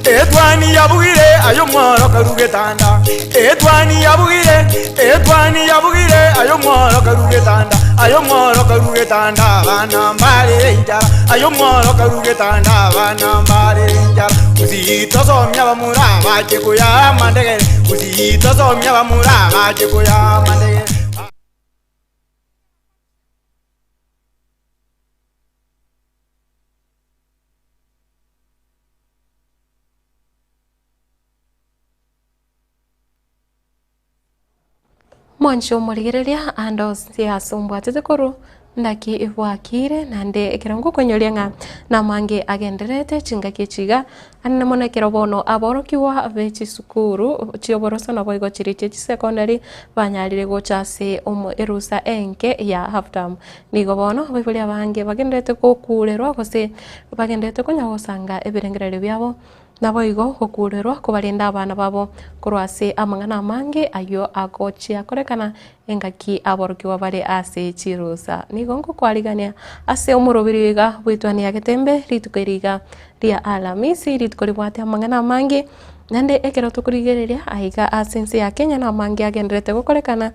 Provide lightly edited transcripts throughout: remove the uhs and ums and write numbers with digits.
Edwani yabugire ayo mworo karugetanda. Edwani yabugire ayo mworo karugetanda. Ayo mworo karugetanda bana mbare injara. Ayo mworo karugetanda bana mbare injara. Uzito somya bamura baje kuya mandegere. Uzito somya bamura baje kuya mandegere. Mwancho murigereria ando sia sumbwa tetekuru ndaki ibwakire nande ekirango konyolenga na mange agenderete chinga kichiga anne mona kirobono aborokiwa bechi sukuru chioboroso na boigo chiriche secondary banyarire gochase erusa enke ya half term nigo bono bibuli abange bagendete kokurerwa gose bagendete konyagosanga ebirengerere byabo naboigo gokurerwa kubarinda abana babo kurwase amangana mange ayo agochi akorekana engaki aborokiwa bari ase chirusa nigongo kwarigania ase omurobiriga bwitwania getembe ritukeriga ria alamisi ritukoribwate amangana mange nande ekero tukurigereria aiga asense ya Kenya na mange agendrete gukorekana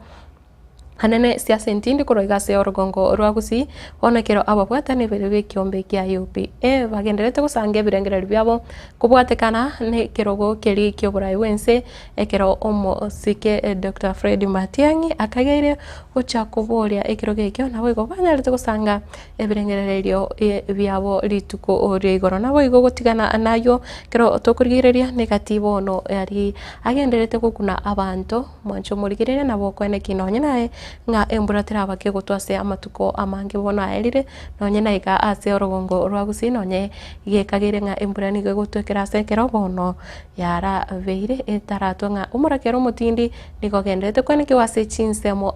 hanene cia sentindi kuroiga se orugongo rwagusi onekero ababwatani bere kiombe kia UPA bagenderete gusange birengereri byabo kubwatekana ne kirogo keri kyoburai wense ekero omosike Dr. Fred Matiang'i akageire ucha kuboria ekiroge ekyo nabo igo banyarete gusanga ebirengererio byabo lituko ori igoro nabo igo gutigana nayo kero tokurigereria negativo no yari agenderete gukuna abantu mwancho murigereria nabo kwene kinonye nae nga emburatira abake gutwase amatuko amange bona erire nonye naiga ase orogongo rwagusi nonye igekagire nga emburani gutwekera sekero bono yara veire etarato nga umurakero mutindi nigogendete kwene kiwase chinsemo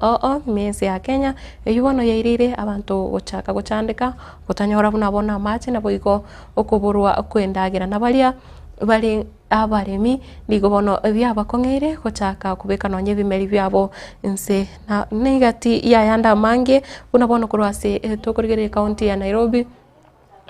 mense ya Kenya eyubono yairire abantu gochaka gochandika gutanyora bunabona mache nabo igo okuburwa kwendagira nabalia bali abaremi nigobono byabakongere gochaka kubeka nonye bimeri byabo nse na negati ya yanda mange unabona kurwase tokurigere county ya Nairobi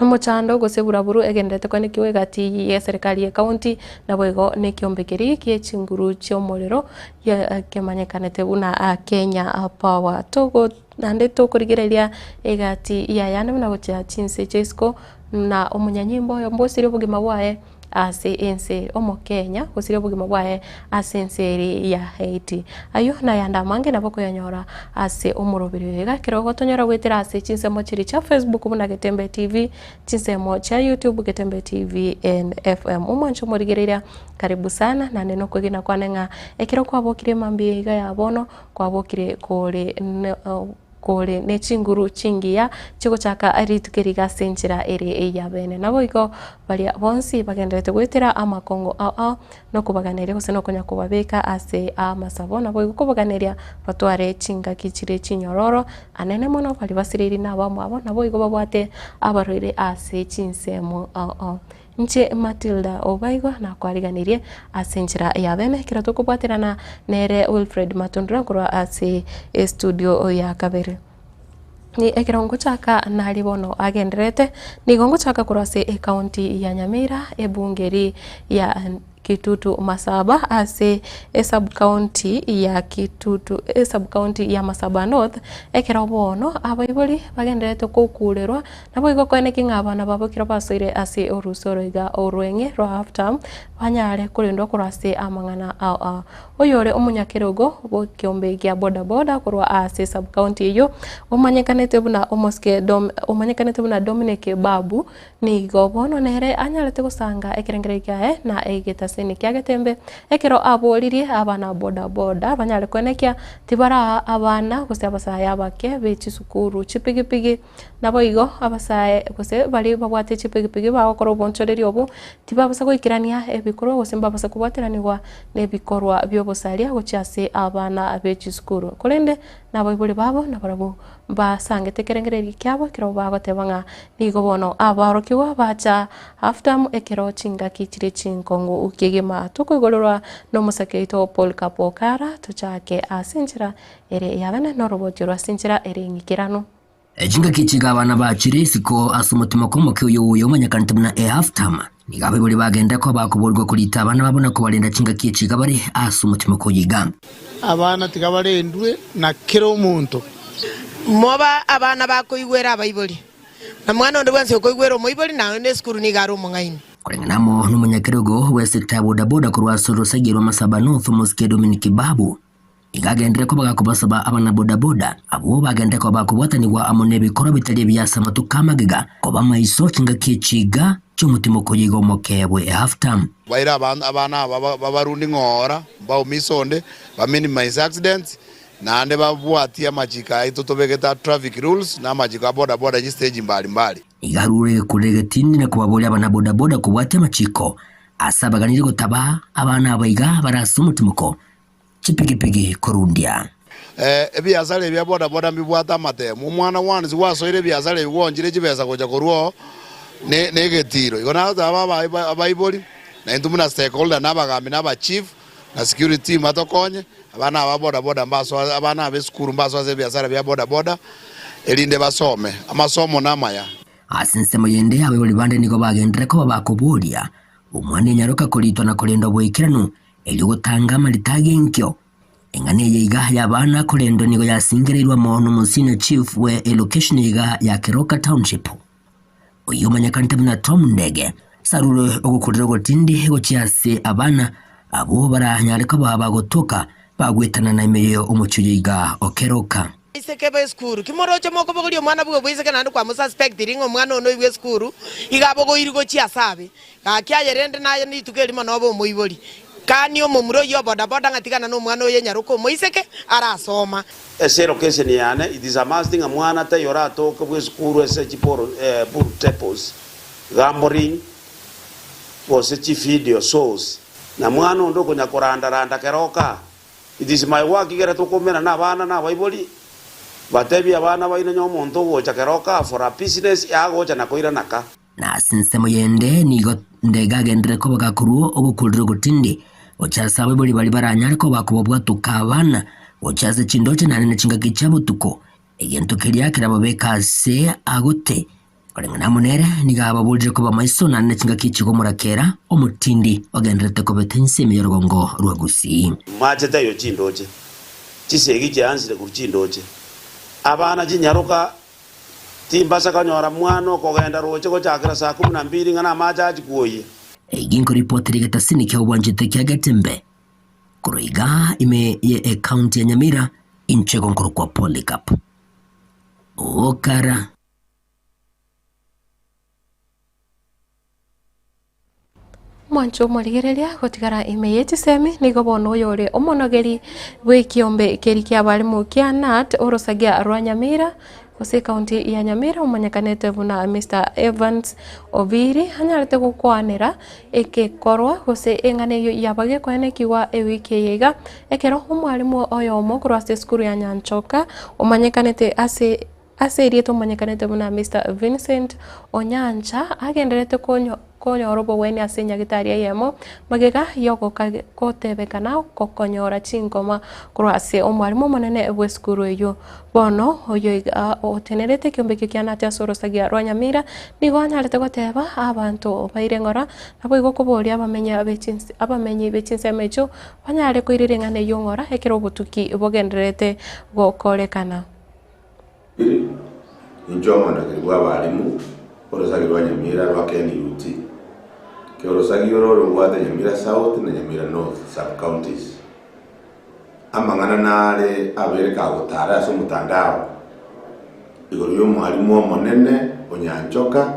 umuchando gose buraburu egendete kwene kiwe gati ya serikali ya county nabwego ne kiombekeri kiechinguru cyomorero ya kemanyekanete buna Kenya Power togo nande tokurigereria egati ya yanda na gocha chinse chesko na omunyanyimbo yombosire bugima bwae ase ense omo Kenya gusire bugima bwae ase enseri ya Haiti ayo na yanda mange naboko yanyora ase omurobirega kirogo tonyora gwetera ase chinsemo chiri cha Facebook buna Getembe TV chinsemo cha YouTube Getembe TV and FM umwancho murigereria karibu sana na neno kwegina kwanenga ekiro kwabokire mambiga yabono kwabokire kore ne chinguru chingia chiko chaka aritukeriga senchira ere ya bene nabo iko bali bonsi bagendete gwetera amakongo no kubaganere gose no konya kubabeka ase amasabo nabo iko kubaganera batware chinga kichire chinyororo anene mono bali basiriri nabo abo nabo iko babwate abarire ase chinsemo nche Matilda Obaigo na kwariganirie asenchira ya bene kira tukubwaterana nere Wilfred Matundra kurwa ase studio ya Kabere ni ekirongo chaka nari bono agenderete ni gongo chaka kurwa se county ya Nyamira ebungeri ya Kitutu Masaba ase sub county ya Kitutu sub county ya Masaba North ekero bono abaibuli bagenderete kukurerwa nabo igo kwene kingabana babo kiro basoire ase orusoroiga orwenge ro half term banyare kurindwa kurase amangana oyore omunyakerogo bo kiombe gya boda kurwa ase sub county yo omanyekanete buna omoske omanyekanete buna Dominic Babu ni gobono nere anyarete gusanga ekirengere kyae na egeta seni kya Getembe ekero abolirie abana boda banyare kwenekia tibara abana gose abasaya bake bechi sukuru chipigipigi nabo igo abasaye gose bali babwate chipigipigi bakoro bonchoreri obu tibabasa goikirania ebikoro gose mbabasa kubwateranirwa nebikorwa byobosalia gochase abana bechi sukuru kolende nabo ibuli babo nabarabu basangete kerengereri kyabo kiro bagotebanga nigo bono abarokiwa bacha after ekero chinga kichire chinkongo ukigema tukugorora no musakeito Paul Kapokara tuchake asinjira ere yabana no robotiro asinjira ere ngikirano ejinga kichiga abana bachire siko asumutima komoke uyo manyakantabuna half time nigabe buri bagenda ko bakuburwa kulita abana babona ko barenda chinga kieciga bari asu umutima kuyiga abana tigabarendwe na kero umuntu moba abana bakoigwera abayiboli na mwana onde wense koigwera moiboli na ne skuru ni garo mungaini kurenganamo n'umunyakirogo wa sekta bodaboda ku rwasoro sagirwa masaba North Mosque Dominic Babu igagendera ko bagakubasaba abana bodaboda abo bagenda ko bakubatanirwa amone bikoro bitari byasa matukamagega ko bamaiso kinga kiciga cy'umutima kuyiga umokebwe half time baira abana babarundi ngora baumisonde baminimize accidents nande babwatia majika itotobegeta traffic rules na majika bodaboda ji stage mbali igarure kuregetindi na kubabulya abana bodaboda kubwatia machiko asabaganire gutaba abana abayiga barasa umutimuko chipigipigi korundia ebyazale bya bodaboda mbibwata matemu umwana wanzi wasoire byazale wonjire kibeza koja koruo negetiro igona abayiboli na indumuna stakeholder nabagambi naba chief na security team atokonye abana ababodaboda mbaso abana abesukuru mbaso azebyazale bya bodaboda elinde basome amasomo namaya asinsemo yende abayiboli bande niko bagendera ko babakubulia umwane nyaruka kulitwa na kulendo bwikiranu elyo gutanga malitage nkyo engane yiga yabana kulendo nigo yasingirirwa muntu musine chief we location yiga ya Keroka Township uyu manyakante na Tom Ndege saruro okukurira gotindi gocyase abana abo baranyareka baba gotoka bagwetana na imeyo umucyuyiga okeroka isekebe skuru kimorocho moko bogulyo mwana bwo bwiseke nandi kwa mususpect ringo mwana ono iwe skuru igabo irigo chiasabe kakyayerende naye nitukeli manobo moiboli kani omumuro yo bodaboda ngatikana no mwana oye nyaruko moiseke arasoma ese location yane it is a must thing mwana ta yora to ko skuru ese chiporo pur tepos gamboring was a video source na mwana ndo kunya koranda Keroka it is my work igera to komena na bana na baiboli batebi abana baina nyomonto gocha Keroka for a business yago cha nakoira naka na sinsemo yende nigo ndega gendere ko bagakuruo ogukurira gutindi ochasa baiboli bali baranyare ko bakubobwa tukabana ochaze chindoche nane chinga kichabo tuko egento kiria kirababeka se agote Kolengana munere nigaba bulje ko bamaiso nane chinga kichiko murakera omutindi ogendrete ko betense miyorgongo rwagusi mache tayo chindoche chisegi cyansire ku chindoche abana jinyaruka timbasa kanyora mwano kogenda roche ko chakira saa 12 ngana macha ajikuoye eginko report rigeta sinike obwanjete kyagatembe kuroiga ime ye account ya Nyamira inchego nkoro kwa Polycarp okara mwancho murigereria gotigara imeyeti semi nigo bono yore omonogeri bwekiombe kerikia balimu kia nat orosagia rwa Nyamira kose county ya Nyamira umanyakanete buna Mr Evans Obiri hanyarete gukwanira ekekorwa kose engane yo yabage kwene kiwa ewiki yega ekero umwalimu oyo omukuru ase skuru ya Nyanchoka umanyakanete asirieto umanyakanete buna Mr Vincent Onyancha agenderete konyorobo weni asenya gitaria yemo magega yoko kotebekana kokonyora chingoma kurase omwalimu monene bweskuru yo bono oyo otenerete kyombeke kyanate asorosagia rwa Nyamira nigo anyarete goteba abantu bairengora abo igokoboria abamenyi bechinse mecho banyare koirerengane yongora ekero butuki bogenderete gokorekana Injoma na kirwa balimu orosagia rwa Nyamira rwa KNUT Orosagia rwa Nyamira South na Nyamira North sub counties amangana nale abereka gutara so mutandao igoro mwalimu monene Onyanchoka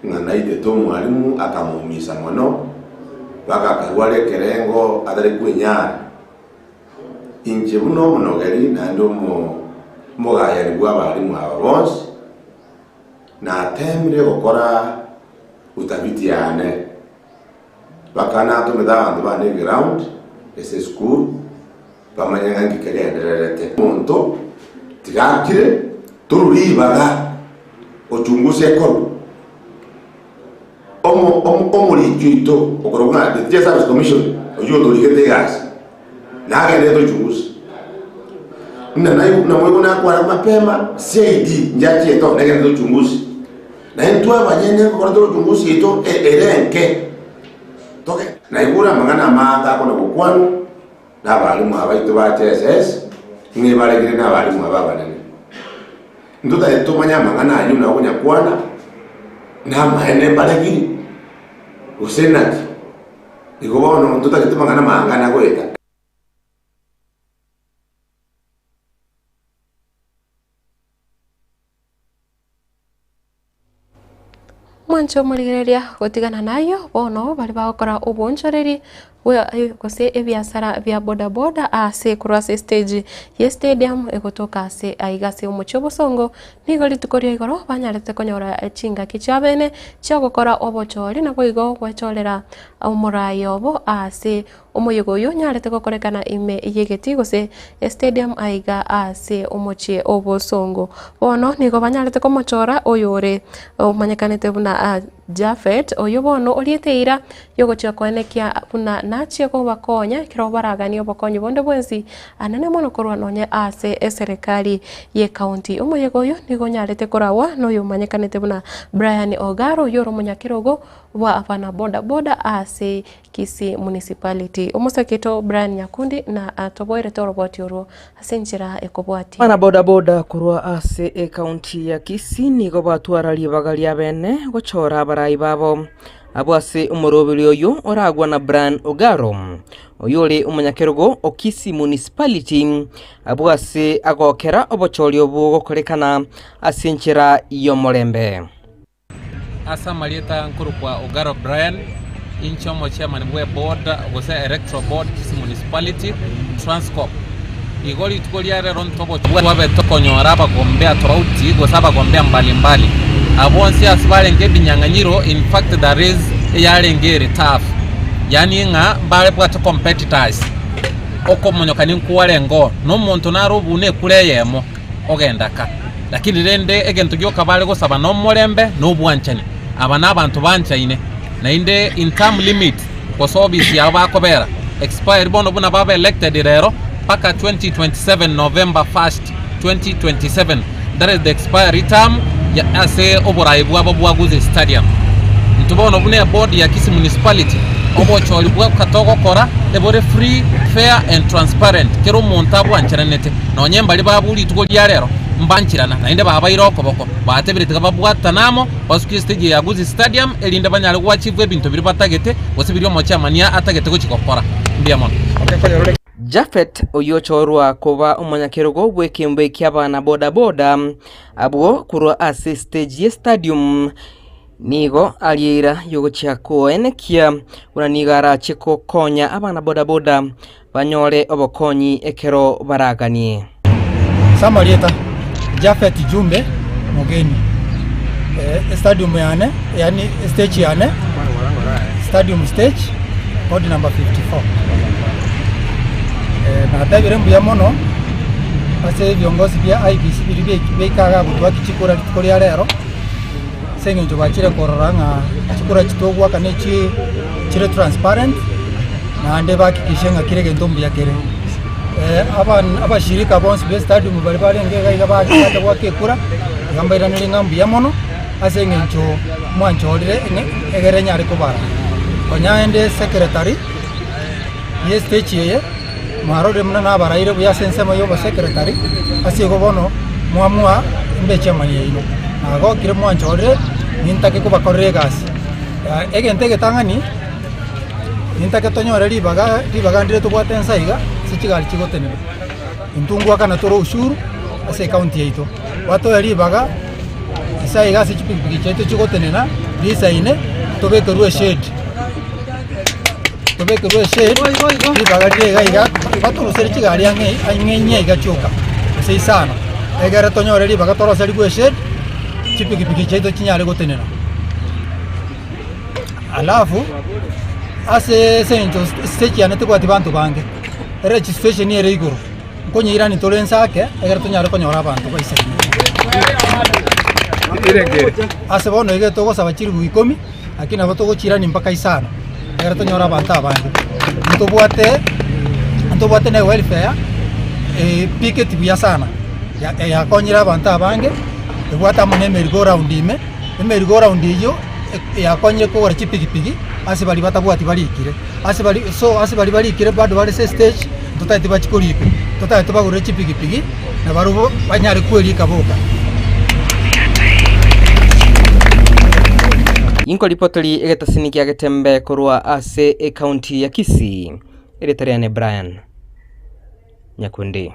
ngana ide to mwalimu akamumisa mono baka karwale kerengo adare kwenyara inje buno monogeri na ndo mogaya ni bwa balimu abons na temre gukora utabiti yane bakana to medabantu bane ground ese school bamanya ngi kerenderete monto tigakire tururibaga ochunguse ko omuri twito okorogna the service commission oyo dorigete gas na gende to chunguse na mwe kuna kwa mapema CID njaki to negende to chunguse na entwa banyene ko ndo jungusi ito erenke toke na igura mangana manga kona kukwanu na balimu abaito ba TSS ni balegire na balimu ababanene nduta eto manyama ngana anyu na kunya kwana na maene balegire usenati ikobono nduta kituma ngana manga na kweta mwancho murigereria gutigana nayo bono bari bagokora ubonchoreri gose ebiasara bya bodaboda ase kurase stage ye stadium egotoka ase aigase umuchobo songo nigori tukoria igoro banyarete konyora chinga kichabene cyagokora obochori na boigo gwachorera umurayo bo ase umuyogoyo nyarete gokorekana ime yegeti gose stadium aiga ase umuche obosongo bono nigo banyarete komochora oyore umanyekanete buna Jafet oyo bono orieteira yogochia kwenekia buna nachie ko bakonya kiro baragani obokonyi bonde bwensi anene mono korwa nonye ase serikali ye county umuyegoyo nigo nyarete korawa no yomanyekanete buna Brian Ogaro yoro munyakirogo wa afana boda ase Kisii municipality umusaketo Brian Nyakundi na atoboire toroboti oro asenjira ekobwati bana boda kurwa ase county ya Kisii nigo batwarali bagalia bene gochora barai babo abwase umurobiri oyo oragwa na Brian Ogaro oyore umunyakerogo o Kisii municipality abwase agokera obochori obo gokorekana asenjira iyo morembe asa malieta nkuru kwa Ogaro Brian inchomo chairman bwe board gose electoral board Kisii municipality Transcorp igoli tukolia ron tobo wabe tokonyora bagombea tofauti gosa bagombea mbalimbali abonsi asbale nge binyanganyiro in fact there is yalengere tough yani nga bale bwa competitors oko monyokani nkuwalengo no muntu narubune kuleyemo ogendaka lakini rende egento gyoka bale gosaba no molembe no bwanchani abana abantu banchaine na inde in term limit ko sobisi yabakobera expire bono buna baba elected rero paka 2027 November 1st 2027 that is the expiry term ya ase oborai bwabo bwaguze stadium ntubono bune board ya Kisii municipality obo choli bwa katogo kora ebore free fair and transparent kero montabwo ancharanete no nyemba libabuli tukolia rero mbanchirana na inde baba iroko boko batebirete kababwata namo basuki stage ya guzi stadium elinde banyale gwachibwe bintu biri batagete bosibiri mo chamania atagete ko chikokora ndiamon Jafet oyochorwa kuba umunyakerogo bwekembe kyabana boda abwo kurwa ase stage ye stadium nigo aliera yogochia kuenekia unanigara chiko konya abana boda banyore obokonyi ekero baraganie Samarieta Jafet Jumbe mugeni stadium yani stage stadium stage board number 54 na tabire mbuya mono ase viongozi bya IBC bikaga gutwa kichikura tukoria rero senge njo bachire kororanga chikura chitogwa kanechi chire transparent na ande bakikishenga kirege ndombu yakere abashirika bonse be stadium bali ngega igabaka gwakekura gambaira nilingambu ya mono ase njo mwanchorire egere nyari kubara onyaende secretary ye stage ye marode mna na baraire buya sensema yo secretary asigo bono muamua mbeche manye ino ago kire mwanchorire nintake kuba korregas egente getangani nintake tonyore libaga ndire tubwatensa iga sichigali chigotenera intungwa kana toro ushuru ase county yeito wato libaga isa iga sichipiki cheto chigotenera lisaine tobekerwe shade libaga liga iga batoro seri chigali angenye iga choka ase isana egere tonyore libaga toro seri gwe shade chipiki cheto chinyale gotenera alafu ase sento stage anete kwa tibantu bange registration ere iguru konye irani tolensa ake egere tonyare konyora abantu baise ase bono ege togo sabachiri 10 akina botogo chirani mpaka isano egere tonyora abantu abange ntobwate ne welfare picket biya sana ya konyira abantu abange ebwata mune mergo round ime merry go round iyo yakonye ko chipikipiki ase bali batabwati balikire ase bali balikire bado bali se stage tutaite bachikoriko tutaite bagure chipikipiki na barubo banyare kweli kaboka inko ripotoli egetasinikia getembe korwa ase county ya Kisii eritariane Brian Nyakundi.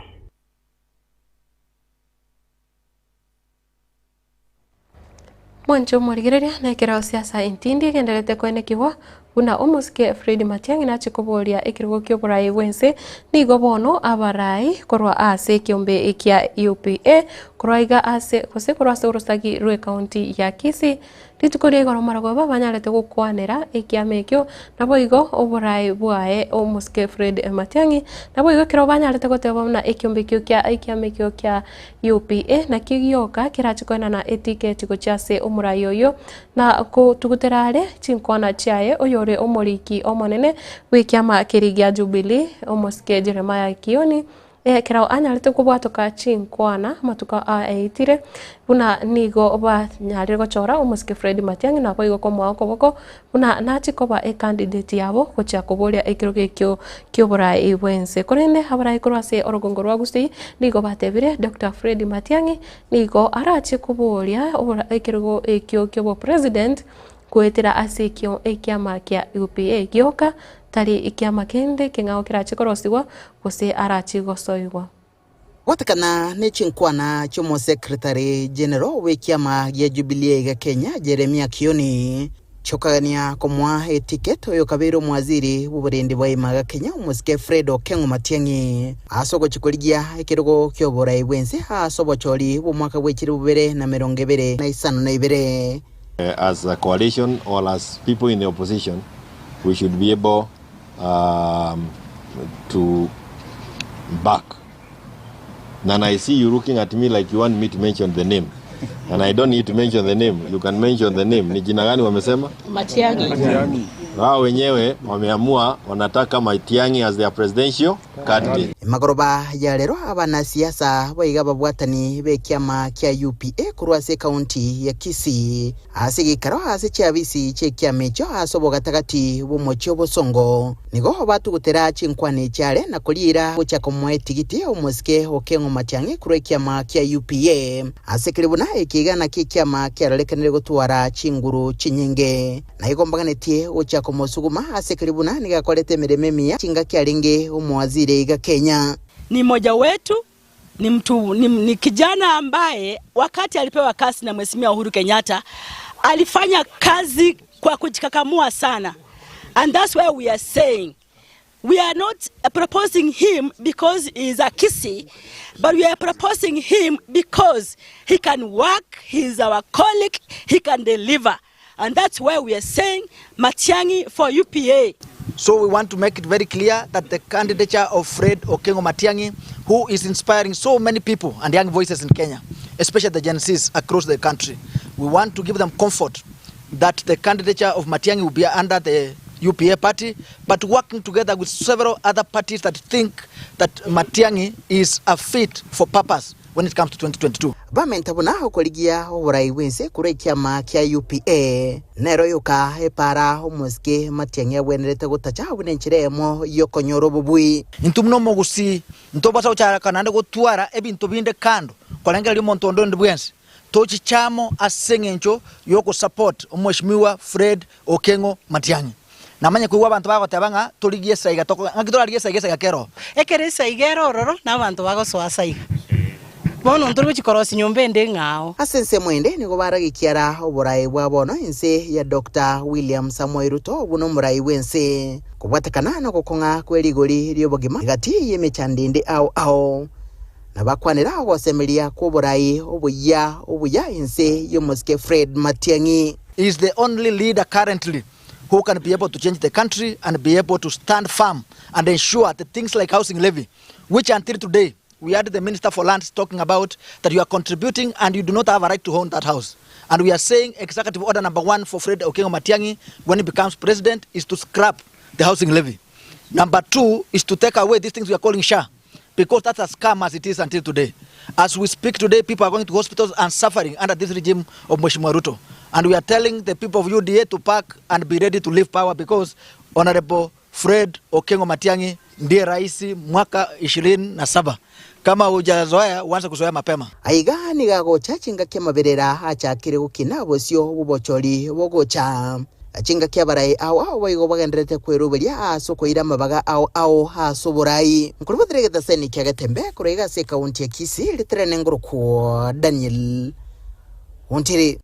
Mwancho murigireria na kirao siasa intindi genderete kwenekiwa una umuske Fred Matiang'i na chikoboria ikirgo kyo burai wense nigo bono abarai korwa ase kiombe ikia UPA koraiga ase kose korwa sorosagi rwe county ya Kisii ritukorie goro maragoba banyarete gukwanera ikiamekyo nabo igo oburai bwae umuske Fred Matiang'i nabo igo kiro banyarete goteba na ikiombe kyo kya ikiamekyo kya UPA na kigioka kirachikona na etiquette gochase omurai oyo na kutuguterare chinkwana chae oyore omoriki omonene wikiama kirigia Jubilee omuske Jeremiah Kioni kirao anyarete kubwatoka chinkwana matuka aitire buna nigo ba nyarire gochora umuske Fred Matiang'i na boigo komwa okoboko buna nachikoba candidate yabo gocha kuboria ikiroge kyo burai ibwense korende abarai korwase orogongo rwa Gusii nigo batebire Dr. Fred Matiang'i nigo arachi kuboria ikirogo kyo president kuetera ase kyo ekiama kya UPA gioka tari ikiama kende kingao kirachikorosiwa gose arachigosoigwa watakana ne chinkwana chomo secretary general wekiama ya Jubilee ga Kenya Jeremiah Kioni chokagania komwa etiquette oyo kabero mwaziri buburindi bwa imaga Kenya umuske Fred Okengo Matiang'i asogo chikoligia ekirogo kyo burai bwense asobo choli bumwaka bwekiri bubere na 2022 As a coalition or as people in the opposition, we should be able to back. And I see you looking at me like you want me to mention the name. And I don't need to mention the name. You can mention the name. Ni jina gani wamesema? Matiang'i. Wao wenyewe wameamua wanataka Matiang'i as their presidential candidate. Magoroba ya lero abana siasa baiga babwatani bekiama kya UPA kurwase county ya Kisii asigikaro ase chabisi chekiame cyo asoboga takati bumocho bosongo nigo batugutera chinkwane cyale na kulira bucha komwe tigiti umuske Okengo Matiang'i kurekiama kya UPA asekiribuna ikigana kikiama kyaralekanire gutwara chinguru chinyinge na igombaganetie ucha komosuguma asekiribuna nigakolete mirememia chinga kyalinge umwazire ga Kenya. Ni moja wetu, ni kijana ambaye wakati alipewa kazi na Mheshimiwa Uhuru Kenyatta alifanya kazi kwa kujikakamua sana. And that's why we are saying we are not proposing him because he is a Kisii, but we are proposing him because he can work, he is our colleague, he can deliver. And that's why we are saying Matiang'i for UPA. So we want to make it very clear that the candidature of Fred Okengo Matiang'i, who is inspiring so many people and young voices in Kenya, especially the Gen Zs across the country, we want to give them comfort that the candidature of Matiang'i will be under the UPA party, but working together with several other parties that think that Matiang'i is a fit for purpose when it comes to 2022. Bamentabuna okoligia oburai wense kurekiama kya UPA nero yoka epara umuske Matiang'i wenerete gutacha bunenchiremo yokonyoro bubui intumno mogusi ntobasa ucha kanande gotwara ebintu binde kando kolengera limo ntondo ndibwense tochi chamo asengencho yoko support omweshimiwa Fred Okengo Matiang'i namanya kuwa abantu bagotabanga tuligie saiga toko ngidoraligie saiga kero ekere saiga rororo nabantu bagoswa saiga bono ntoro chikorosi nyombe ndengao asense mwende nigo baragikiara oburai bwa bono inse ya Dr. William Samoei Ruto buno murai wense kubwatakana no gukonga kwerigori ryobogima gati yemechandinde ao nabakwanira gosemeria ko burai obuya inse yomuske Fred Matiang'i is the only leader currently who can be able to change the country and be able to stand firm and ensure that things like housing levy, which until today we had the Minister for Lands talking about that you are contributing and you do not have a right to own that house. And we are saying executive order number 1 for Fred Okengo Matiang'i when he becomes president is to scrap the housing levy. Number 2 is to take away these things we are calling SHA, because that's a scam as it is until today. As we speak today, people are going to hospitals and suffering under this regime of Mheshimiwa Ruto. And we are telling the people of UDA to pack and be ready to leave power because Honorable Fred Okengo Matiang'i ndiye rais mwaka 27. Kama hujazoea uanze kuzoea mapema. Aiga ni gagocha chinga kia maberera achakire gukina bosio bubochori bogocha. Chinga kia barai au baigo bagendrete kweruberia asoko ira mabaga au hasoborai. Mkurubu thirigeta seni kia gatembe kurega se kaunti ya Kisii litrene nguruko Daniel Ontiri.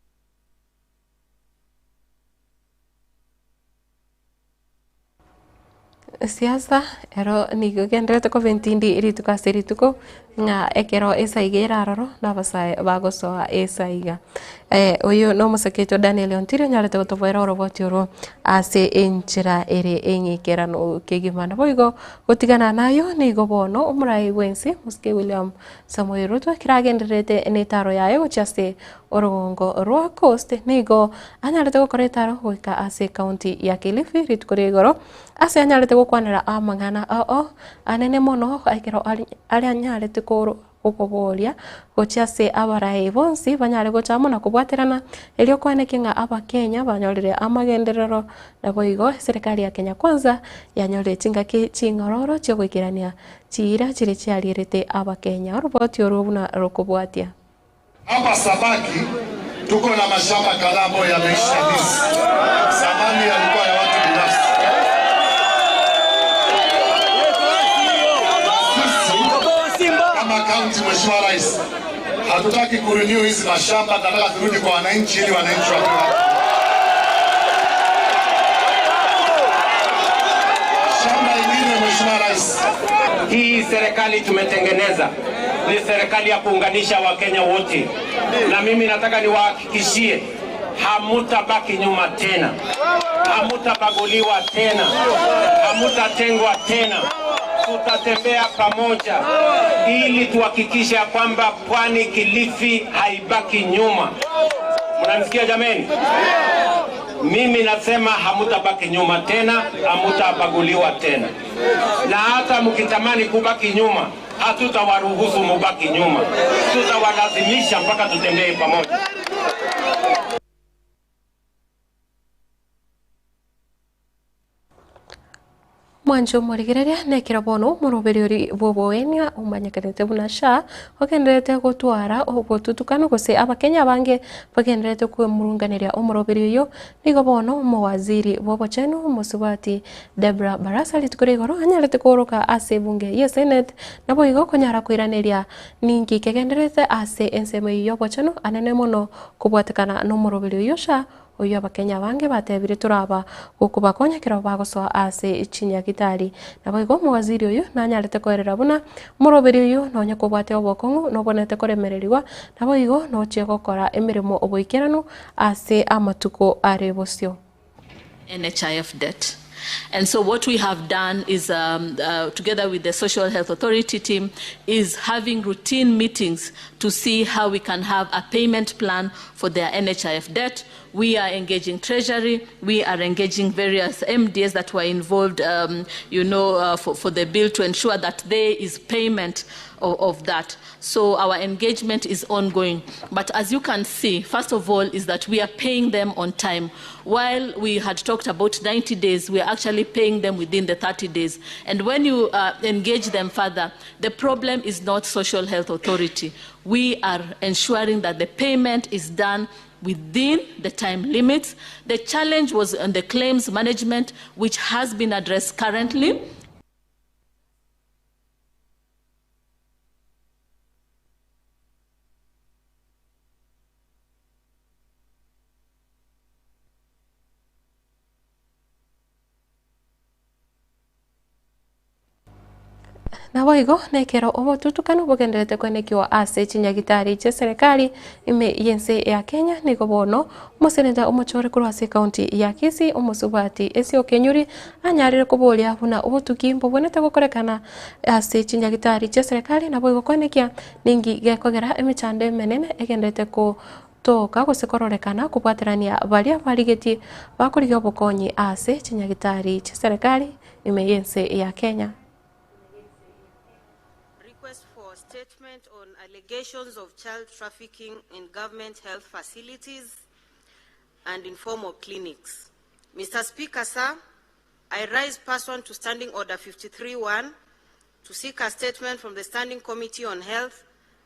Siasa ero nigo gendrete ko 20 irituka serituko nga ekero esaigira roro na basai bagosoa esaiga oyo no musaketo Daniel Ontiri nyarete gutobwera roboti oro ase enchira ere engikera no kegimana boigo gutigana nayo nigo bono umurai wensi muske William Samoei Ruto kiragenderete netaro yayo guchaste orongo rwa coast nigo anyarete gukoretaro goika ase county ya Kilifi ritukorigoro ase anyarete gukwanira amangana anene mono aikero ali anyarete koro okubolia gochase abarai bonsi banyare gochamo na kubwaterana elio kwanekinga abakenya banyorire amagenderero na boigo serikali ya Kenya Kwanza yanyorire chinga chingororo cyo gwikirania chira chire chialirete abakenya roboti orubuna rokubwatia. Hapa Sabaki tuko na mashamba kadhaa ambayo yameisha hizi. Zamani yalikuwa ya watu binafsi. Kama kaunti, Mheshimiwa Rais, hatutaki kurenew hizi mashamba, tunataka turudi kwa wananchi ili wananchi wapate. Shamba ingine, Mheshimiwa Rais, hii serikali tumetengeneza ni serikali ya kuunganisha Wakenya wote, na mimi nataka niwahakikishie hamutabaki nyuma tena, hamutabaguliwa tena, hamutatengwa tena. Tutatembea pamoja ili tuhakikishe kwamba Pwani Kilifi haibaki nyuma. Mnanisikia jameni? Mimi nasema hamutabaki nyuma tena, hamutabaguliwa tena. Na hata mkitamani kubaki nyuma, hatutawaruhusu mubaki nyuma. Tutawalazimisha mpaka tutembee pamoja. Mwanjo murigereria nekira bono muruberiori boboenia umanyakanete bunasha okenderete gutwara obotutukano gose abakenya bange bagenderete kwemurunganiria umuroberio nigo bono muwaziri bobochenu musubati Debra Barasa litukurigoro anyarete koroka ase bunge ye Senate nabo igo konyara kwiraniria ningi kegenderete ase ensemo yobochenu anene mono kubwatekana no muroberio sha oyo abakenya bange batebire turaba gukubakonya kiro bagosoa ase chinyagitari nabo igo muwaziri oyo nanyarete kwerera buna muroberi oyo nonya kubwate obokongu nobonete koremereriwa nabo igo nochie gokora emirimo oboikerano ase amatuko arebosio NHIF debt. And so what we have done is, together with the Social Health Authority team, is having routine meetings to see how we can have a payment plan for their NHIF debt. We are engaging Treasury. We are engaging various MDs that were involved, for the bill to ensure that there is payment of that. So our engagement is ongoing. But as you can see, first of all, is that we are paying them on time. While we had talked about 90 days, we are actually paying them within the 30 days. And when you engage them further, the problem is not Social Health Authority. We are ensuring that the payment is done within the time limits. The challenge was on the claims management, which has been addressed currently. na boigo nekero obotutukano bogenderete kwenekiwa ase chinyagitari che serikali ime yense ya Kenya nigo bono museneta omochore kuru ase county ya Kisii omosubati esi okenyuri anyarire kubolia buna obotuki mbobonete gokorekana ase chinyagitari che serikali na boigo kwenekia ningi gekogera emichande menene egenderete ko toka gusekororekana kubwaterania baria barigeti bakuriga obokonyi ase chinyagitari che serikali ime yense ya Kenya. Statement on allegations of child trafficking in government health facilities. and informal clinics. Mr. Speaker, sir, I rise pursuant to Standing Order 53-1 to seek a statement from the Standing Committee on Health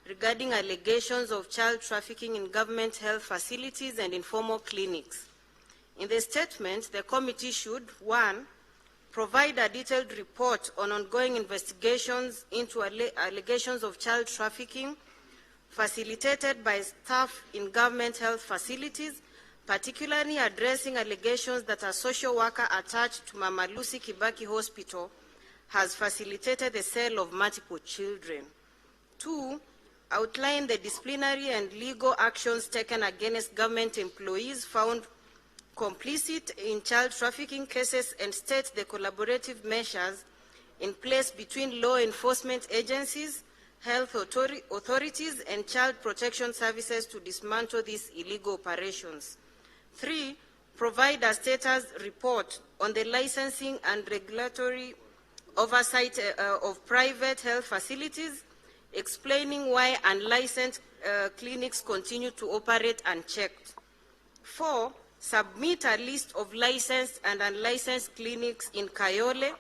regarding allegations of child trafficking in government health facilities and informal clinics. In the statement, the committee should, 1, provide a detailed report on ongoing investigations into allegations of child trafficking facilitated by staff in government health facilities, particularly addressing allegations that a social worker attached to Mama Lucy Kibaki Hospital has facilitated the sale of multiple children. 2, outline the disciplinary and legal actions taken against government employees found complicit in child trafficking cases and state the collaborative measures in place between law enforcement agencies, health authorities, and child protection services to dismantle these illegal operations. 3, provide a status report on the licensing and regulatory oversight of private health facilities, explaining why unlicensed clinics continue to operate unchecked. 4, submit a list of licensed and unlicensed clinics in Kayole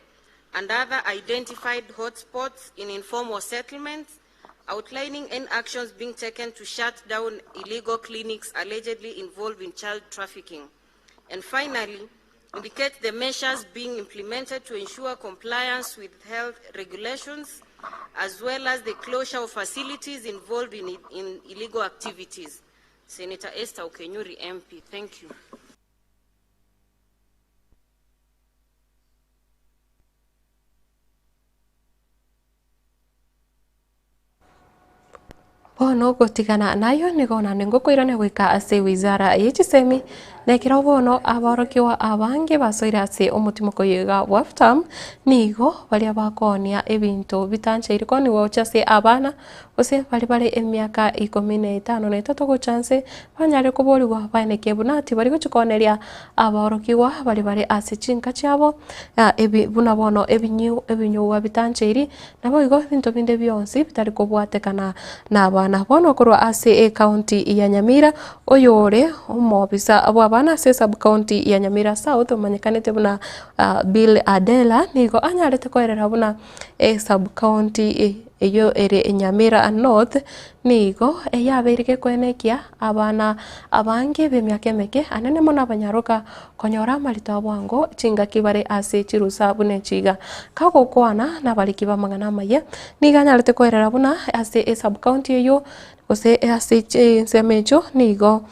and other identified hotspots in informal settlements, outlining any actions being taken to shut down illegal clinics allegedly involved in child trafficking. And finally, indicate the measures being implemented to ensure compliance with health regulations, as well as the closure of facilities involved in illegal activities. Senator Esther Okenyuri, MP. Thank you. Bono gutigana nayo nigona ningukwirane gwika ase wizara y'echisemi nekira bono aborokiwa abange basoire ase omutimo koyiga waftam nigo bali abakonia ebintu bitancheire koni wochase abana ose bali emiaka 15 na 3 gochance banyare kuborirwa baneke bunati bari guchikoneria aborokiwa bali ase chinka chabo ebi buna bono ebinyu bitancheire nabo igo bintu binde byonsi bitari kubwatekana na na bono korwa ase county ya Nyamira oyore umobisa abana ase sub county ya Nyamira South manyekanete buna Bill Adela nigo anyarete koerera buna sub county eyo ere Nyamira North nigo eyaberike kwenekia abana abange bemyaka meke anene mona abanyaroka konyora marito bwango chinga kibare ase chirusa bune chiga kako kwana na baliki bamangana maye niga anyarete koerera buna ase sub county eyo ose ase semecho nigo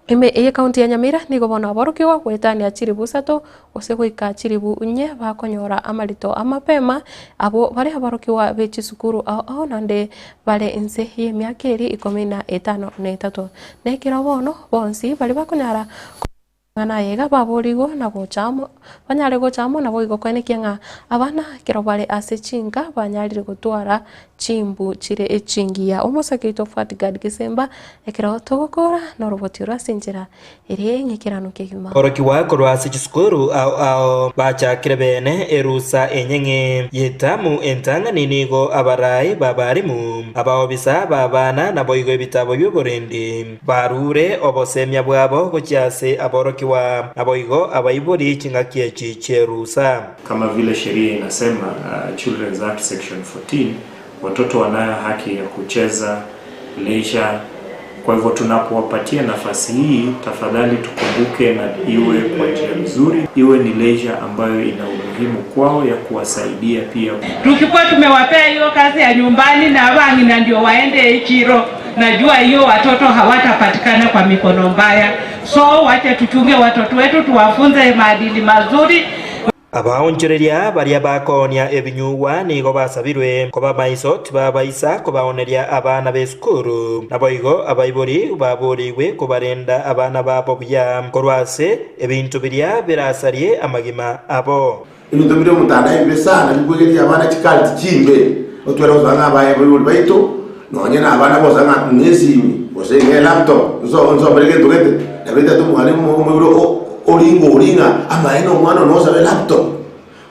eye county ya Nyamira nigo bona aborokiwa gwetania chiribu sato ose gwika chiribu unye bakonyora amarito amapema abo bari aborokiwa bechisukuru ao nande bale inse y'emyaka 15 na 3 nekira bono bonsi bali bakonyara ngana yega baborigo na gochamo banyare gochamo na boigo kwenekia nga abana kero bale ase chinga banyarire gutwara chimbu chire echingia omosakito Fatgad Gisemba ekero togokora no robotira sinjira ere ngekirano kegima orokiwa korwa ase chisukuru ao bacha kirebene erusa enyenge yetamu entanga ninigo abarai babarimu abaobisa babana na boigo ebitabo by'oborende barure obosemya bwabo gochase aboroki wa aboigo abaibori chinga kiechi cherusa. Kama vile sheria inasema Children's Act Section 14, watoto wanayo haki ya kucheza, leisure. Kwa hivyo tunapowapatia nafasi hii, tafadhali tukumbuke na iwe kwa njia nzuri, iwe ni leisure ambayo ina umuhimu kwao ya kuwasaidia pia. Tukikuwa tumewapea hiyo kazi ya nyumbani na abangi na ndio waende ichiro, najua hiyo watoto hawatapatikana kwa mikono mbaya. So wache tuchunge watoto wetu, tuwafunze maadili mazuri. Abaonchereria baria bakonia ebinyuwa nigo basabirwe koba maisot babaisa kobaoneria abana besukuru naboigo abaibori baboriwe kobarenda abana babo bya korwase ebintu biria birasarie amagima abo ibintu biri mutanda ibesana bigwegeria abana chikali chimbe otwera uzanga abaye buri baito nonye na abana bozanga nezimi bose laptop nzo berege tugete nabita tu mwalimu mwiro oringa amaino mwana no sabe laptop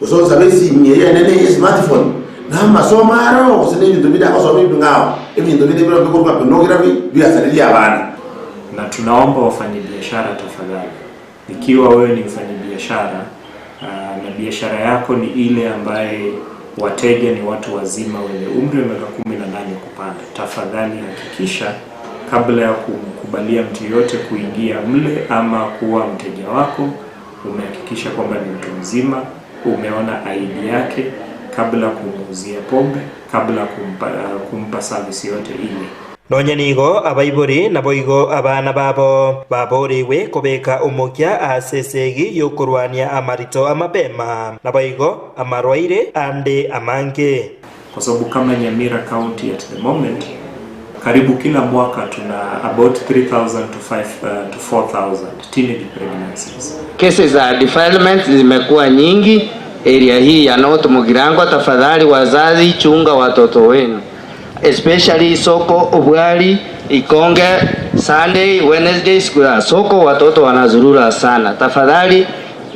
uso sabe simye nene smartphone na masomaro usene bintu bidako so bingao ibintu bide biro bikorwa pornography byasalilia abana na tunaomba wafanyabiashara tafadhali, ikiwa wewe ni mfanyabiashara na biashara yako ni ile ambaye wateja ni watu wazima wenye umri wa miaka 18 kupanda, tafadhali hakikisha kabla ya kumkubalia mtu yote kuingia mle ama kuwa mteja wako, umehakikisha kwamba ni mtu mzima, umeona ID yake kabla kumuuzia pombe, kabla kumpa service yote ile. Nonyanigo abaibori naboigo abana babo baboriwe kobeka umukya asesegi yokurwania amarito amapema naboigo amarwaire ande amange, kwa sababu kama Nyamira County at the moment karibu kila mwaka tuna about 3,000 to 4,000 teenage pregnancies. Cases za defilement zimekuwa nyingi area hii ya North Mugirango. Tafadhali wazazi, chunga watoto wenu, especially soko, Ubwali, Ikonge, Sunday, Wednesday, siku ya soko watoto wanazurura sana. Tafadhali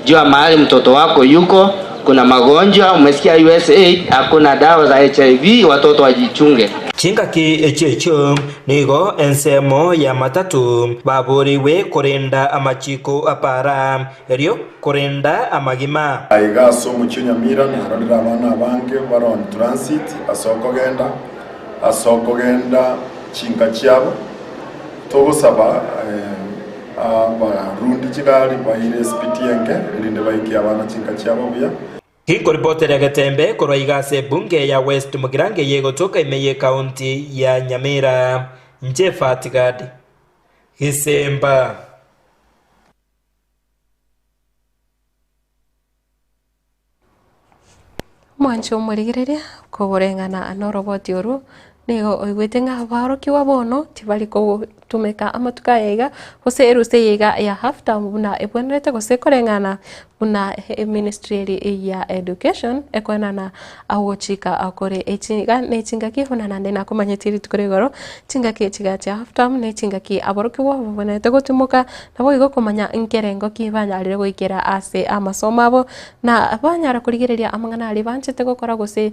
jua mahali mtoto wako yuko, kuna magonjwa, umesikia USAID hakuna dawa za HIV, watoto wajichunge. Chingaki echecho nigo ensemo ya matatu baboriwe korenda amachiko apara erio korenda amagima aigaso mucyo Nyamira naharorera abana bange baron transit asoko genda chinga cyabo togosaba abarundi kigali bahire SPTNK elinde baiki abana chinga cyabo buya. Hiko ripoti ya Gatembe korwa igase bunge ya West Mugirange yego toka imeye county ya Nyamira Njefatigadi Hisemba. Mwancho murigireria kuburengana anoroboti oru nigo oigwetenga baroki wabono tibali ko tumeka amatuka yega hose eruse yega ya halftime buna ebwenrete gose korengana buna ministry ya education ekwenana awochika akore echinga ne chinga ki hunana ndena kumanyetiri tukoregoro chinga ki chiga cha halftime ne chinga ki aboroki wo bwenete gotumuka nabo igo kumanya inkerengo kibanya rire goikera ase amasomo abo na abanyara kurigereria amangana ali banchete gokora gose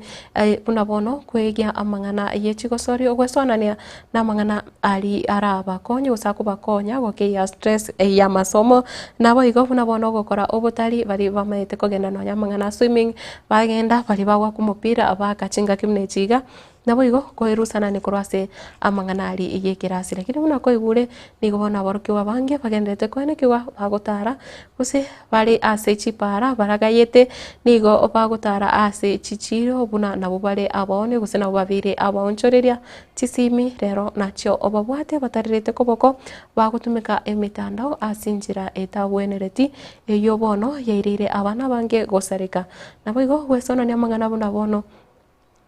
buna bono kwegia amangana yechigosori ogwesonania na amangana ali araba konyo usako bakonya goke ya stress ya masomo nabo igo buna bono gokora obotari bari bamaite kogenda no nyamangana swimming bagenda bari bagwa kumupira abakachinga kimnechiga nabo igo koirusana ni kurwase amangana ali igekirasi lakini buna koigure nigo bona baroki wabange bagendete kwene kiwa bagotara use bari ase chipara baragayete nigo bagotara ase chichiro buna nabo bari abone guse nabo babire abonchoreria chisimi rero nacho obabwate batarirete koboko bagutumika emitandao asinjira etagwenereti eyo bono yairire abana bange gosarika nabo igo gwesona ni amangana buna bono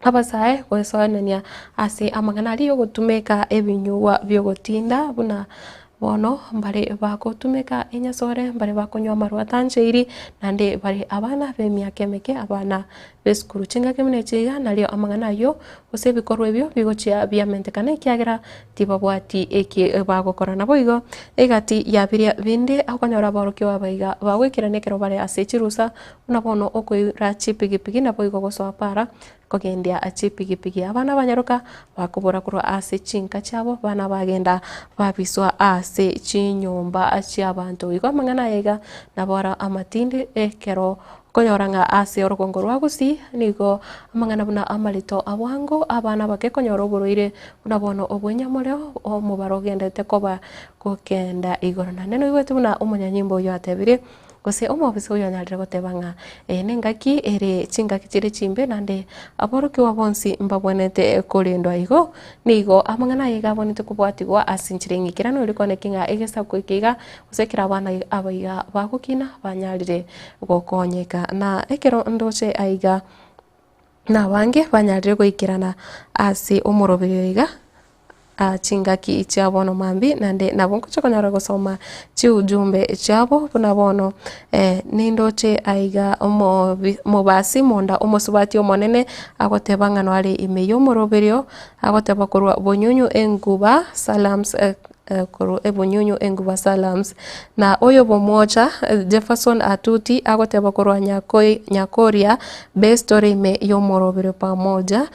abasae gwesoanania ase amangana ali yogotumeka ebinyuwa byogotinda buna bono mbare bakotumeka enyasore mbare bakonywa marwa tancheiri nande bare abana bemyaka meke abana beskuru chinga kemne chiga nalio amangana yo ose bikorwe byo bigochia biamente kana kiagera tibabwati eki bagokora nabo igo egati yabiria binde akonyora baroki wabaiga bagwekira nekero bare ase chirusa unabono okoira chipigipigi nabo igo goswapara kogendia achipigipigi abana banyaruka bakubura kurwa ase chinka chabo bana bagenda babiswa ase chinyumba achi abantu igo amangana yega nabora amatinde ekero konyoranga ase orogongo rwagusi nigo amangana buna amalito awango abana bake konyora oburoire unabono obwenyamoreo omubaro gendete koba kokenda igorona neno igwete buna umunyanyimbo yo atebire gose omobise uyo nyalire gotebanga nengaki ere chingaki chire chimbe nande aboroki wabonsi mbabwenete kolendwa igo nigo amangana yiga bonete kubwatigwa asinchire ngikirano irikone kinga egesa kwikiga usekira abana abaiga bagukina banyalire gokonyeka na ekero ndoche aiga na wange banyalire goikirana ase omorobiriga chingaki chiabono mambi nande nabonko chokonyara gosoma chi ujumbe chabo bunabono nindoche aiga mobasi monda omosubati omonene agotebanga no ari imeyo moroberio agoteba kurwa bonyunyu enguba salams kuru ebunyunyu enguva salams na oyo bomoja Jefferson Atuti agoteba kurwa nyakoria be story me yomorobere pamoja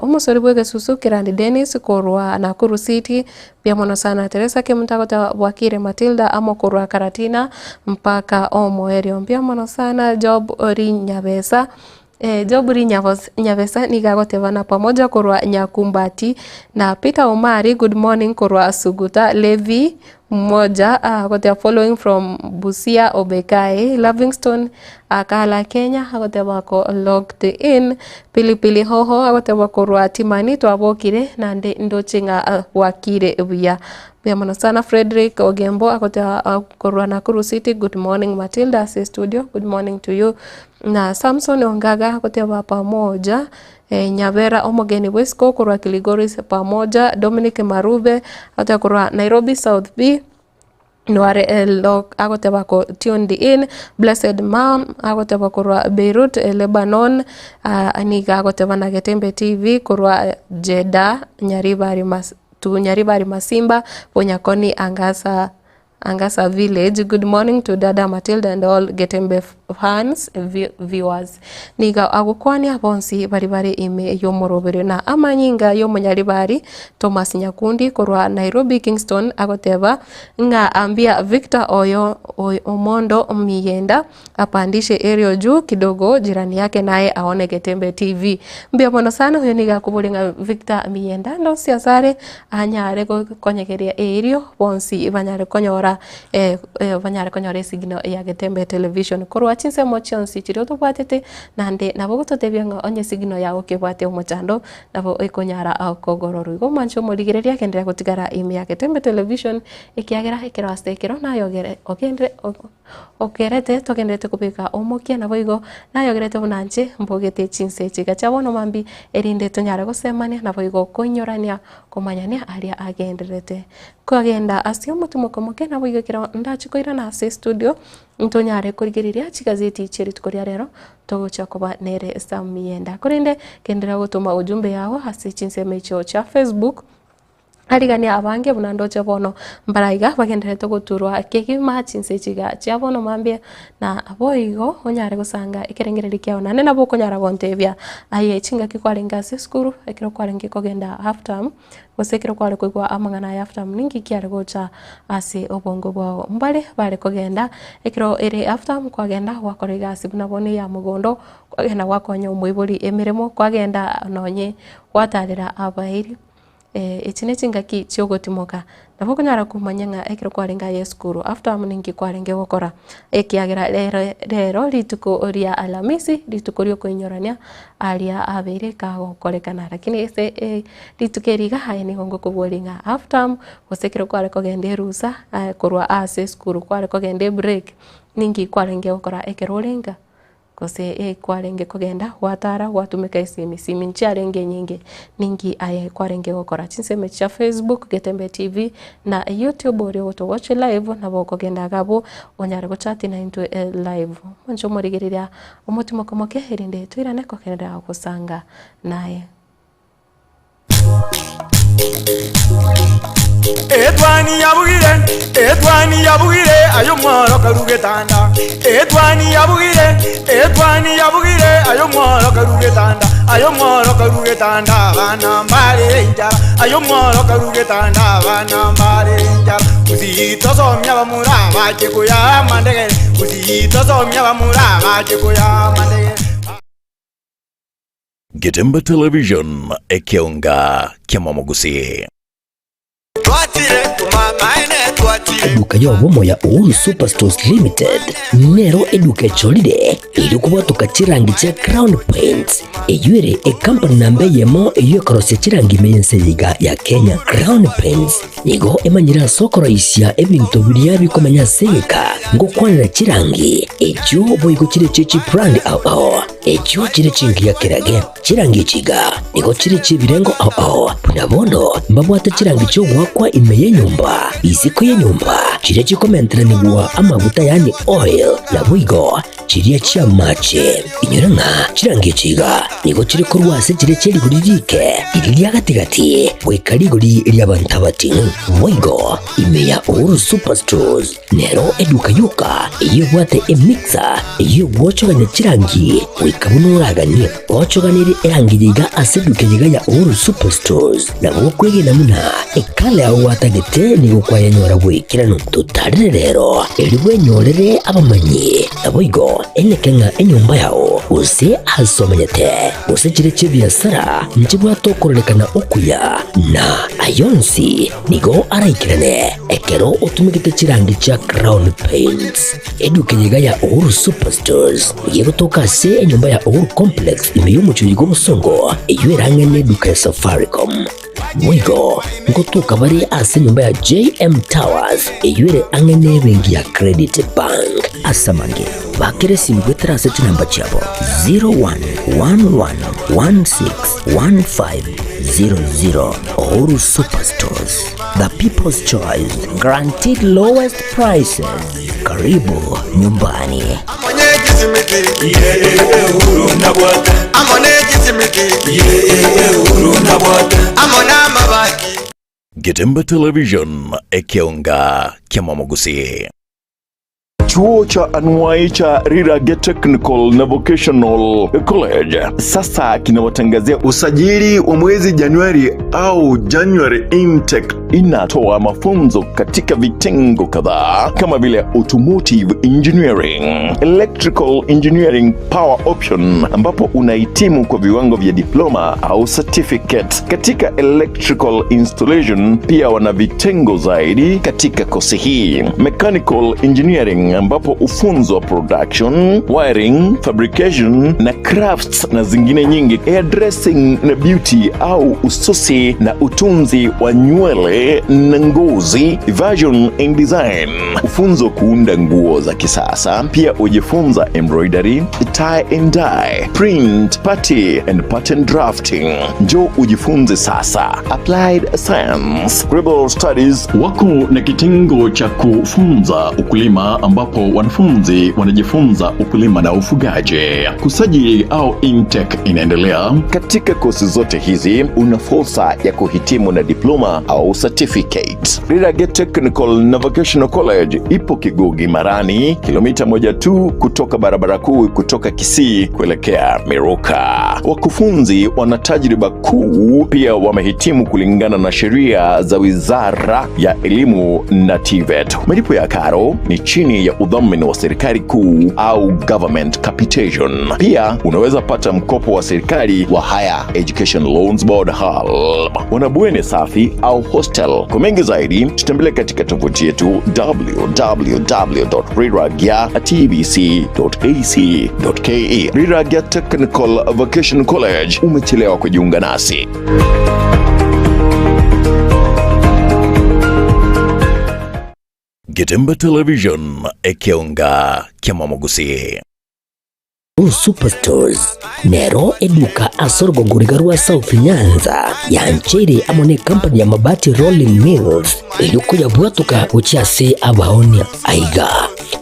umusori bwege susu Kirandi Dennis kurwa Nakuru City pia mono sana Teresa Kimutagota Wakire Matilda amo kurwa Karatina mpaka Omoerio pia mono sana Job Ori Nyabesa Joburi Nyavesa nigagotevana pamoja kurwa Nyakumbati na Peter Omari good morning kurwa Suguta Levi mmoja agotea following from Busia Obekai Livingston Akala Kenya agoteva ko logged in Pilipili Hoho agoteva kurwa Timani twabokire nande ndochinga wakire buya pia mono sana Frederick Ogembo agotea kurwa Nakuru City good morning Matilda say studio good morning to you na Samson Ongaga kuteba pamoja Nyavera Omogeni Wesco kurwa Kiligoris pamoja Dominic Marube hata kurwa Nairobi South B Nware Lok agoteba ko tuned in Blessed Mom agoteba kurwa Beirut Lebanon aniga agoteba na Getembe TV kurwa Jeddah Nyaribari Masimba Ponyakoni Angasa Village. Good morning to Dada Matilda and all Getembe fans viewers. Niga agukwani abonsi baribari ime yomorobere na amanyinga yomonyaribari Thomas Nyakundi kurwa Nairobi Kingston agoteba nga ambia Victor Omondo Miyenda apandishe area juu kidogo jirani yake naye aone Getembe TV. Mbia mono sana huyo niga kubulinga Victor Miyenda ndo siasare anyare konyekeria area bonsi banyare konyora banyare konyora signo ya Getembe television kurwa chinse mochonsi chiro to bwatete nande nabo gutotebya onye signo yago kebwate omochando nabo ikonyara akogororu igo mancho moligereria kendera gutigara imi ya Getembe television ikiagera ikiraste ikiro nayogere okerete togendete kubika omokia nabo igo nayogerete bunanche mbogete chinse chiga chabono mambi erinde tonyara gosemania nabo igo konyorania komanyania aria agenderete kwagenda asio mutumo komoke nabo igo kira ndachikoira na studio ntonyare kurigiriria chigazeti chiri tukoria rero togocha kuba nere Samiyenda kurinde kendera gutuma ujumbe yawo hasi chinse mecho cha Facebook arigania abange bunandoche bono mbaraiga bagenderete guturwa keki machinse chiga chabono mambie na aboigo onyare gusanga ikerengereri kyao nane nabo konyara bontebya aye chinga kikwarenga skuru ekiro kwarenga kogenda half term gosekero kware kuigwa amangana ya half term ningi kyare gocha ase obongo bwao mbale bare kogenda ekiro ere half term kwagenda wakorega sibuna bone ya mugondo kwagenda wakonya umwiburi emiremo kwagenda nonye watarira abairi echine chingaki chiogotimoka nabo kunyara kumanyanga ekiro kwarenga yeskuru after amuningi kwarenge gokora ekiagira rero rituko ria Alamisi rituko ryo kuinyorania aria abere kago korekana lakini ese ritukeriga hayeni hongo kubolinga after gosekero kware kogende rusa kurwa ase skuru kware kogende break ningi kwarenge gokora ekiro renga kose kwarenge kogenda watara watumika isimi ncharenge nyingi ningi aya kwarenge gokora chinseme cha Facebook Getembe TV na YouTube ori to watch live na boko genda gabo onyare go chat na into live monjo morigereria omutimo komoke herinde twirane ko kenda kusanga naye Etwani yabugire ayo mworo karugetanda Etwani yabugire ayo mworo karugetanda bana mbare njara ayo mworo karugetanda bana mbare njara uzito somya bamura baje kuya mandege uzito somya bamura baje kuya mandege Getembe Television ekionga kiamamugusi eduka yobomo ya Uhuru Superstores Limited nero eduka cholide ili kubwatuka chirangi cha Crown Paints eyure company nambe yemo iyo korose chirangi meyense yiga ya Kenya. Crown Paints nigo emanyira sokoro isya ebintu biriya bikomanya seka ngo kwanira chirangi echo boyiko chire chechi brand ao echo chire chingi ya kirage chirangi chiga nigo chire chibirengo ao punabono mbabwata chirangi cyo gwakwa imeye nyumba isiko ye nyumba chire chikomentra nigwa amavuta yani oil na bwigo chiria chia mache inyoranga chirangi chiga nigo chiri kurwase chiri chiri kuririke iriria gatigati wikari guri ria bantabati Moigo imeya Uhuru Superstores nero eduka yuka iyo bwate emixer iyo gwochoganya chirangi wikabunuraganie gwochoganire erangi yiga aseduke yiga ya Uhuru Superstores na gwokwege namuna ekale aho watagete nigo kwayanyora gwikirano tutarire rero eriwe nyorere abamanyi Moigo enekenga enyumba yao use asomanyete use chire chibiasara nchibwa tokorekana okuya na ayonsi nigo araikirane ekero utumikite chirangi cha Crown Paints eduke yiga ya Uhuru Superstores yego toka se enyumba ya Uhuru Complex imeyumucho yigo musongo eywerangene duka ya Safaricom Moigo ngotuka bari ase nyumba ya JM Towers eyure angene bengi ya Credit Bank asamange bakere simgwetera aseti namba chabo 0111161500 Uhuru Superstores, the people's choice, guaranteed lowest prices. Karibu nyumbani. Getemba Television ekionga kiamamogusi. Chuo cha anuai cha Rirage Technical na Vocational College sasa kinawatangazia usajili wa mwezi Januari au January intake. Inatoa mafunzo katika vitengo kadhaa kama vile automotive engineering, electrical engineering power option ambapo unahitimu kwa viwango vya diploma au certificate. Katika electrical installation pia wana vitengo zaidi katika kosi hii. Mechanical engineering ambapo ufunzo wa production, wiring, fabrication na crafts na zingine nyingi. Hairdressing na beauty au ususi na utunzi wa nywele na ngozi, fashion and design. Ufunzo kuunda nguo za kisasa. Pia ujifunza embroidery, tie and dye, print, party and pattern drafting. Njoo ujifunze sasa. Applied science, global studies. Wako na kitengo cha kufunza ukulima ambapo wanafunzi wanajifunza ukulima na ufugaji. Kusajili au intake inaendelea. Katika kosi zote hizi una fursa ya kuhitimu na diploma au certificate. Rirage Technical na Vocational College ipo Kigugi Marani, kilomita 1 tu kutoka barabara kuu kutoka Kisii kuelekea Meruka. Wakufunzi wana tajriba kuu, pia wamehitimu kulingana na sheria za Wizara ya Elimu na TVET. Malipo ya karo ni chini ya udhamini wa serikali kuu au government capitation. Pia unaweza pata mkopo wa serikali wa Higher Education Loans Board HALB. Wanabweni safi au hostel. Kwa mengi zaidi tutembelea katika tovuti yetu www.riragya.tbc.ac.ke. Riragya Technical Vocational College, umechelewa kujiunga nasi. Getemba Television ekionga kiamamogusi. Superstores nero eduka asorgo ngurigarua South Nyanza ya nchiri amone company ya mabati Rolling Mills iluko ya buatuka uchiase abaonia aiga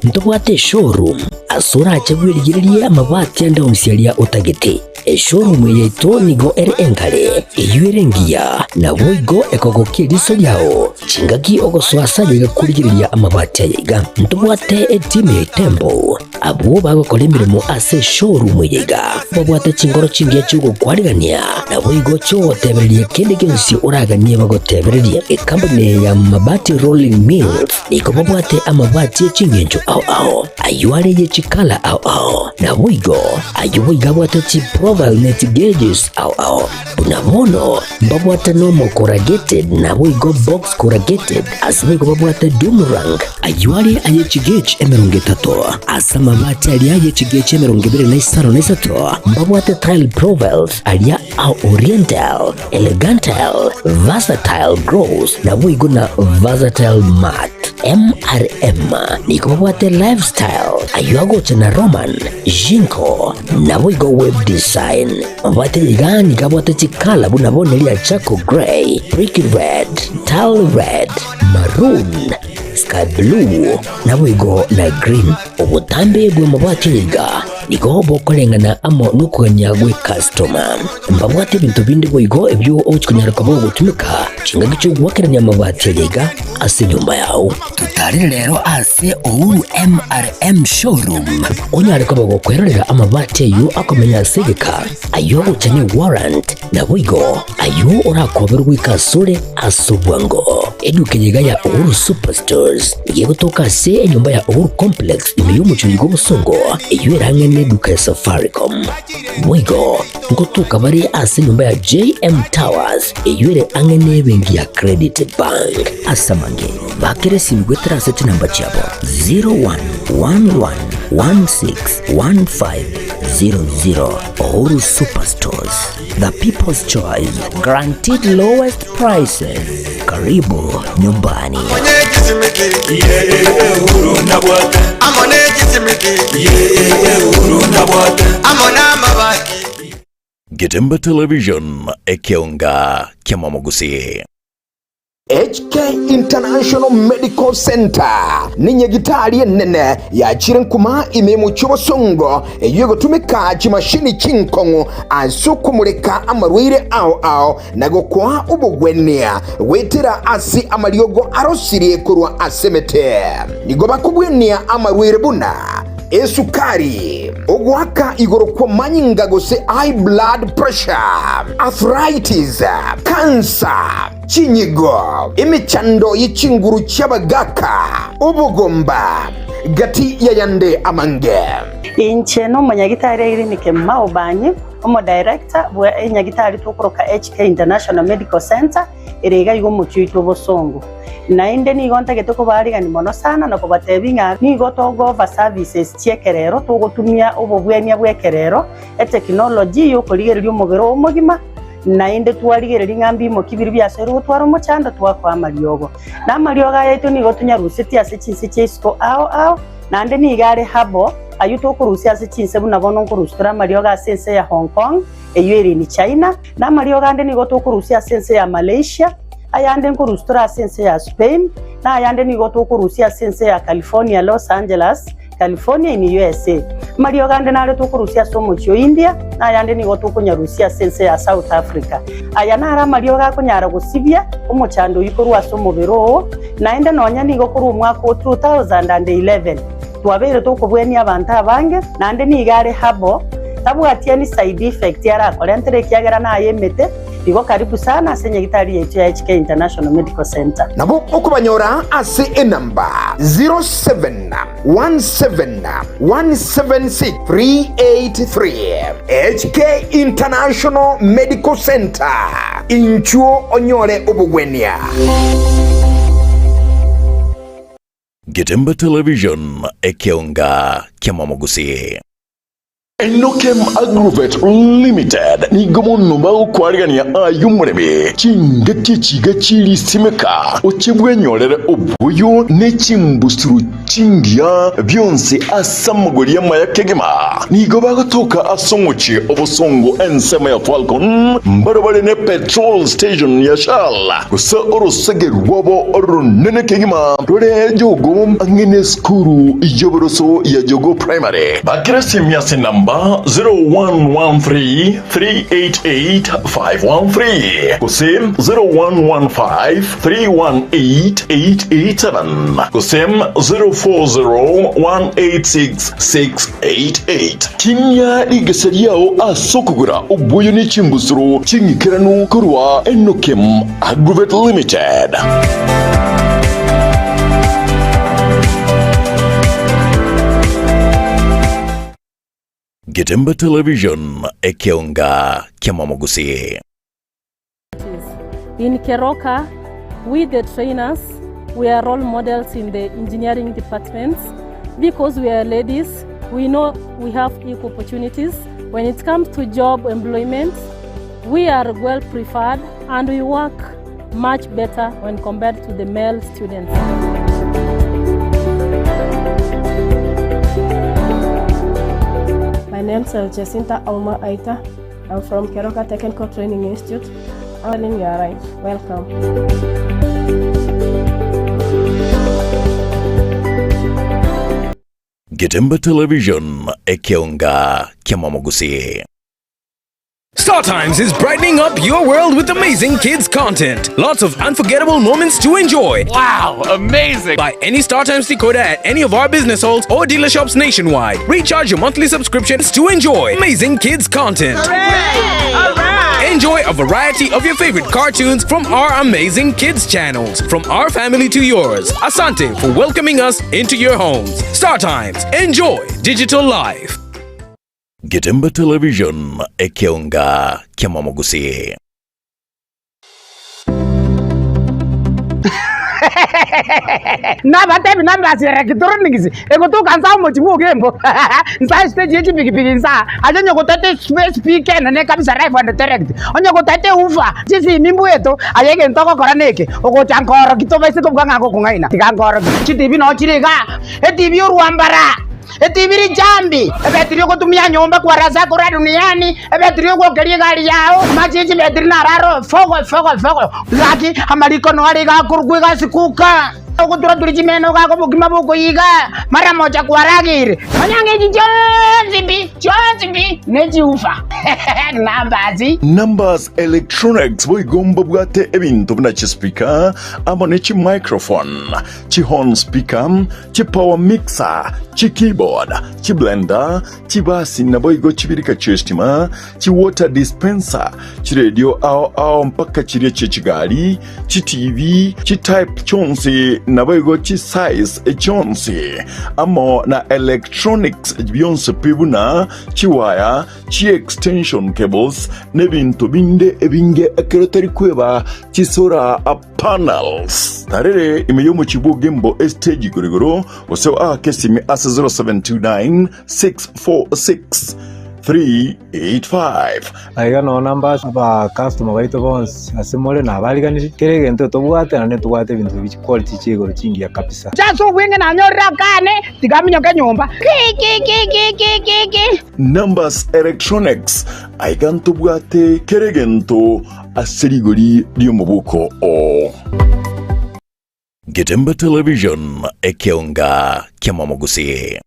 ntobwate showroom asura achagwirigirie amabati anda umsialia utagete showroom yeto nigo enkale eyuerengia na boigo ekogokie riso yao chingaki ogoswasa yiga kurigiriria amabati aiga ntobwate team Tembo abo bagokora imirimo ase showroom yiga babwate chingoro chingia chugo kwarigania na boigo cho tebererie kende gensi uraganie bagotebererie company ya mabati Rolling Mills iko babwate amabati chingenjo au ayuare ye chikala au na boigo ayuiga bwate chi profile net gauges au bunamono babwate normal corrugated na boigo box corrugated asbigo babwate Dumrang ayuare aye chigage emerungetato asama mabati alia ye chigage emerungebere na isaro na isato babwate tile profiles alia au oriental elegantal versatile gross na boigo na versatile mat MRM niko babwate lifestyle ayuago chana Roman Jinko na boigo web design babwate ligani kabwate chikala bunabone lia chako gray brick red tile red maroon sky blue na boigo na green obutambe bwe mabwatiriga nigo bokolengana amo nukuganya gwe customer mbabwate bintu bindi boigo ebyo okunyaraka bo gutumika kinga gicho gwakeranya mabwatiriga ase nyumba yao tutari rero ase Uhuru MRM showroom onyaraka bo kwerera amabati yu akomenya segeka ayo guchani warrant na boigo ayo orakoberwa ikasure asubwango edukenya ya Uhuru Superstores igiye gutoka se enyumba ya Uhuru Complex imiyo mucurigo busongo iyo erangene duka ya Safaricom boigo ngotuka bari ase nyumba ya JM Towers iyo ere angene bengi ya Credit Bank asamange bakere simgwe trase namba chabo 0111161500 Uhuru Superstores, the people's choice, guaranteed lowest prices. Karibu nyumbani. Getemba Television Ekionga Kiamamogusi. HK International Medical Center ninye gitari nene ya chirenkuma imemu chobosongo yugo tumika chimashini chinkongo asukumureka amarwire ao nago kwa ubugwenia wetera asi amariogo arosirie kurwa asemete nigo bakubwenia amarwire buna esukari ogwaka igoro kwa manyinga gose high blood pressure arthritis cancer chinyigo imichando yichinguru cyabagaka ubugomba gati ya yande amange inche no munyagitari irinike maubanye omo director bwa nyagitari tukoroka HK International Medical Center erega yigo mucyito bosongo nainde ni gonta getoko bariga ni mono sana no kubatebinga ni gotogo va services cyekerero tugotumia ububwenia bwekerero e technology yo kurigererio mugero omugima nainde twarigereria ngambi mo kibiri byasero twaro mo cyanda twakwa mariogo na marioga yetu ni gotunya rusiti ase chinsi chesko ao nande ni gare habo ayuto kurusi ase chinse buna bono kurustura marioga asense ya Hong Kong eyeri ni China na marioga ande ni goto kurusi asense ya Malaysia ayande kurustura asense ya Spain na ayande ni goto kurusi asense ya California Los Angeles California in USA Mario gande nare to kurusia somo chyo India na yande ni goto kunyarusia sense ya South Africa ayana ara Mario ga kunyara gusibia umuchando yikorwa somo bero na ende nonya ni gokuru mwaka 2011 twabere to kubweni abantu abange nande ni gare habo tabu atiani side effect yara kolentere kyagera na yemete igo karibu sana asenye gitari yetu ya HK International Medical Center nabo okubanyora ase enamba 0717617383 HK International Medical Center inchuo onyore obugwenia. Getemba Television Ekionga Kiamamogusi. Enokem Agrovet Limited ni gomono ba kwarigania ayumurebe chinga kichiga chiri simeka ochebwenyorere obuyo ne chimbusuru chingia byonse asamugoriya maya kegema ni goba gotoka asongochi obosongo ensema ya Falcon mbarabare ne petrol station ya Shell gusa orosegerwabo oronene kegema dore jogo angene skuru ijoboroso ya jogo primary bakrasi miase number 0113-388-513 Kusem 0115-318-887 Kusem 040-186-688 Kimya igeseriao asokugura ubuyo ni chimbusuru chingikiranu kurwa Enokem Agrovet Limited. Getemba Television Ekionga Kiamamogusi. In Keroka, we the trainers, we are role models in the engineering departments because we are ladies. We know we have equal opportunities. When it comes to job employment, we are well preferred and we work much better when compared to the male students. My name is Jacinta Auma Aita. I'm from Keroka Technical Training Institute. You are right. Welcome. Getembe Television Ekeonga Kiamamogusi. StarTimes is brightening up your world with amazing kids content. Lots of unforgettable moments to enjoy. Wow, amazing! Buy any StarTimes decoder at any of our business halls or dealer shops nationwide. Recharge your monthly subscriptions to enjoy amazing kids content. Hooray! All right! Enjoy a variety of your favorite cartoons from our amazing kids channels. From our family to yours. Asante for welcoming us into your homes. StarTimes. Enjoy digital life. Getembe Television Ekeonga Kiamamogusi. Nabatebi nambasire kitroningisi ekutuka nsa mochibu gembo nsa stage yechi big nsa ajenye kotate space speaker na kabisa live and direct onye kotate ufa chisi mimbu yeto ayeke ntoko koraneke okochankoro kitobese kubganga kokungaina tikankoro chitibi no chirega etibi urwambara etibiri jambi ebetrio kutumia nyomba kwa raza kura duniani ebetrio kugeria gari yao majiji betri na raro fogo laki amaliko no aliga kurugwiga sikuka okutura tulijimeno kako bugima buko yiga mara moja kwa ragiri manyange jonzimbi neji ufa nambazi Numbers Electronics boigomba bwate ebintu bina chi speaker amone chi microphone chi horn speaker chi power mixer chi keyboard chi blender chi basi na boigo chibirika chestima chi water dispenser chi radio ao mpaka chirie chigari chi TV chi type chonsi na boigo chi size chonsi amo na electronics beyonce pibuna chi wire chi extension cables nebintu binde ebinge akerotari kweba chi solar panels tarere imeyomo chibugembo stage gorigoro osewa kesimi asa 0729 646 385 aiga no numbers aba customer baito bonse asemole na baliganisi kerege nto tobwate na netubwate bintu bichi quality chego chingia kabisa jaso wenge na nyora kane tigaminyo kenyomba Numbers Electronics aiga ntubwate kerege nto aserigori dio mubuko o Getembe Television Ekeonga Kiamamogusi.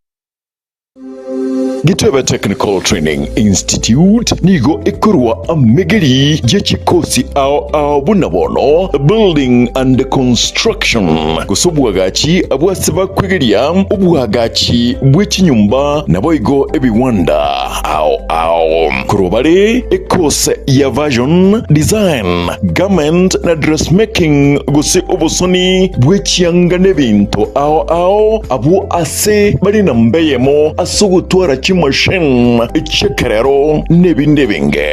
Gitebe Technical Training Institute nigo ekurwa amegeri jechikosi ao bunabono building and construction kusobwagachi abwaseba kwegeria ubwagachi bwechinyumba naboigo ebiwanda ao kurobare ekose ya version design garment na dressmaking guse obosoni bwechianga nebinto ao abu ase bari nambeyemo asugutwara machine chekerero nebindebinge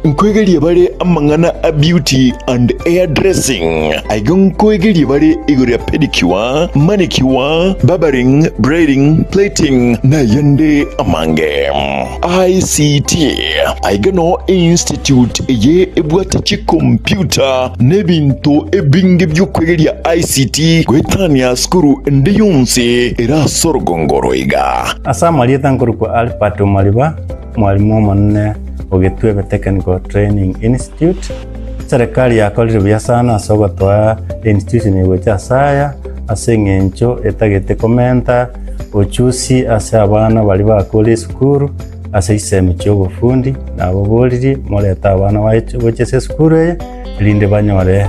nkwegerie bare amangana a beauty and hairdressing aigon kwegeri bare igoria pedicure manicure barbering braiding plating na yende amange ICT aigano institute ye ebwata chi computer nebinto ebinge byokwegeria ICT gwetania skuru ndeyonse era sorgongoro iga asamali tankuru kwa Alpato Maliba mwalimu monne Ogetwebe Technical Training Institute serikali yakolire bya sana sogotwa institution yegocha saya asengencho etagete komenta ochusi ase abana bali bakole skuru ase isemi cyobufundi nabo boliri moleta abana bochese skuru linde banyore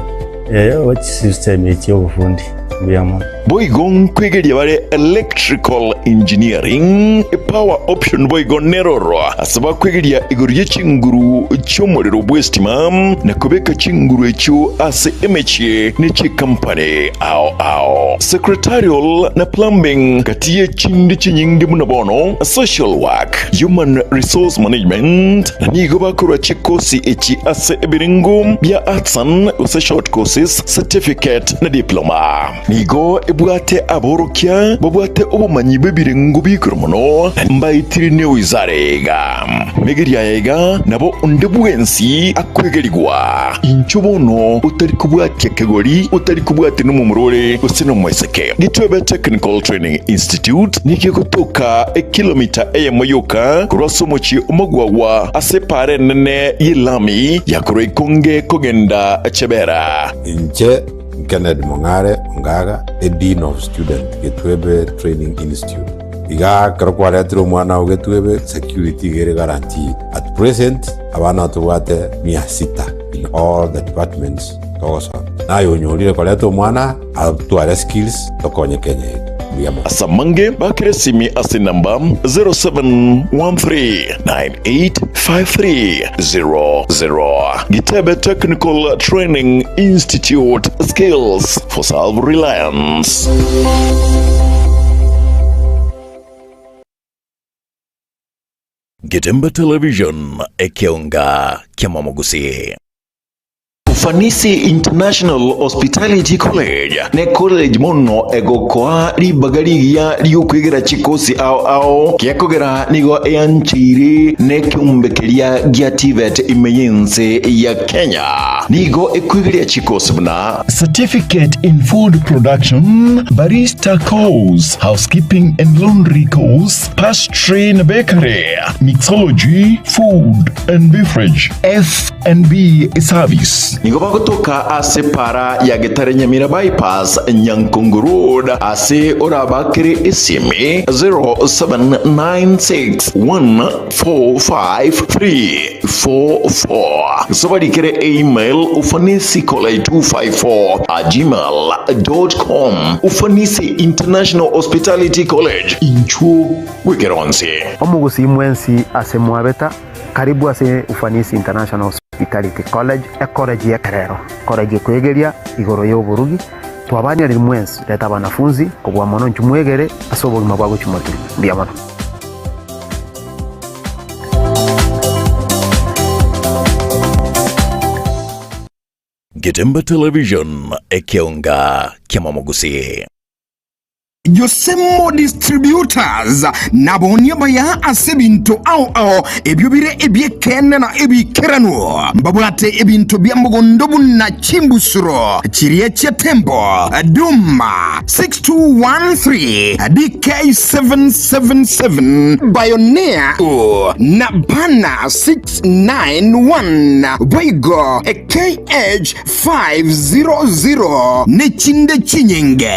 system cyobufundi byamo boigon kwegeria bare electrical engineering power option boigon neroro asaba kwegeria igorie chinguru cyomorero bwestima na kubeka chinguru echo ase emeche nechi company ao secretarial na plumbing katiye chindi chinyingi munabono social work human resource management na nigo bakora chikosi echi ase ebiringo bya artsan use short courses certificate na diploma nigo ebwate aborokia babwate obumanyi bebirengo bikromono mbayitirine wizarega megeria yega nabo ondebwensi akwegerigwa inchobono utari kubwate kegori utari kubwate numumurore usino mweseke Gitwebe Technical Training Institute nikikotoka kilomita eyemoyoka kurosomochi omogwawa asepare nene yilami yakoroikonge kogenda chebera inche Kenneth Mongare Ngaga, a Dean of Student, Gitwebe Training Institute. iga karokwa retro mwana ugetwebe security gere guarantee at present abana tubate 600 in all the departments tosa nayo nyorire kwa leto mwana atware skills tokonye Kenya Asamange bakiresimi ase namba 0713985300. Gitebe Technical Training Institute, skills for self-reliance. Gitemba Television ekionga kiamamogusi. Ufanisi International Hospitality College ne college mono egokoa ribagarigia riukwigera chikosi ao kiakogera nigo eanchiri ne kiumbekeria gia TVET imeyense ya Kenya nigo ekwigiria chikosi bna certificate in food production, barista course, housekeeping and laundry course, pastry and bakery, mixology, food and beverage, F&B service. Nigo bagotoka ase para ya Getare Nyamira bypass Nyankongo Road ase orabakere esime 0796145344. Sobadi kere email ufanisicollege254@gmail.com. Ufanisi International Hospitality College inchuo wekeronse omugusi mwensi ase mwabeta karibu ase Ufanisi International Hospitality College college ya Kerero college kwegeria igoro yo burugi twabani ari mwensi leta banafunzi kubwa mono nchumwegere asobo mabwago chumotiri ndia mono. Gitemba Television ekionga kiamamogusi. Yosemo Distributors nabonia baya asebinto ao ebyo bire ebyekene na ebikerano mbabwate ebinto byamugondobu na chimbusuro chiriye tembo Duma 6213 DK777 Bioneer na Bana 691 Boigo KH500 nechinde chinyenge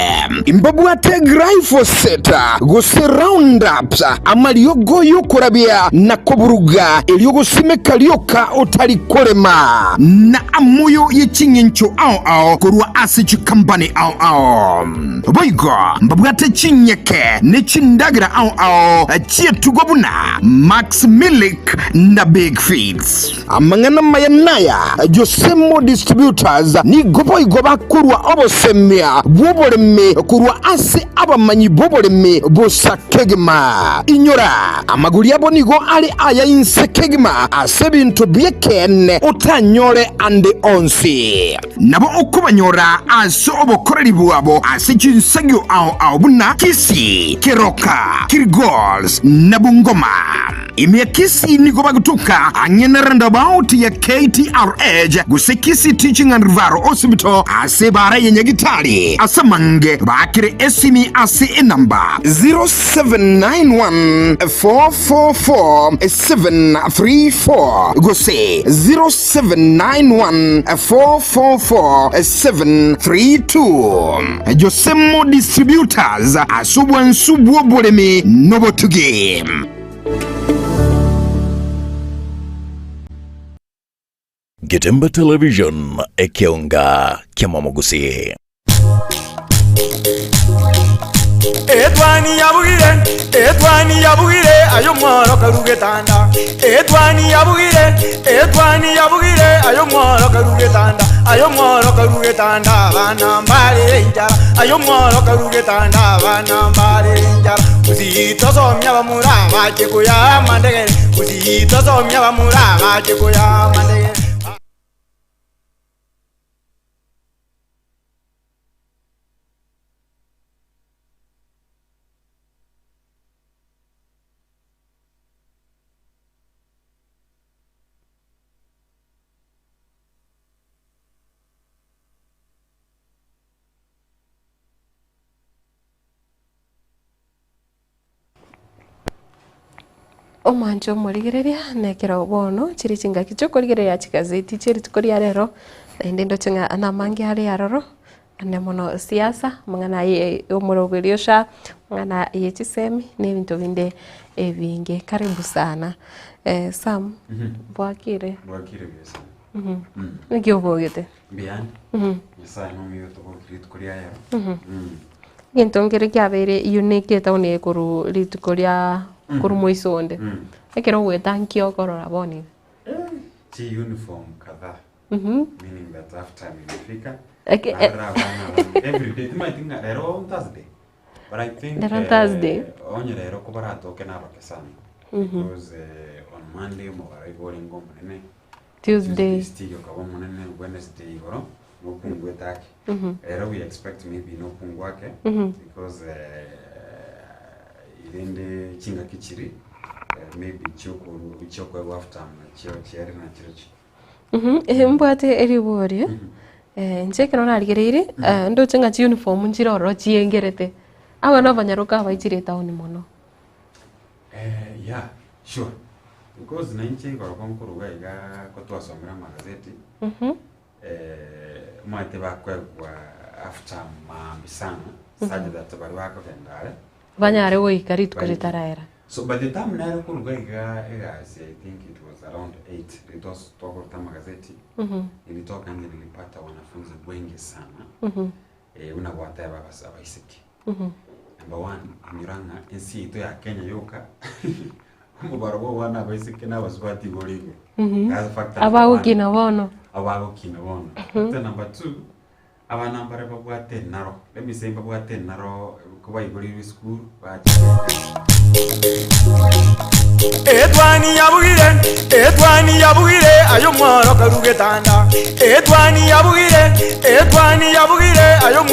mbabwate Glyphosate gose Roundup amaliogo yokurabia na koburuga eliogosime lyoka otalikolema na amuyo yechinyencho ao kurwa asichi kambani ao boigo mbabwate chinyeke nechindagira ao chietugobuna Max Milik na Big Feeds amangana mayanaya Josemo Distributors ni goboigo bakurwa obosemia bwoboreme kurwa asi abamanyi boboleme bosakegma inyora amaguri yabo nigo ali aya insekegma asebintu byekene utanyore ande onsi nabo okubanyora aso obokoreri bwabo asichinsagyo ao buna Kisi Keroka Kirgols nabungoma imekisi nigo bagutuka anyene roundabout ya KTRH gusekisi Teaching and Rivaro Hospital asebara yenyagitali asamange bakire esimi ase number 0791444734 gose 0791444732 Josemo Distributors asubwansubu boleme nobotuge. Gitemba Television ekionga kiamamogusi. Etwani yabugire ayo mworo karugetanda Etwani yabugire ayo mworo karugetanda bana mbale njara ayo mworo karugetanda bana mbale njara uzito somya bamurama chekuya mandegere uzito somya bamurama chekuya mandegere. Omanjo murigereria nekera bono chiri chingaki chokorigereria chigazeti chiri tukoria rero inde ndo chinga anamangi ari aroro ane mono siasa mangana ye omuroberiosha mangana ye chisemi ne bintu binde ebinge. Karibu sana Sam. Bwakire bisa nikiyobogete bian yesa no miyo to krit korea ya gintongere kyabere unique taune kuru rit korea kuru moisonde ekero gwetankio korora boni chi uniform kadha meaning that after imefika every day you might think that on Thursday but I think Thursday onye lero ko baratoke n'abakesana because on Monday mo bari going go munene Tuesday still ko munene Wednesday goro no pungwe taki we expect maybe no pungwake because irende chinga kichiri maybe choko after chio chere na church mbwate eribori nche kero narigereire ndo chenga chi uniform njiroro chiengerete abana banyaruka baitire town mono yeah sure because nainche goro konkuruga iga ko twasomera magazeti mate bakwe kwa after mambisana saje that bari wako kendare banyare wo ikari tukoritaraera. So by the time nare kuruga iga I think it was around 8 it was tokota magazeti ilitoka nje nilipata wanafunzi wengi sana unagwata abaisiki number 1 nyuranga insi ito ya Kenya yoka mubarabo wana abaisiki n'abasubati gorigo abago kina bono then number 2 abana mbare babwate naro let me say babwate naro kuba igori school ba Etwani yabugire ayo mworo karugetanda Etwani yabugire ayo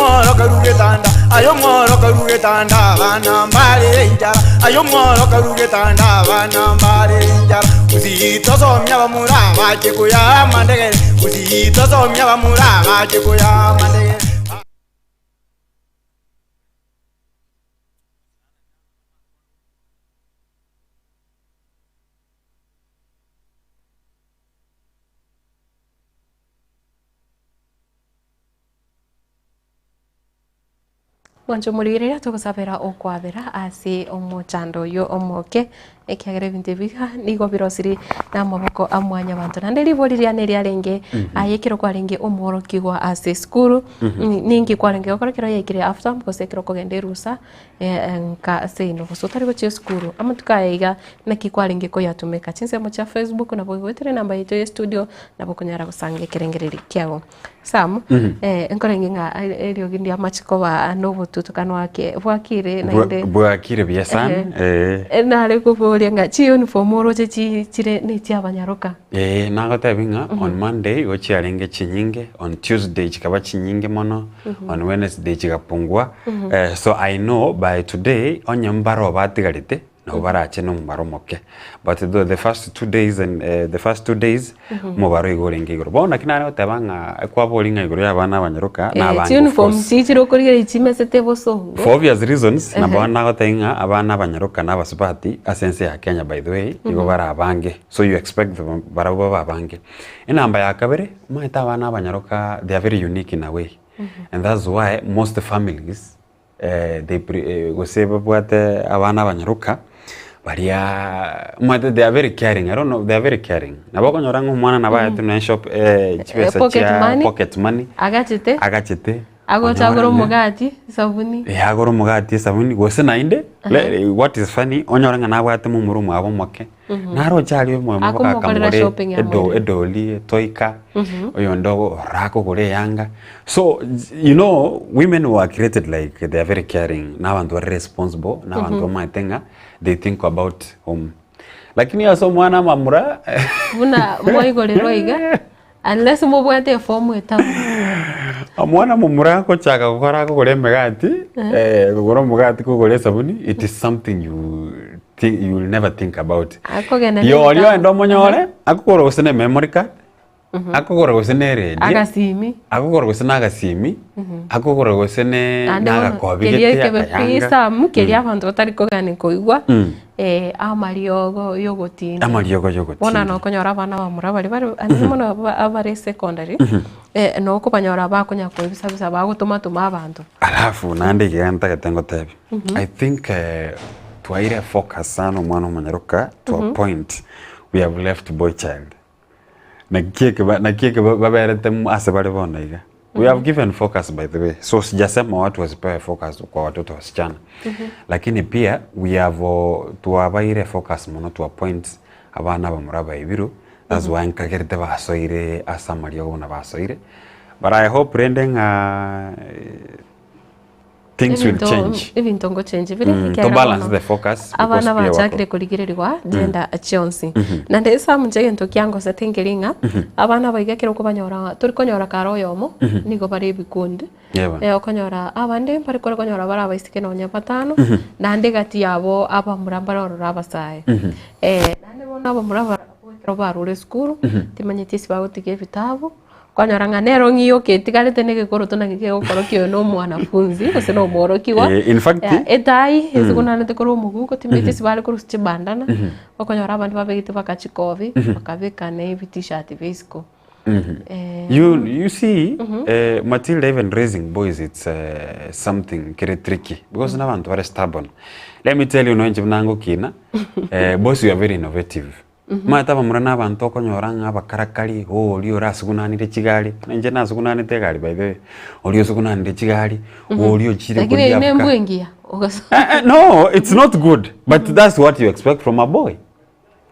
mworo karugetanda bana mbare njara ayo mworo karugetanda bana mbare njara uzito somya bamuraba kikuya mandegere uzito somya bamuraba kikuya mandegere. Mwancho mulirira tukusabira okwabira asi omochando yo omoke ekiagere binte biga nigo birosiri na maboko amwanya bantu nande liboriria neri arenge ayekiro kwarenge omoro kigwa asi skuru ningi kwarenge okorekero yekire after mkosekero kogende rusa nka seino bosotari gochi skuru amatukaega nakikwarenge ko yatumeka chinse mocha Facebook na bogwetere namba yetu ya studio na bokonyara gusange kerengereri kiago Sam enkorenge nga elio gindia machiko ba nobo tutukano wake bwakire nainde bwakire biasana na leko nga chi uniform oro chi chire ni tia banyaroka nagote binga on Monday go chiarenge chinyinge on Tuesday chikaba chinyinge mono on Wednesday chikapungwa so I know by today onyambaro batigarite no barache no mbaro moke but the first 2 days and the first 2 days mubaro igorenge igoro bona kinare otabanga kwa bolinga igoro yabana banyaroka na bango uniform chichiro korire ichimesete bosongo for obvious reasons na bana gotenga abana banyaroka na basubati asense ya Kenya by the way igo barabange so you expect them barabo babange inamba ya kabere maita abana banyaroka they are very unique in a way and that's why most families they go save bwate abana banyaroka baria they are very caring. I don't know, they are very caring. Nabako nyoranga umwana nabaya tuna shop chipesa cha pocket money agachite agochagoro mugati sabuni agoro mugati sabuni gose nainde what is funny onyoranga nabwate mu murumu abo moke naro chali mo mabaka kamore edoli toika oyo ndogo rako gore yanga so you know women were created like they are very caring now and are responsible now and maitenga they think about home lakini aso mwana mamura buna moigorero iga unless mubwate form etamu amwana mumura ko chaka gukora ko gore megati gukora mugati ko gore sabuni it is something you will never think about yo endo monyore akukoro usene memory card akogora gosene radio agasimi akogora gosene agasimi akogora gosene nagakobi pesa mukeria abantu batari kogani koigwa amariogo yogotinda bona no konyora abana bamura bari animo abare secondary no kubanyora bakonya koibisa bisa bagutuma tuma abantu alafu nande giganta gatengo tebi I think twaire focus sana mwana manyaruka to a point we have left boy child na kieke baberete asebale bona iga we have given focus by the way so sijasema watu wasipewe focus kwa watoto wasichana lakini pia we have tuwabaire focus mono to a point abana bamuraba ibiru that's why nkagerete basoire asamario na basoire but I hope rending things will change. Even tongo change. To balance the focus. Abana bachakire kuligirirwa gender chionsi. Na ndesa mujege ntokiango setengelinga. Abana baigakira kubanyora turi konyora karo yomo nigo bari bikundi. Okonyora abande bari konyora bara baisike no nyapatano na ndigati yabo aba murambara rabasaye. Nande bona aba murambara robarure skuru timanyitisi bagutige vitabu kwanyoranga nero ngiyo ketigalete negekoro tona gikegokoro kyo no mwanafunzi ose no morokiwa in fact etai eziguna tekoro muguko timbitisi bale kuru chibandana okonyora abantu babegite bakachikovi bakabeka ne t-shirt vesco you see Matilda, even raising boys it's something very tricky because nabantu are stubborn. Let me tell you no njibnango kina boys you are very innovative. Mata bamurana abantu okonyoranga abakarakari olio rasugunanire kigali nje nasugunanite gali by the way olio sugunanire kigali olio chire kuri yafuka lakini nembuengia no it's not good but that's what you expect from a boy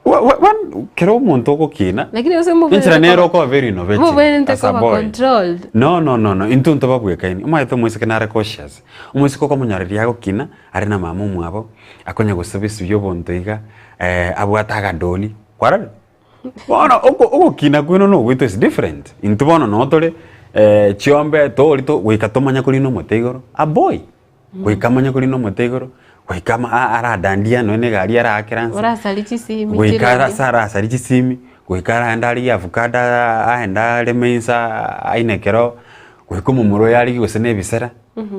one kero muntu okokina lakini ose move nchira nero ko very innovative as a boy controlled no into ntobabwe kaini umaito mwese kana cautious umwese ko munyarira gukina ari na mama mwabo akonya gusabisa byo bonto iga abwataga doli kwarale bona okokina kwino no wito is different intubona no tole chiombe to lito wikatomanya kuli no motegoro a boy wikamanya kuli no motegoro wikama ara dandia no ne gari ara akiransa ora salichi simi wikara sara salichi simi wikara ndali avukada aenda lemensa ainekero wikumu muro yali gusene bisera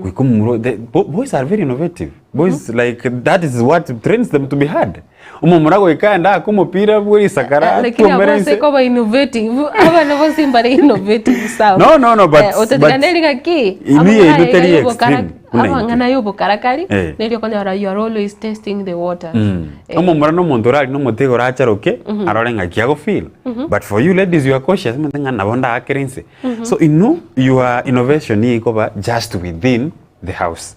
wikumu muro boys are very innovative boys like that is what trains them to be hard umumurago ikanda kumupira bwe sakara tumerense ko ba innovative abana bo simbare innovative sawa no but otekanelika ki ini eduteri extreme abangana yobo karakari nelio konyara you are always testing the water umumura no mondorali no motego racharoke arorenga kiago feel but for you ladies you are cautious mtenga nabonda akirinse so your innovation iko ba just within the house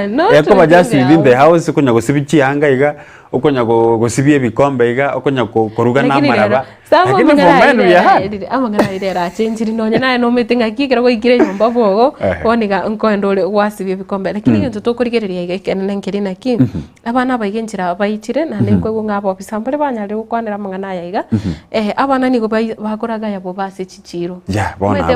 no eko just within the house kunya gosibichi anga iga okonya gosibie bikombe iga okonya koruga na maraba lakini for men we had amangana ire ra change no nyana no metinga kikira goikire nyomba bogo oniga nkondole wasibie bikombe lakini nto tokurigereria iga kenene nkirina ki abana baigenjira baitire na nekwe ngabo bisambale banyale ukwanira mangana ya iga abana nigo bakoraga yabo base chichiro bona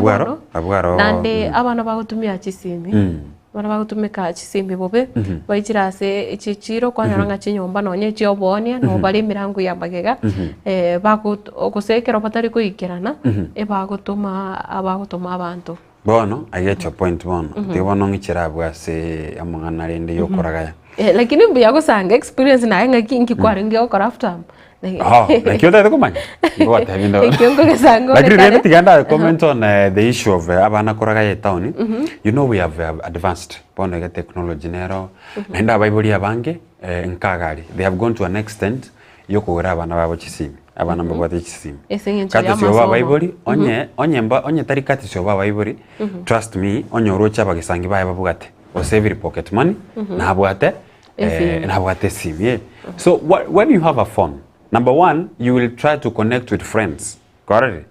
abwaro nande abana bagutumia chisimi bana bagutumika chisimbi bobe baitira se ichichiro kwanyoranga chinyomba nonye chiobonia no bali mirango ya bagega bagusekera batari kuikirana bagutuma abantu bono I get your point bono tibono ngichirabwa se amangana rende yokoragaya lakini mbiya gusanga experience na nga kinki kwaringe okora after like you don't kumanya what have you know like really tiganda comment on the issue of abana koraga town you know we have advanced bona ga technology nero nenda bible ya bange nkagari they have gone to an extent yokora abana babo chisimi abana mbabati chisimi kati sio baba bible onye tarikati sio baba bible trust me onyo rocha bagisangi baba bugate o save pocket money na abwate sim yeah so when you have a phone, number one, you will try to connect with friends, correct?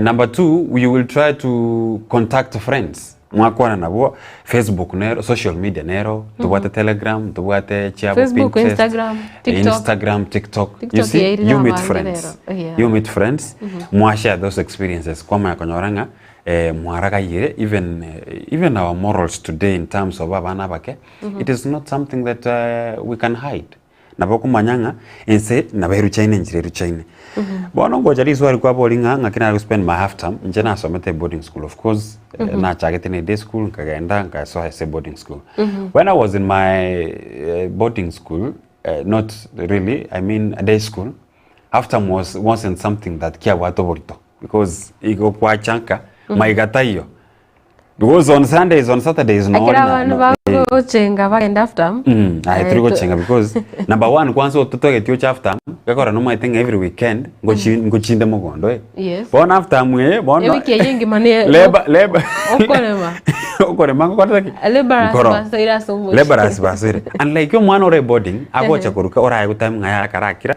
Number two, you will try to contact friends. Mwakwana nabo Facebook nero, social media nero, tuwate Telegram, tuwate Chiabo, Facebook, Pinterest, Instagram, TikTok. You see, you meet friends. You meet friends. Mwashare those experiences. Kwa mwakonyoranga, mwaraga yire, even our morals today in terms of abana bake, it is not something that we can hide. nabo kumanyanga ense naberu chaine njireru chaine bono ngo jari swali kwa bolinga ngakina spend my half term nje na somete boarding school of course na chagete ne day school nkagenda ngaso hase boarding school when I was in my boarding school not really I mean a day school half term wasn't something that kia watu borito because iko kwa chanka maigata hiyo because on Sundays on Saturdays no chenga bagenda after I trigo chenga because number one kwanza utoto getio cha after gakora no my thing every weekend ngochinde mugondo yes bon after mwe bon wiki yengi mane leba okorema ngotaki lebaras basire and like yo mwana ore boarding agocha kuruka ora ayo time ngaya karakira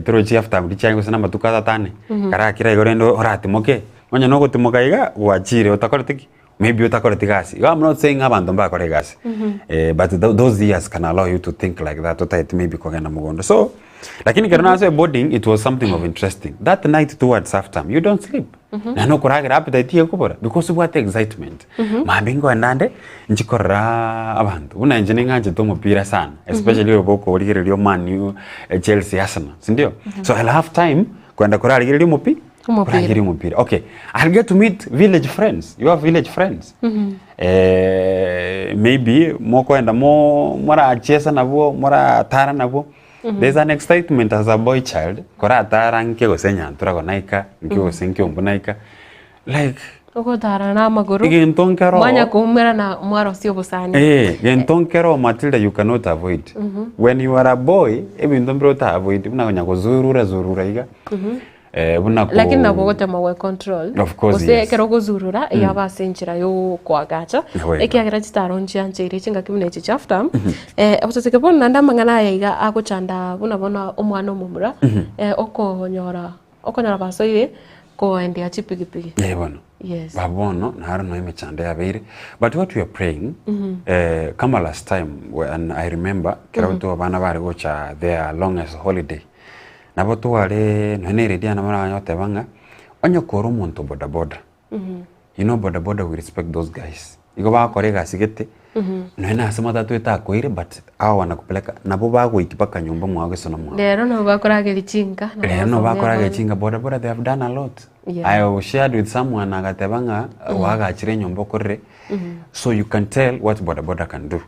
tro chi after mdicha ngo sana matuka tane karakira igorendo ora timoke onye no gutimoka iga gwachire utakortiki maybe utakoreti gasi. I'm not saying abantu mbakore gasi. But those years can allow you to think like that. Ota maybe kogenda mugondo. So, lakini kerona so boarding, it was something of interesting. That night towards half time, you don't sleep. Na no kuragira appetite ye kubora because of what excitement. Mabingo andande nchikora abantu. Una engineering anje to mupira sana, especially oboko oligiryo Man U, Chelsea, Arsenal. Sindio? So at half time kwenda kurarigiryo mupi Mupira. Okay, I'll get to meet village friends. You have village friends. Maybe moko enda mora chesa nabo, mora tara nabo. There's an excitement as a boy child. Kora tara nke gosenya ntura gonaika, nke gosenkyo mbunaika. Like Oko tara na maguru. Gentonkero. Manya kumera na mwaro sio busani. Gentonkero Matilda you cannot avoid. When you are a boy, ebintu mbro avoid. Unagonya kuzurura iga. Lakini nabogote mawe control. Of course, yes. Ose kero guzurura yaba senchira yo kwagacha. Ekiagira chitaro nchianchiri chinga kimune chichafta. Abutse bona ndamangana yayiga agochanda bunabona omwana omumura. Okonyora basoire ko endia chipigipigi. Bono. Yes. Babono na haruno imechanda yabire. But what we are praying, kama last time when I remember kera watu abana bari gocha their longest holiday. Nabo tuwale nene dia na mara nyote banga onyo koro muntu boda boda. You know boda boda we respect those guys. Igo ba korega sigete. Nene asema tatu eta koire but awa wanakupeleka nabo ba goikipaka nyumba mwawe sona mwa. Lero no bakorage lichinga. Lero no bakorage lichinga boda boda they have done a lot. Yeah. I shared with someone agatebanga waga achire nyumba korre. So you can tell what boda boda can do.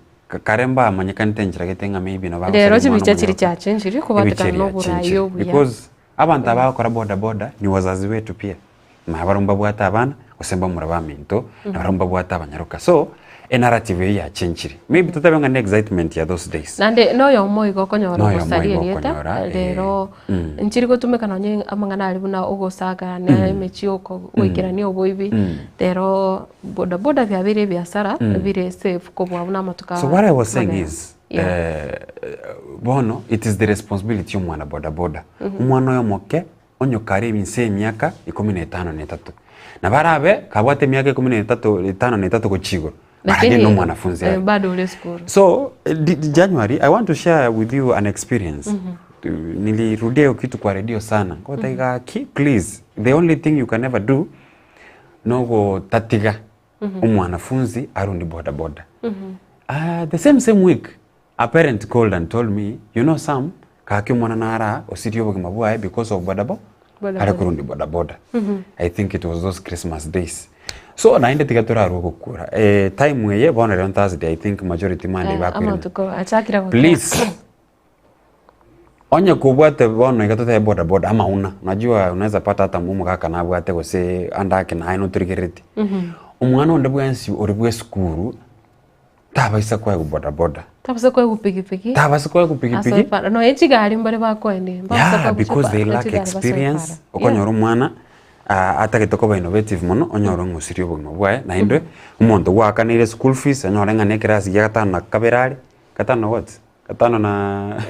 Karemba amanyekante njira getenga maybe no bago. Lero chibichachiri chache njiri ko batika no burayo buya. Because abantu abakora boda boda ni wazazi wetu pia. Na barumba bwata abana osemba muraba minto na barumba bwata abanyaruka. So a narrative ya chenchiri. Maybe tutabenga ne excitement ya those days. Nande no yo moigo konyora gusari erieta. Lero njiri go tumeka nanye amangana ali buna ogosaga ne mechioko wikirania oboibi. Lero boda boda bya bire byasara bire safe ko bwabuna matuka. So what I was saying is bono it is the responsibility y'umwana boda boda. Umwana yo moke onyo kare minse myaka 15 na barabe kabwate myaka 15 ko chigo. Lakini no mwanafunzi bado ule school. So January I want to share with you an experience. Nilirudia kitu kwa radio sana. Kwa taiga please the only thing you can ever do no go tatiga umwanafunzi arundi boda boda. The same week a parent called and told me you know Sam kaki mwana nara osiri yobo kimabua because of boda boda. Ara kurundi boda boda. I think it was those Christmas days. So naende tigatora rugukura time weye bona on Thursday I think majority Monday bakwira. Please onye kubwate bona igatote boda boda ama unajua unaweza pata hata mumu kaka na bwate gose andake na ino triggerity umwana onde bwansi oribwe skuru tabaisa kwa boda boda tabasa kwa kupigipigi no echigari mbare bakwende because they lack experience okonyoro mwana atagitoko innovative mono onyoro ngusirio bwo bwae na inde umuntu gwakanire school fees anyora ngane class ya gatano kaberari gatano what gatano na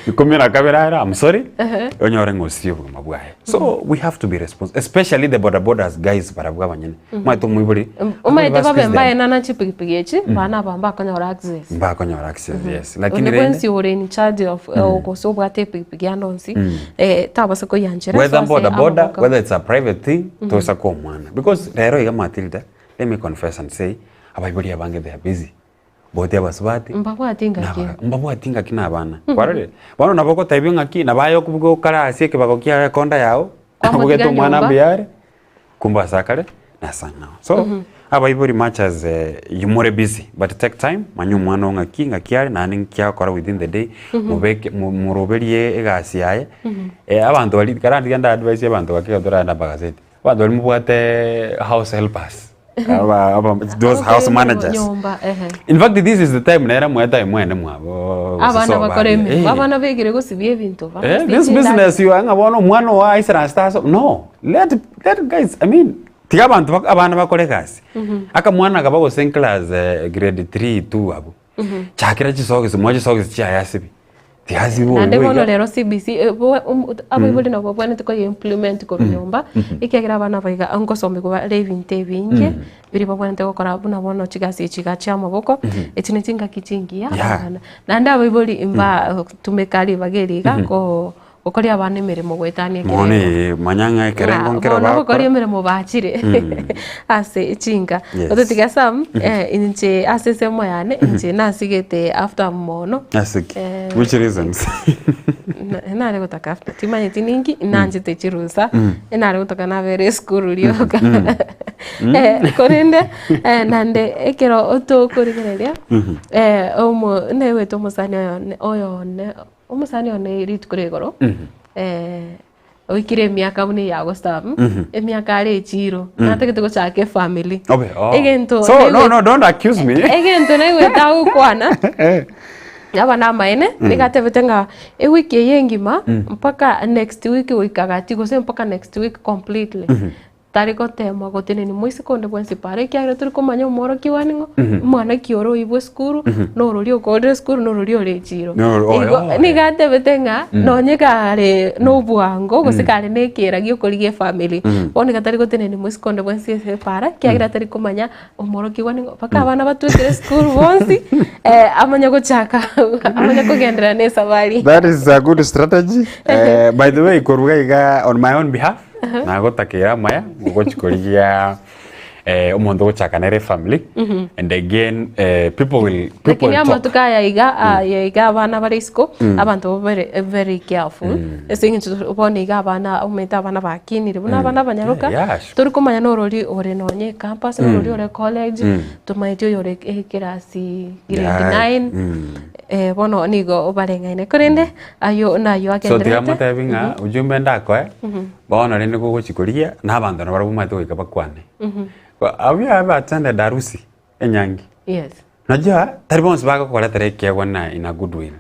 ikomera kaberari I'm sorry onyora ngusirio bwo bwae so we have to be responsible especially the border borders guys barabwa banyene mwato mwiburi umaite babembaye nana chipigipigi echi bana bamba kanyora access yes lakini when you were in charge of okoso bwate pigipigi andonsi tabasa ko yanjera whether border whether it's a private thing to sako mwana because lero iga Matilda let me confess and say abaibuli abange they are busy bote abasubati mbabwati ngaki n'abana kwarore bono nabo gotebia ng'aki nabayo kubwo karasi kibago kia konda yao kugeto mwana mbiare kumba sakare na sana so aba very much as you more busy but take time manyu mwana ng'aki ari nani kia kora within the day mubeke muroberie egasi yaye abantu bali karandi ganda advice abantu bakigadora na bagazeti abantu bali mubwate house helpers those house managers. In fact, this is the time nera mweta mwene mwabo. Abana bakoreme. Abana begire gusibye ibintu. This business you anga bono mwana wa Isra stars. No. Let guys, I mean, tiga bantu abana bakore kasi. Aka mwana gabago sen class grade 3 2 abo. Chakira chisoge mwaje soge chia yasibi. Ande bono lero CBC abo ibole no bwana tuko implement ko nyumba ikiagira bana baiga ango some ko living tebinge biri bwana tuko kora buna bono chigasi chigacha maboko etinitinga kichingia bana nande abo ibole imba tumekali bageriga ko okori abana emirimo gwetania mone manyanga ekerengo nkero ba okori emirimo bachire ase chinga otutiga sam inche ase semo yane inche nasigete after mono asiki which reasons nare gutaka after timanye tiningi nanje techirusa nare gutaka na vere school rioka korinde nande ekero otokorigereria omo newe tomusani oyo ne umusani one rit kuregoro oikire miaka bune ya gostam emiaka ari chiro nategete gochake family egento so no don't accuse me egento na gweta ukwana abana maene nigatebetenga ewiki yengima mpaka next week wikagati gose mpaka next week completely tariko tema gotene ni mwisi konde bwensi pare kya turi komanya umoro kiwaningo mwana kioro ibwe skuru no rulio kode skuru no rulio lechiro ni gate betenga no nyekare no bwango gosikare nekera gyokorige family oni gatari gotene ni mwisi konde bwensi pare kya turi komanya umoro kiwaningo paka abana batwekere skuru bonsi amanya gochaka amanya kugendera nesa bali. That is a good strategy. By the way, koruga on my own behalf na gotakira maya gochikorigia umuntu gochakanere family and again people lakini amatuka yaiga abana barisco abantu very careful esingi ubone iga abana umeta abana bakinire buna abana banyaruka turi kumanya norori ore nonye campus norori ore college tumaitio yore kirasi grade 9 bono nigo obarengaine korende ayo nayo agendete so tigamo tebinga ujumbe ndako bono rende gochikoria na abantu nabarabu goika bakwane have you ever attended Darusi Enyangi? Yes. Najua taribons baga kwa tareke wana in a good way.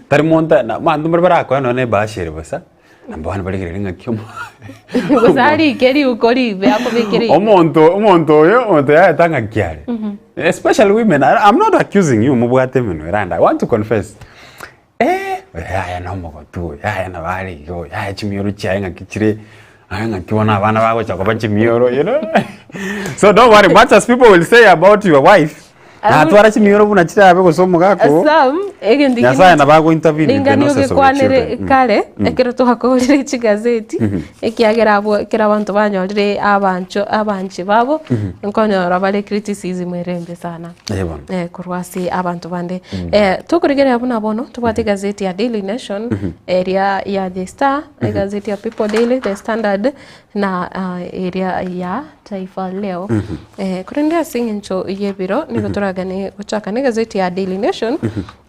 Tarimonta na mandu barbara kwa no ne bashire basa. Nambana bali kirenga kyomo. Gozari keri ukori be ako bekeri. Omonto ya tanga kyare. Especially women. I'm not accusing you mubwate meno randa. I want to confess. Ya no mogotu. Ya na bali yo. Ya chimiro changa kichire. Abana bago chakobachi mioro, you know. So don't worry, much as people will say about your wife. Na twara chimioro buna chira abe gosomo gako. Sam egendi Nyasa na bago intervene in the process of kwanere kale ekero to hakorire chigazeti ekiagera abo ekera abantu banyolire abanchi babo nkonya rabale criticism erembe sana kurwasi abantu bande tukurigera abuna bono tubate gazeti ya Daily Nation area ya The Star gazeti ya People Daily The Standard na area ya Taifa Leo kurendea singincho yebiro nigotoragane gochakane gazeti ya Daily Nation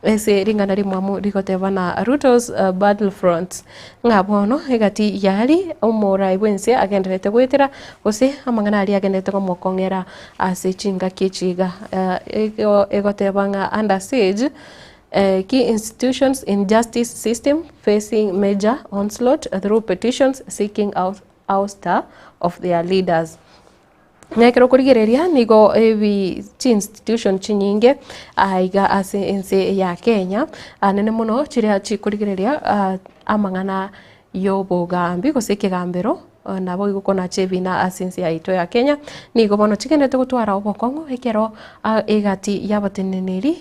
ese ringana rimwamu rigoteba na Ruto's battlefront ngabono egati yari omora ibwense agenderete gwetera gose amangana ari agendete komokongera ase chinga kichiga egoteba nga under siege key institutions in justice system facing major onslaught through petitions seeking ouster of their leaders. Nekero kurigereria nigo evi institution chinyinge aiga ase ense ya Kenya anene muno chiria chikurigereria amangana yobogambi gose kigambero nabo igukona chebina asense ya ito ya Kenya ni gobono chigendete gutwara obokongo ekero egati yabateneneri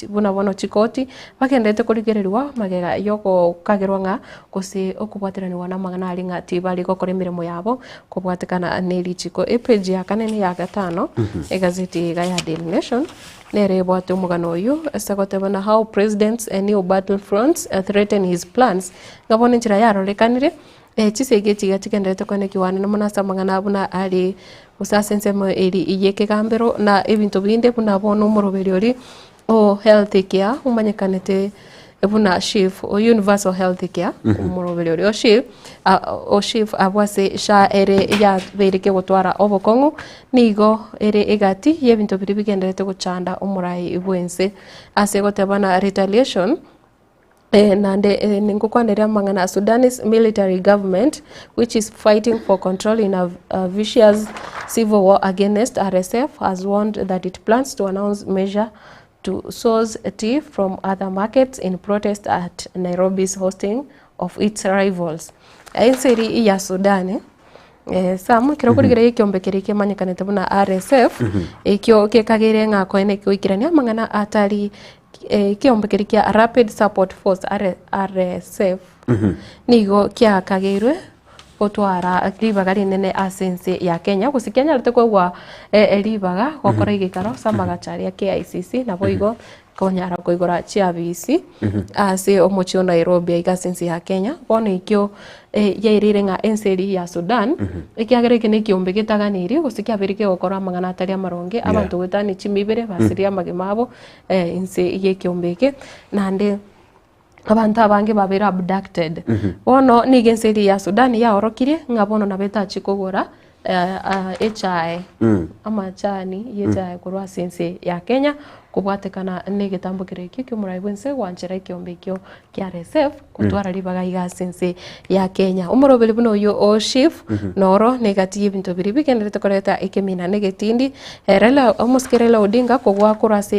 buna bono chikoti bagendete kurigererirwa magega yoko kagerwa nga gose okubwateraniwa na magana ari ngati bari gokora emirimo yabo kubwatekana neri chiko page ya kanene ya gatano egazeti ya Daily Nation nere bwate umugano uyu esagotebana how presidents and new battlefronts threaten his plans ngabone njira yarorekanire chisegeti gatikendete kone kiwana na munasa mangana buna ari usasensemo eri iyeke gambero na ebintu binde buna bono muroberi ori o health care umanyekanete buna chief o universal health care umuroberi ori o chief abwase sha ere ya bereke gutwara obokongo nigo ere egati yebintu biri bigenderete guchanda umurai ibwense ase gotebana retaliation nande ningukwanderia mangana Sudanese military government which is fighting for control in a vicious civil war against RSF has warned that it plans to announce measure to source tea from other markets in protest at Nairobi's hosting of its rivals. Enseri ya Sudan samu kirokurigira ikiombekerie kimanyikanete buna RSF ikyo kekagire ngako ene kyoikirania mangana atari kiombekerie kia Rapid Support Force RSF nigo kia kagirwe otwara ribaga rinene asense ya Kenya gusikenya rite kwa ribaga gokora igikaro samaga charia KICC na boigo konyara koigora chiabisi ase omochio Nairobi igasense ya Kenya bono ikyo yairire nga enseri ya Sudan ikiagere kine kiombe gitaganiri gusikia birike gokora magana atari amaronge abantu gwetani chimibere basiria magimabo inse ye kiombeke nande abantu abange babera abducted bono ni genseri ya Sudan ya orokire ngabono na beta chikogora HI ama chani yeta kurwa sense ya Kenya kubwatekana negetambo kireki kyumurai bwense wanjira kyombekyo kya RSF kutwara ribaga iga sense ya Kenya umurobeli buno yo o chief noro negati ibintu biri bigendete koreta ikemina negetindi Raila Omoskerela Odinga kogwa kurase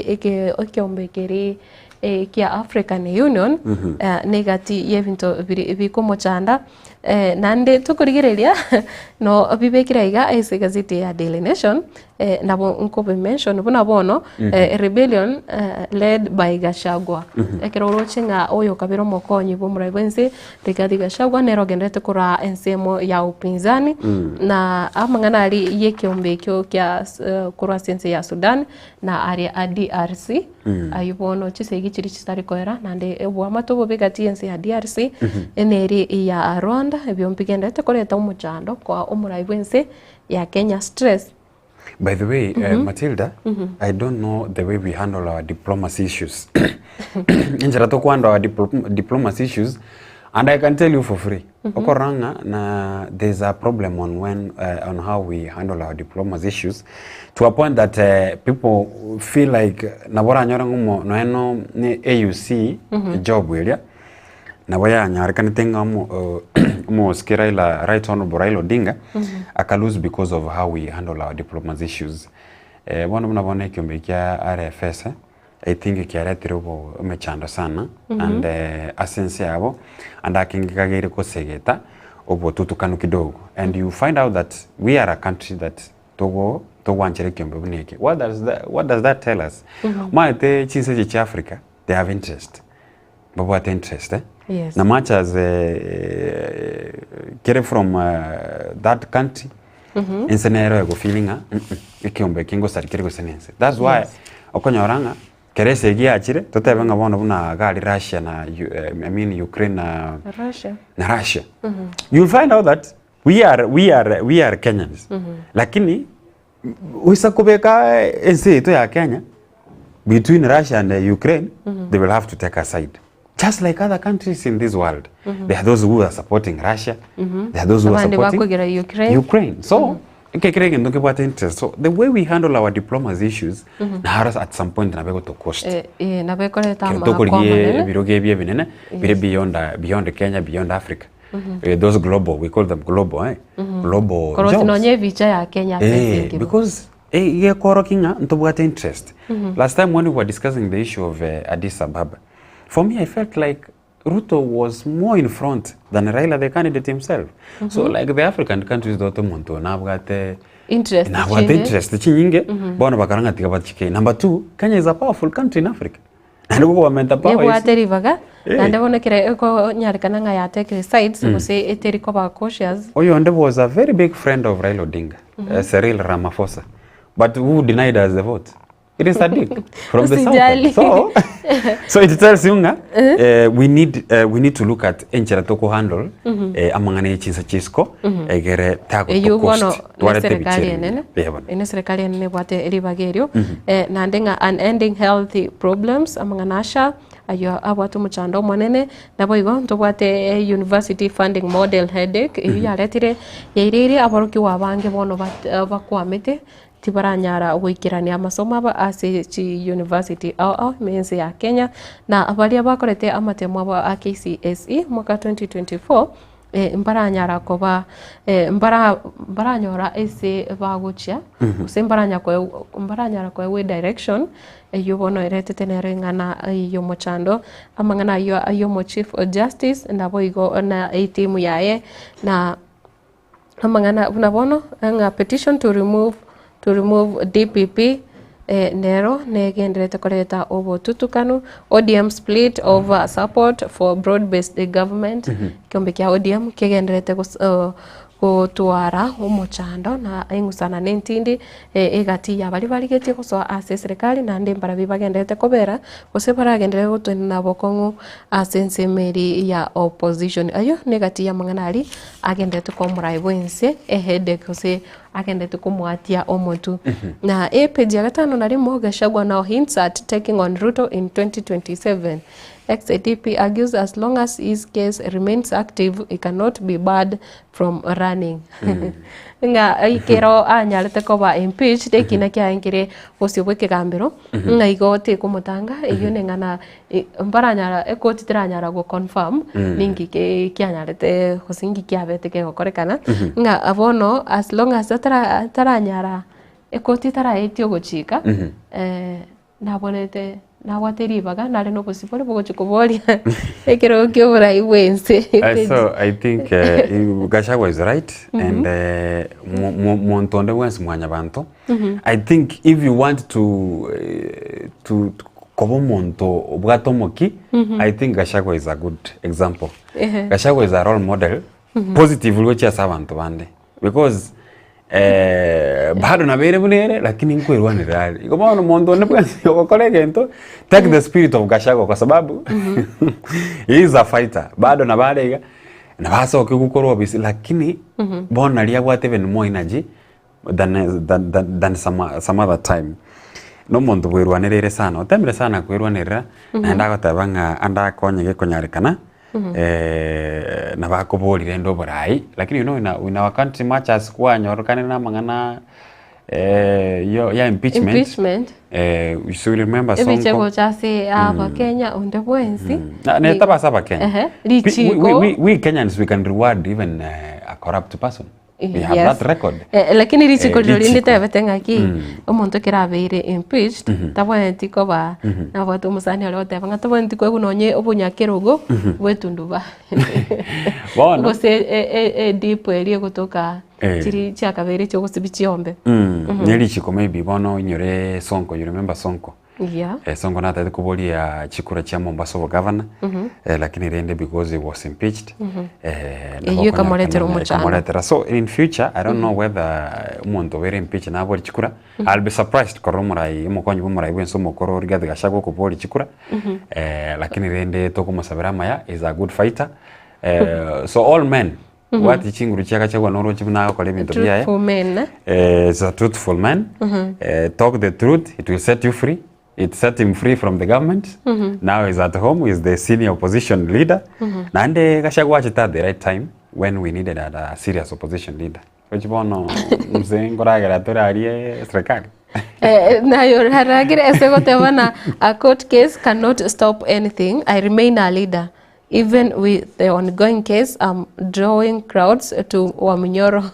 ekyombekeri kia African Union negati yebintu bikomochanda nande tukurigereria no bibekira iga ese gazeti ya Daily Nation nabo nkobe mention buna bono rebellion led by Gachagua ekero rochinga oyo kabiro mokonyi bomura bwense Rigathi Gachagua nero gendete kura ensemo ya upinzani na amangana ali yekyombekyo kya kura sense ya Sudan na ari DRC ayubono chisegi chiri chitari koera nande ebwa matobo begati ense ya DRC eneri ya Rwanda ebyompigenda tekoreta umuchando kwa umurai bwense ya Kenya stress. By the way, Matilda, I don't know the way we handle our diplomacy issues. Injira to handle our diplomacy issues, and I can tell you for free. Okoranga na there's a problem on how we handle our diplomacy issues, to a point that people feel like nabora nyorangumo no eno ni AUC job welia. Na waya nyarikani tenga mo skira ila Right Honorable Raila Odinga aka lose because of how we handle our diplomacy issues. Wana muna kiombe kia RFS I think kiaretire ubo umechanda sana and asense yabo and akingikagire kosegeta ubo tutukanu kidogo and you find out that we are a country that togo wanchere kiombe buneke. What does that tell us? Maite chinseje chi Africa they have interest. But what interest Yes. Na much as get from that country in scenario go feeling ikiombe kingo sarikire go senense. That's why okonyoranga kerese gi achire totebenga bono buna gali Russia na Ukraine na Russia. You'll find out that we are Kenyans. Lakini usakobeka ense to ya Kenya between Russia and Ukraine they will have to take a side. Just like other countries in this world, there are those who are supporting Russia, there are those who are supporting Ukraine. So, interest. So, the way we handle our diplomacy issues, at some point, to cost. Beyond Kenya, beyond Africa. Those global, we call them global, global jobs. Because interest. Last time when we were discussing the issue of Addis Ababa, for me, I felt like Ruto was more in front than Raila, the candidate himself. So like the African countries dote muntu nabwate interest chinyinge bona bakaranga tikabachike. Number 2, Kenya is a powerful country in Africa. And government power. Yebwate rivaga nande bonekere ko nyarikana nga ya take sides gose eteri ko ba cautious. Oyonde was a very big friend of Raila Odinga, Cyril Ramaphosa. But who denied us the vote? It is Sadiq from the south. So it tells you we need to look at enchera toko handle amangane chinsa chisco egere tago to cost tuarete bichiri. Ine serikali nene bwate ribagerio nandenga unending healthy problems amanganasha ayo abwatu muchando monene nabo igo ntobwate university funding model headache iyo yaretire yairire abaruki wabange bono bakwamete tibaranyara gwikirania amasomo aba ase university mense ya Kenya na abaria bakorete amatemo aba KCSE mwaka 2024 mbaranyara koba mbaranyora ese baguchia use mbaranyara kwa we direction yubono irete tenere ngana yo mochando amangana ayo mo chief of justice ndabo igo na team yae na amangana unabono nga petition to remove DPP nero negenderete koreta obo tutukanu ODM split over support for broad-based government kiombe kia ODM kegenderete kutuara umuchando na engusana nentindi egati ya bali getie kusoa ase serikali na ndi mbarabi bagenderete kobera ose baragendere gutwena bokongu asense meri ya opposition ayo negati ya manganari agendete ko muraibo ense ehede kose agendete kumwatia omotu na page ya gatano na rimo Gachagua now hints at taking on Ruto in 2027. Ex-ADP argues as long as his case remains active, he cannot be barred from running. Nga ikero anyalete koba impeached ekina kya ngire osibwe kigambiro nga igote kumutanga iyo nengana mbaranyara ekoti tiranyara go confirm ningi kyanyalete hosingi kyabete ke gokorekana nga abono as long as taranyara ekoti taraetio gochika nabonete na wateri baga nale no possible bogo chikoboria ekero kyobora iwense. So I think Gachagua is right and montonde wense mwanya bantu. I think if you want to kobo monto obwato moki I think Gachagua is a good example. Gachagua is a role model positive lwecha sabantu bande because bado na bere bunere lakini nkwirwa ni rali iko bano mondo ne bwansi yokole gento take the spirit of Gachagua kwa sababu he is a fighter bado na bale na basa okugukoro bisi lakini bona liya gwate even more energy than some other time no mondo bwirwanirire sana otemire sana kwirwanirira na ndagotabanga anda konyege konyarikana na bakobolire ndo borai lakini you know in our country much as kwa nyorokane na mangana ya impeachment you should remember Sonko ebichego chase aba Kenya onde bwensi na tabasa Kenya we Kenyans we can reward even a corrupt person. We have that record. Lakini richiko lolinde tebetenga ki omonto kirabeire impeached taboneti ko ba na boto musani ole tebanga taboneti ko bunonye obunyakero bwetunduba bona gose deep eri gutoka chiri chakabere cyo gusibichiombe nerichiko maybe bono nyore Sonko, you remember Sonko? Yeah. Sonko na tete kubolia chikura cha Mombasa governor lakini rende because he was impeached you kamoletera umuchano. So in future I don't know whether umuntu were impeached na boli chikura I'll be surprised koromurai mukonyi bumurai bwenso mukoro rigade Gachagua ko boli chikura lakini rende toko musabira maya is a good fighter so all men what chinguru chaka chagwa noro chibuna ko lebinto bya is a truthful man talk the truth, it will set you free. It set him free from the government. Now he's at home, he's the senior opposition leader. Nande Gachagua at the right time when we needed a serious opposition leader. Which bono mzengora arie serikali. Na yoragire esego tebana a court case cannot stop anything. I remain a leader. even with the ongoing case, I'm drawing crowds to Waminyoro.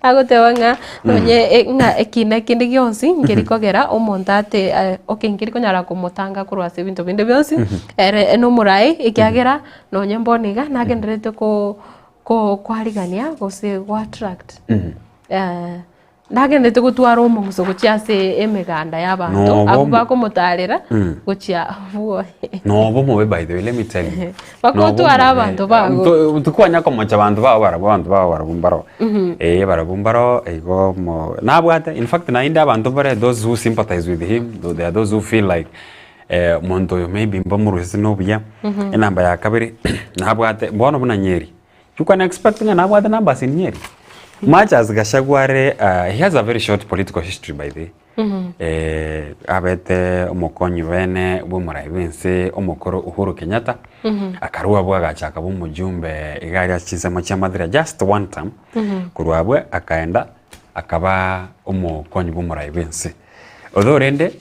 Agotewanga nonye nga ekina kindi gyonsi ngirikogera omontate okingiriko nyara kumutanga kurwase bintu binde byonsi eno murai ikiagera nonye mboniga nagenderete ko kwarigania gose gwa attract nagendete gutwara omunguso gucyase emeganda y'abantu abo bakomutarira gucya vuo no bomo by the way, let me tell you bakotwara abantu bago tukwanya ko mocha abantu bawo barabumbaro barabumbaro ego mo nabwate. In fact na inda abantu bare those who sympathize with him, they are those who feel like monto maybe mbamuruse no bya enamba ya kabiri nabwate bono buna Nyeri you can expect nabwate namba sin Nyeri. Much as Gachagua, he has a very short political history by the way. Abete omokonyi bene bumurai bense omokoro Uhuru Kenyatta akarua bwaga chaka bumujumbe igari achisema cha madhira just one time kuruabwe akaenda akaba omokonyi bumurai bense. Although rende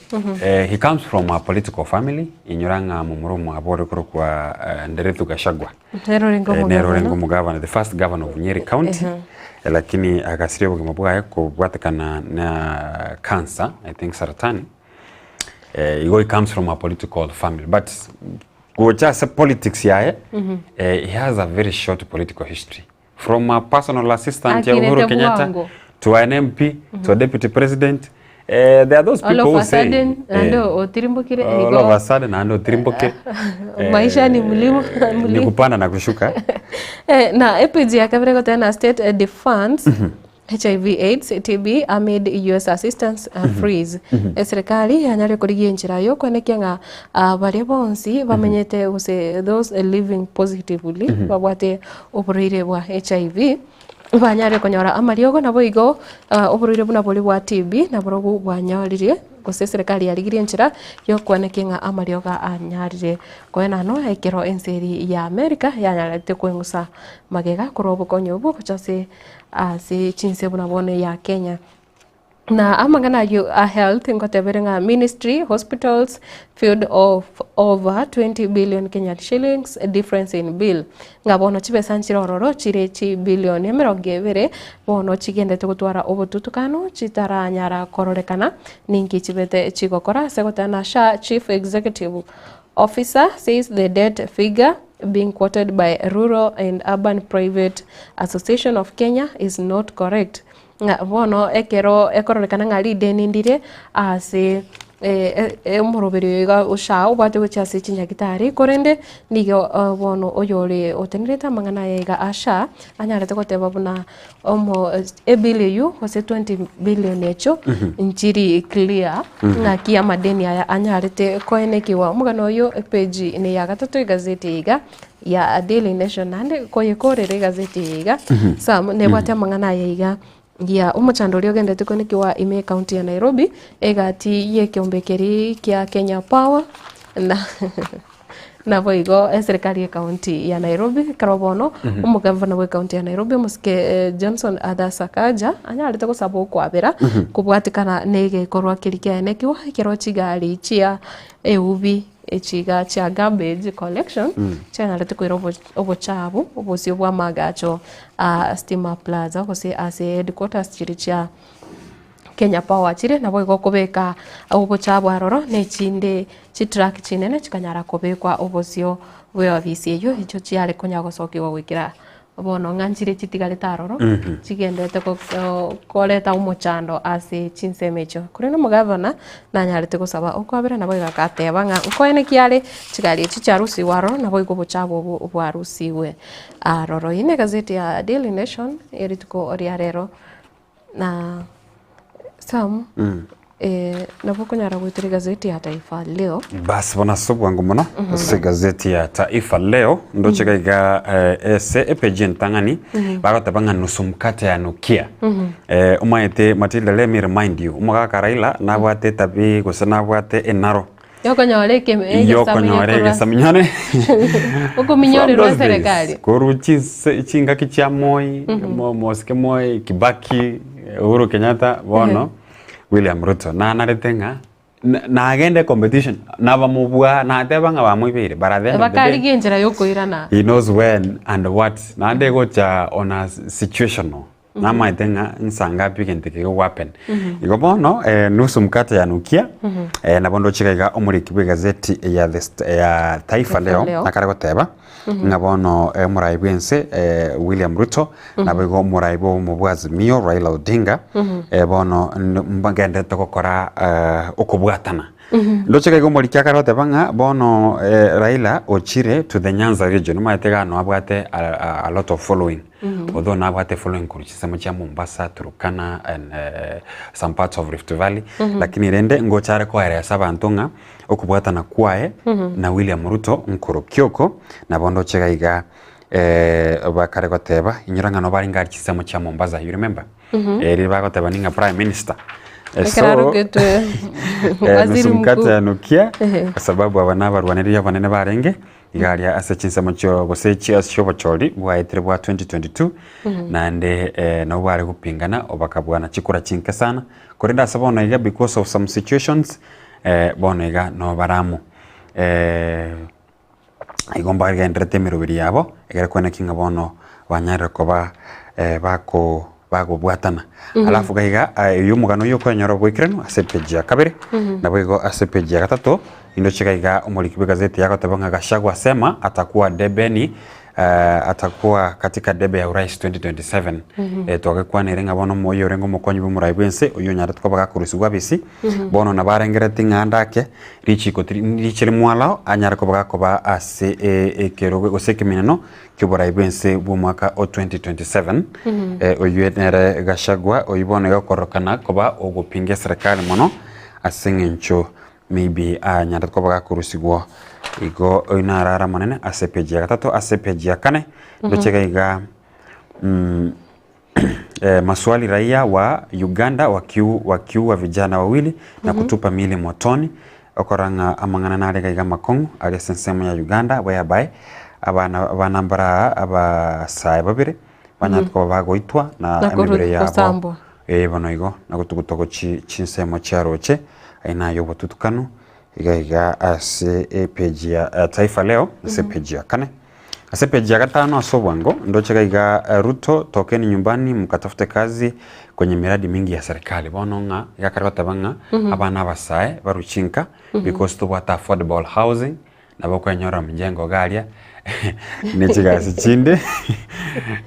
he comes from a political family inyuranga mumurumu abore kuro kwa Nderetu Gachagua. Nero Mugavana, the first governor of Nyeri County. Lakini akasiria bugima bwaye kubwatekana na cancer, I think saratani. He comes from a political family, but just politics yae, he has a very short political history. From a personal assistant to Uhuru Kenyatta to an MP to a deputy president. There are those people who say all of a sudden ando tirimboke maisha ni mlima ni kupanda na kushuka na EPG akavira tena state defense HIV AIDS TB amid US assistance freeze serikali yanyare kurigia njira yo kwanekanga bari bonsi bamenyete use those living positively babwate oburire bwa HIV banyare konyora amariogo nabo igo oburire buna boli bwa TB nabo bwanyarire gose serikali yarigirie njira yo kwanekinga amarioga anyarire kwena no ekero enseri ya America yanyarete kwengusa magega kurobo konyobo kuchase se chinse buna bone ya Kenya na amangana you health ngoteberenga ministry hospitals field of over 20 billion Kenyan shillings difference in bill ngabono chibesa nchirororo chire chi billion emerongevere bono chigendete gutwara obututukano chitaranyara kororekana ninki chibete chigokora segotana SHA chief executive officer says the debt figure being quoted by Rural and Urban Private Association of Kenya is not correct. Bono ekero ekororekana ngali denindire ase umuroberi ga usha ubate wachase chinyagitari korende nigo bono oyore otenireta mangana yega asha anyarete goteba buna omo ebiliyu hose 20 billion echo nchiri clear ngaki amadeni aya anyarete koenekiwa mugano yo page ne ya gatatu gazeti iga ya Daily Nation ande koyekorere gazeti iga sam ne bwate mangana yega ya umuchando lyo gende tukonekiwa ime county ya Nairobi egati ye kiombekeri kia Kenya Power na boigo serikali ya county ya Nairobi karobono umugavana wa county ya Nairobi muske Johnson Adasakaja anyarite gusaba kwabera kubwatikana nege korwa kirikia enekiwa kiro chigari chia eubi echiga cha garbage collection chana lete kwira obochabu obosio bwa magacho Stima Plaza gose ase headquarters chiri cha Kenya Power chire nabo igokobeka obochabu aroro ne chinde chitrack chinene chikanyara kobekwa obosio bwe ofisi eyo icho chiare konyago sokiwa gwikira bono nganchire chitigareta aroro chigendete koleta umuchando ase chinsemecho kuri no mugavana nanyarete gusaba okwabera nabo igakateba nga koene kiare chigari chicharusi waro nabo igobochabo bwarusiwe aroro ine gazeti ya Daily Nation erituko oriarero na sam nabo kunyara gwitire gazeti ya Taifa Leo basi bona sobwa ngomono se gazeti ya Taifa Leo ndo chigaiga ese epeje ntangani bagotabanga nusumkate ya Nokia umaete Matilda, let me remind you umaga Raila nabwate tabi gusana bwate enaro yokonyore saminyane uko minyore rwa serikali kuruchi chinga kicha Moi moske Moi Kibaki Uhuru Kenyatta bono William Ruto na naretenga na agende competition na bamubwa na atebanga bamwibire barathe bakari genjera yokoirana he knows when and what na ande gocha on a situational na maitenga nsanga pigente ke weapon iko bono nusu mkate ya nukia na bondo chikaiga omuriki bwe gazeti ya Taifa leo nakara goteba ngabono muraibwense William Ruto na bego muraibo mubwazi mio Raila Odinga bono mbagende tokokora okubwatana ndocheka igomoriki akarote banga bono Raila ochire to the Nyanza region maitega no abwate a lot of following although na abwate following kuruchisema cha Mombasa, Turkana and some parts of Rift Valley lakini rende ngochare ko area sabantunga okubwatana kwae na William Ruto nkuru kyoko na bondo cheka iga bakare goteba inyurangano bari ngari chisemo cha Mombasa you remember eri bagoteba ninga prime minister Claro que tu waziri mkuu anukia kwa sababu abana barwaniriya banene barenge igaria asechinsa macho gosechi ashobo choli bwaitire bwa 2022 nande no bari gupingana obakabwana chikura chinke sana korinda sabona iga because of some situations bona iga no baramu igomba iga entretemero biri yabo igare kwene kinga bono banyare koba bago bwatana alafu gaiga yumugano yuko nyoro bwikireno asepeji ya kabiri na bwego asepeji ya gatatu indo chikaiga umuliki gazeti yako tabanga Gachagua sema atakuwa debeni atakuwa katika debe ya urais 2027 toke kwa nirenga bono moyo rengo mokonyi bumuraibwense uyo nyara tukobaga kurusigwa bisi bono na barengere ndake richi mwalao anyara kobaga koba ase kerogo goseke mineno kyuburaibwense bu mwaka o 2027 uyo nere Gachagua uyibona yokorokana koba ogupinge serikali mono asengencho maybe nyara tukobaga kurusigwa igo inarara manene asepeji ya gatatu asepeji ya kane ndocheka iga maswali raia wa Uganda wakiua vijana wawili na kutupa miili motoni okoranga amangana nare iga makongo ali sensemo ya Uganda whereby abana mbara abasai babire banyatwa bagoitwa na emibere yabo bono igo na gutugutoko chinsemo charoche aina yobo tutukano iga ase page ya Taifa leo ase page ya kane ase page ya gatano asobwango ndocheka iga Ruto tokeni nyumbani mkatafute kazi kwenye miradi mingi ya serikali bononga yakarota banga abana basae baruchinka because to what affordable housing na boko nyora mjengo galia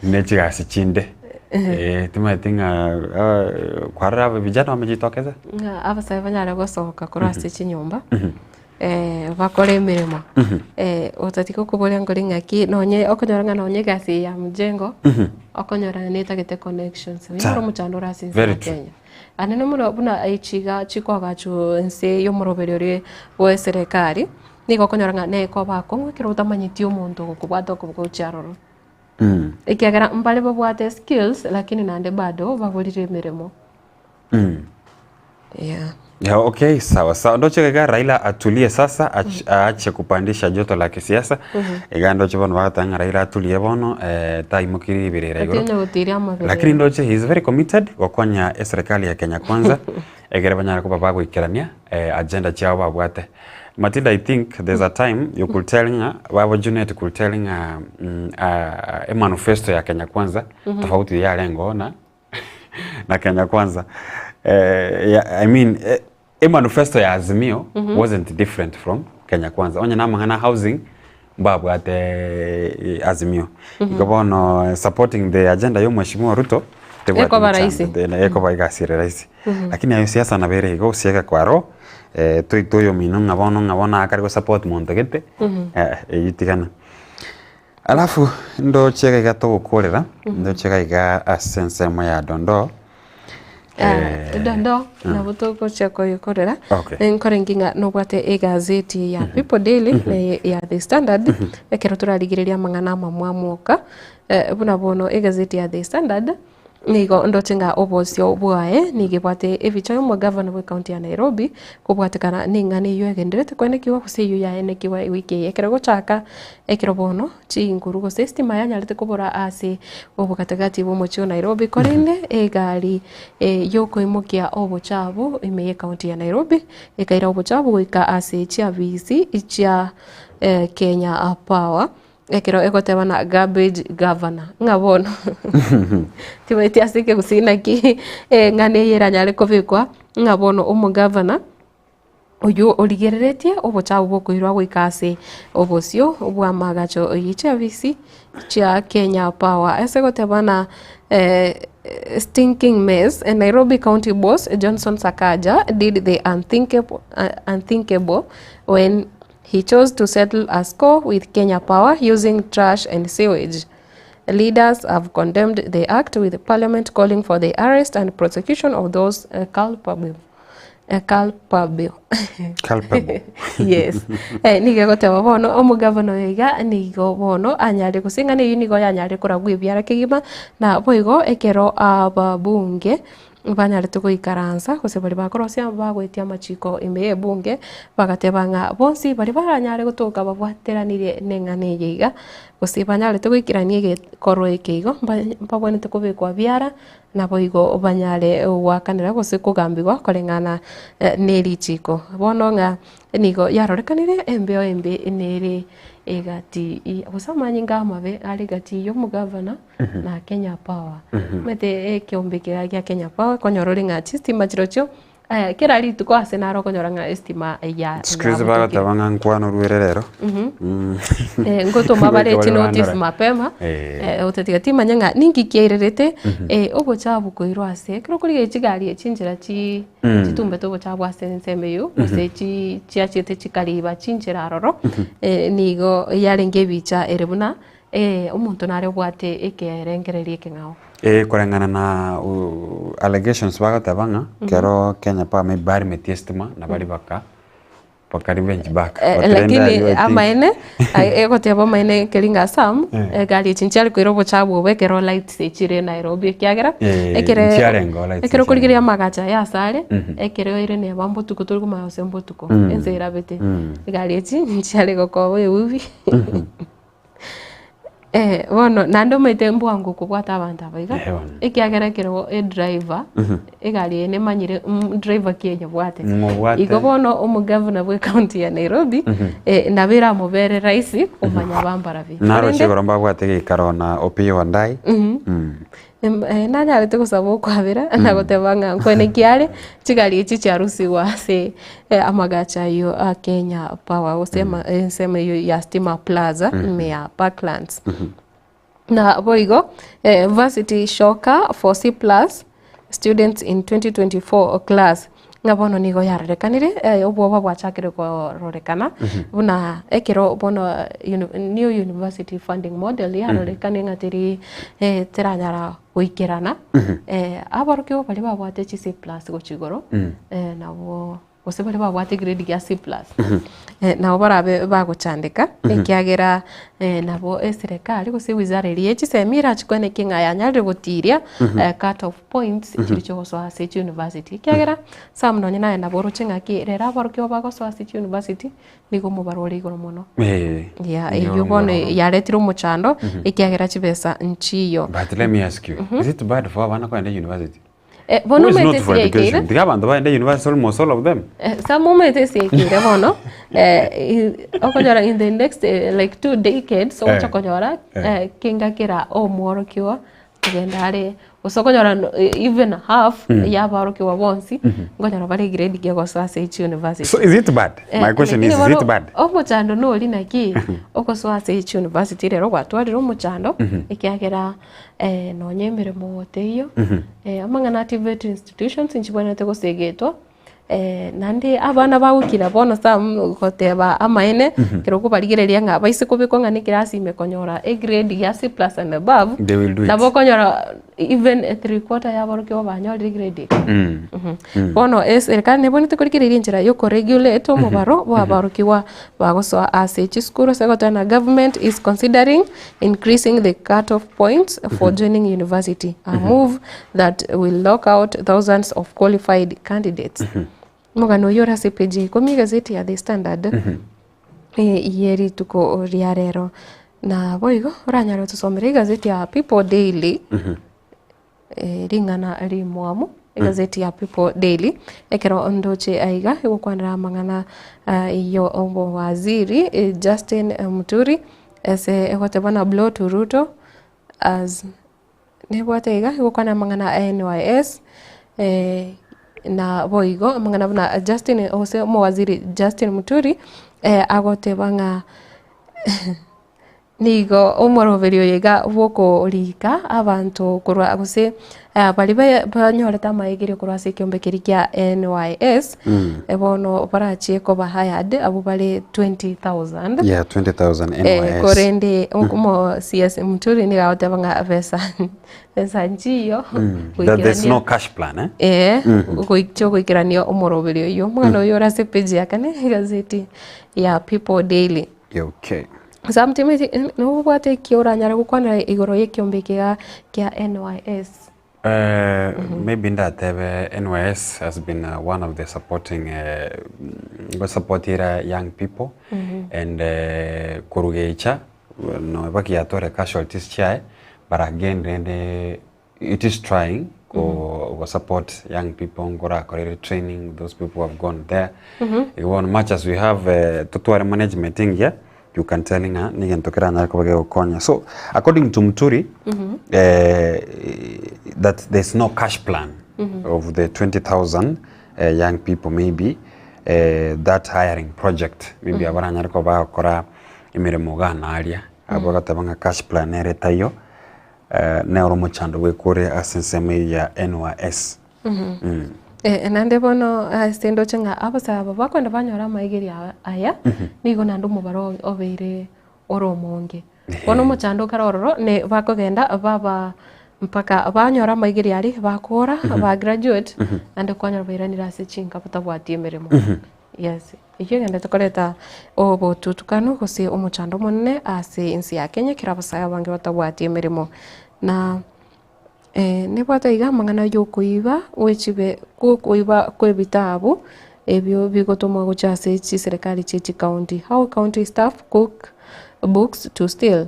nechigasi chinde tumatinga kwarara vijana wamejitokeza abasai banyara gosohoka kurasi chinyumba bakore emirimo otatiko kubolia ngori ngaki nonye okonyoranga nonye gasi ya mjengo okonyoranga netagete connections yoro muchando rasi Kenya anene muno buna aichiga chikwaga chu nse yo muroberere wa serikali niko okonyoranga neko bako kirota manyitio muntu kubwato kubucharo ikiagera mbale babwate skills lakini nande bado bagulire emirimo ya okay sawa ndocheka Raila atulie sasa aache kupandisha joto la kisiasa igando chibono batanga Raila atulie bono taimukiri birera igoro lakini ndoche he is very committed wakwanya serikali ya Kenya kwanza egere banyara kuba bagwikirania agenda chao babwate Matilda, I think there's a time you could telling Baba Junet could telling a manifesto ya Kenya Kwanza tofauti ya lengo na Kenya Kwanza I mean a manifesto ya Azimio wasn't different from Kenya Kwanza onye namangana housing babu ate Azimio ikabono supporting the agenda yo mheshimiwa Ruto eko baraisi eko baigasire raisi lakini ayo siasa na bere go sieka kwaro toyo mino ngabona akari go support montagete yitigana alafu ndo cheka gato gukorera ndo cheka iga asense mo ya dondo dondo na butoko cheko yukorera nkorenginga no gwate gazeti ya People Daily ya The Standard ekero turarigiriria mangana mamwamuka buna bono gazeti ya The Standard nigo ndochenga obosio bwae nigibwate ebicho mu governor wa county ya Nairobi kubwatekana ningani yo agenderete kwene kiwa kuseyo ya ene kiwa wiki ekero gochaka ekero bono chinguru go system ya nyarete kubora ase obukatakati bo mocho Nairobi korinde egari yoko imokia obochabu imeye county ya Nairobi ekaira obochabu goika ase chia visi chia Kenya Power ekero egoteba na garbage governor ngabono timeti asike gusina ki ngane yera nyare kobikwa ngabono omo governor oyo origereretie obochabu bokoirwa goikase obosio obwa magacho yicha visi cha Kenya Power ese goteba na stinking mess and Nairobi County boss Johnson Sakaja did the unthinkable when he chose to settle a score with Kenya Power using trash and sewage. Leaders have condemned the act, with Parliament calling for the arrest and prosecution of those culpable. Yes. Nige goteba bono omu governor yiga nigo bono anyare kusinga ne unigo yanyare kuragwe byara kigima na boigo ekero ababunge banyare tugoikaransa kose bari bakorosia bagwetia machiko imeye bunge bagatebanga bonsi bari baranyare gutuka babwateranire nengane yiga kose banyare tugoikiranie koro ekeigo babone tukubikwa byara na boigo banyare wakanira kose kugambigwa korengana neri chiko bono nga nigo yarorekanire embeo nere egati obusamanyi ngamabe ari gati yo mugavana na Kenya Power mete ekiombeke ya Kenya Power konyorori nga system chirocho kera ritu kwa senaro konyoranga estima ya skrize baga tabanga nkwano ruerero ngoto mabare notice mapema utatiga manyanga ningi kiererete obochabu koirwa ase kro kuri gechigari echinjira chi chitumbe to bochabu ase nsemeyo use chi chiachete chikariba chinjira roro nigo yarenge bicha erebuna omuntu nare bwate ekerengererie kengao korengana na allegations baga tabanga kero Kenya Power me bari metiestima na bari baka pakari bench back lakini amaene egoteba maene kelinga sam gari chinchali koiro bochabu bekero light sechire Nairobi kyagera ekero kurigiria magacha ya sare ekero ire ne bambutuko turi kuma sembutuko enzera bete gari chinchali goko wewi Bueno, nando mete mbwangu kubwata abantu abayiga ekyagera kero driver egari ene manyire driver kienya bwate igo bono omu governor bwe county ya Nairobi nabira mubere raisi kumanya bambara bi naro chigoromba bwate gikarona Opiyo Wandayi nanya alete kusaba kwabira nagotebanga kwene kiale chigari echi charusi wase amagacha yo Kenya Power osema nsema yo ya Stima Plaza ya Parklands na boigo varsity shocker for C+ students in 2024 class ngabono nigo yarekanire obwo babwachakire ko rorekana buna ekero bono new university funding model yarorekane ngatiri teranyara oikerana abarukyo bali babwate C+ gochigoro nabo ose bali babwate grade ya C+ nabo barabe bagochandika ekyagera nabo eserikali gose wizara eri chisemira chikwene kinga yanyare gotiria cut off points chiricho goso ase university kyagera samno nyina nabo ruchenga ki rera barukyo bagoso ase university nigo mubarore igoro muno ya iyo bone yaretiro muchando ekyagera chibesa nchiyo. But let me ask you, is it bad for abana kwenda university? Bono mete siekire. The abantu baende university almost all of them. Some moments siekire bono. Okonyora in the next like 2 decades so chakonyora kinga kira o moro kiwa kugendare usokonyora even half ya baro kiwa bonsi ngonyora bari grade gego sase university. So is it bad? My question is it bad? Omuchando no linaki okoswase university rero gwatwariro muchando ikyagera no nyemere moteyo amangana activate institutions inchibonete gosegetwa nandi abana bagukira bono sam goteba amaene kiroko barigereria nga baise kubiko nga ni class imekonyora a grade ya C+ and above na bokonyora even a 3/4 ya boroke banyora grade bono serikali ne bonite kurigereria njira yo regulate omubaro wa barokiwa bagosoa as school segotana government is considering increasing the cut-off points for joining university, a move that will lock out thousands of qualified candidates. Mugano yora CPG komi gazeti ya The Standard yeri tuko riarero na boigo ranyaro tusomere gazeti ya People Daily ringana rimwamu gazeti ya People Daily ekero ondoche aiga igukwanira mangana iyo ombo waziri Justin Muturi ese egotebana blow to Ruto as nebwateiga igukwana mangana NYS na boigo mangana buna Justin ose mo waziri Justin Muturi agotebanga nigo omoroverio yega woko rika abantu kurwa guse bali banyoreta maigire kurwa se kiombekeri kya NYS ebono barachie ko bahayad abo bali 20,000 yeah 20,000 NYS korende omo CS Muturi ni gawatebanga pesa njio there's no cash plan kuicho kuikiranio omoroverio yo mwana yo rase page yakane gazeti ya People Daily okay Samtimeti no bwate kiora nyara gukwana igoro yekiombekega kya NYS maybe that NYS has been one of the supporting young people and kurugeicha no bakiatore casualties chai but again it is trying go support young people ngora career training those people who have gone there even much as we have tutuare management here you can telling her nigentokera na ko konya so according to Muturi that there's no cash plan of the 20,000 young people maybe that hiring project maybe abaranya ko bakora imirimo gana aria abagatanga cash plan eretayo ne oromochando wekore asenseme ya NYS nande bono stendo chenga abasaba bakwenda banyora maigiri aya nigo nando mubaro obeire oromonge bono mochando karororo ne bakogenda baba mpaka banyora maigiri ari bakora ba graduate ande kwanyora bairanira se chinka patabwatie meremo yes iyo ngenda tokoleta obo tutukano gose omochando monne ase insi ya Kenya kirabasaya bange batabwatie meremo na nebwata iga mangana yo kuiba wechibe kuiba kwe bitabu ebyo bigotoma gochase chi serikali chi county how county staff cook books to steal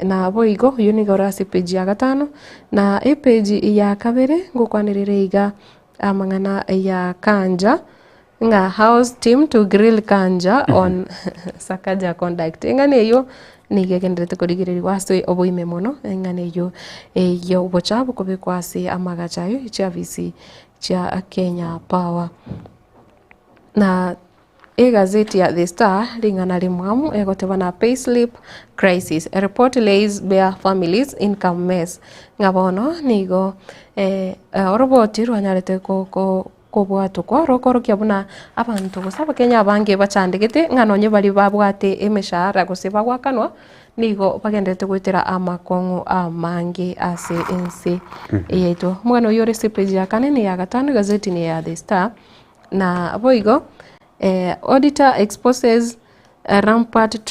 na boigo unigora page ya gatano na page ya kabere ngokwanirire iga amangana ya Kanja nga house team to grill Kanja on Sakaja conduct ngane yo nigegendete korigiriri waso oboime mono ngane yo bochabu kobe kwase amagachayo cha visi cha Kenya Power na gazeti ya The Star lingana limwamu egotebana payslip crisis a report lays bare families income mess ngabono nigo oroboti rwanyarete kobwato kwa rokoro kyabuna abantu gusaba Kenya bange bachandegete nganonye bali babwate emeshara guseba gwakanwa nigo bagendete gwitira amakongo amange ase ense yeto mwana yore page ya kanene ya gatano gazeti ni ya The Star na boigo auditor exposes rampant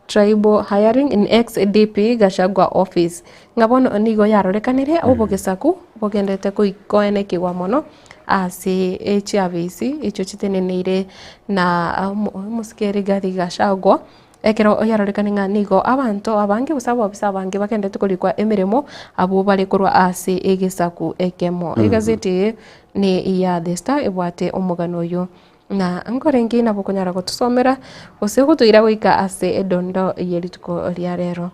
tribal hiring in ex-DP Gachagua office ngabono nigo yarorekanire obogesaku bogendete kuikoene kiwa mono ase HRVC icho chiteneneire na musikeri Rigathi Gachagua ekero yarorekana nigo abantu abange busaba obisa abange bakendete kulikwa emiremo abo bali kurwa ase egesaku ekemo egazeti ni ya The Star ebwate omugano yo na ankorengi na bokonyara gotusomera osegutuira goika ase edondo yerituko liarero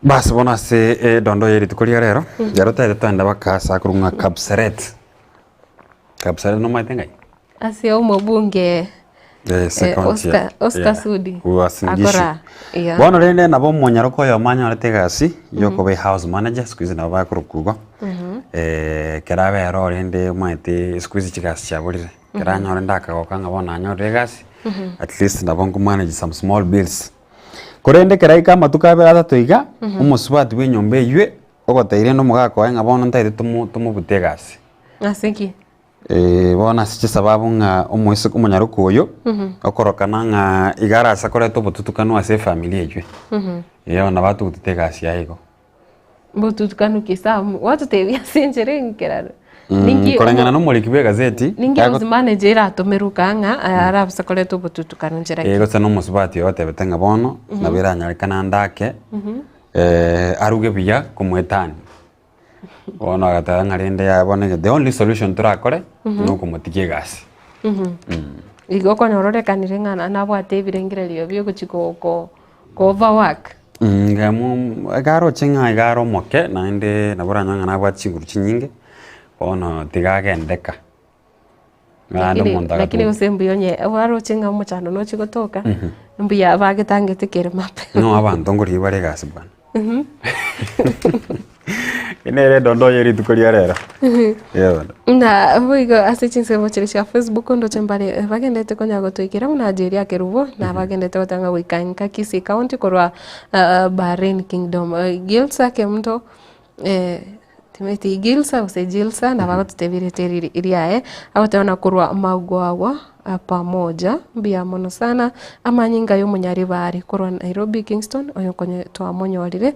bas bona se dondo yerituko liarero yarota tanda bakasa kurunga Kapseret no maitengai ase omobunge Oscar Sudi agora bona rende nabo monyaroko yo manyorete gasi yoko be house manager squeeze na bakurukugo kera ro rende maite squeeze chigasi chaburire kera nyore ndakagoka ngabona nyore gasi at least ndabongo manage some small bills korende kera ikama tukabera tatoiga umusubati bwenyombe ywe ogoteire no mugako ngabona ntaire tumubute gasi asiki bona siche sababu nga omwese kumunyaruko oyo okorokana nga igara sakoreto botutukano ase family yejwe na batu gutega gasi yaiko botutukano kisa watu tebia senjere nkeraro ningi korengana no muri kibe gazeti ningi manager atomeruka nga arabsa koreto botutukano njera yego sana musubati yote betenga bono na biranyarikana ndake aruge biya kumwetani ono agatanga rende yabone the only solution turakore no kumutikie gasi igoko nyorore kanire ngana nabwate birengererio byo guchiko ko overwork ngamu agaro chinga agaro moke naende naburanya ngana bwati chinguru chinyinge ono tigagendeka lakini usembu yonye waro chinga muchano no chigotoka mbuya bagitangete kere mape no abantu ngori bare gasi bana inere dondo yeri tukoria rero yewe na boigo asichinse bochirisha Facebook ndo chembare bagendete konya gotoikira una jeri yake rubo na bagendete gotanga wikanka Kisii County korwa Bahrain Kingdom Gilsa kemto timeti Gilsa use Gilsa na bagotutebirete iriae agotana korwa magwawa pamoja mbia mono sana amanyinga yo munyari bari korwa Nairobi Kingston oyo konye twamonyorire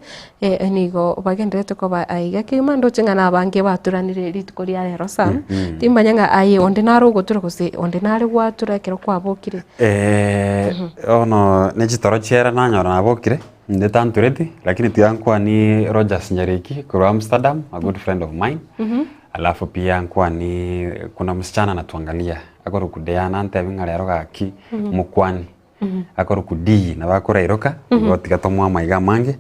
nigo bagendete ko ba aiga kimando chingana bange baturanire ritukoria rero sam timbanyanga aye onde naro gotura kose onde nari gwatura kero kwabokire ono nechitoro chera nanyora nabokire ndetantureti lakini tiankwa ni Rogers Nyariki korwa Amsterdam, a good friend of mine. Alafu pia nkwa ni kuna msichana anatuangalia akoro kudeana ante bingarero gaki mukwani akoro kudi na bakora iroka gotiga tomwa maiga mange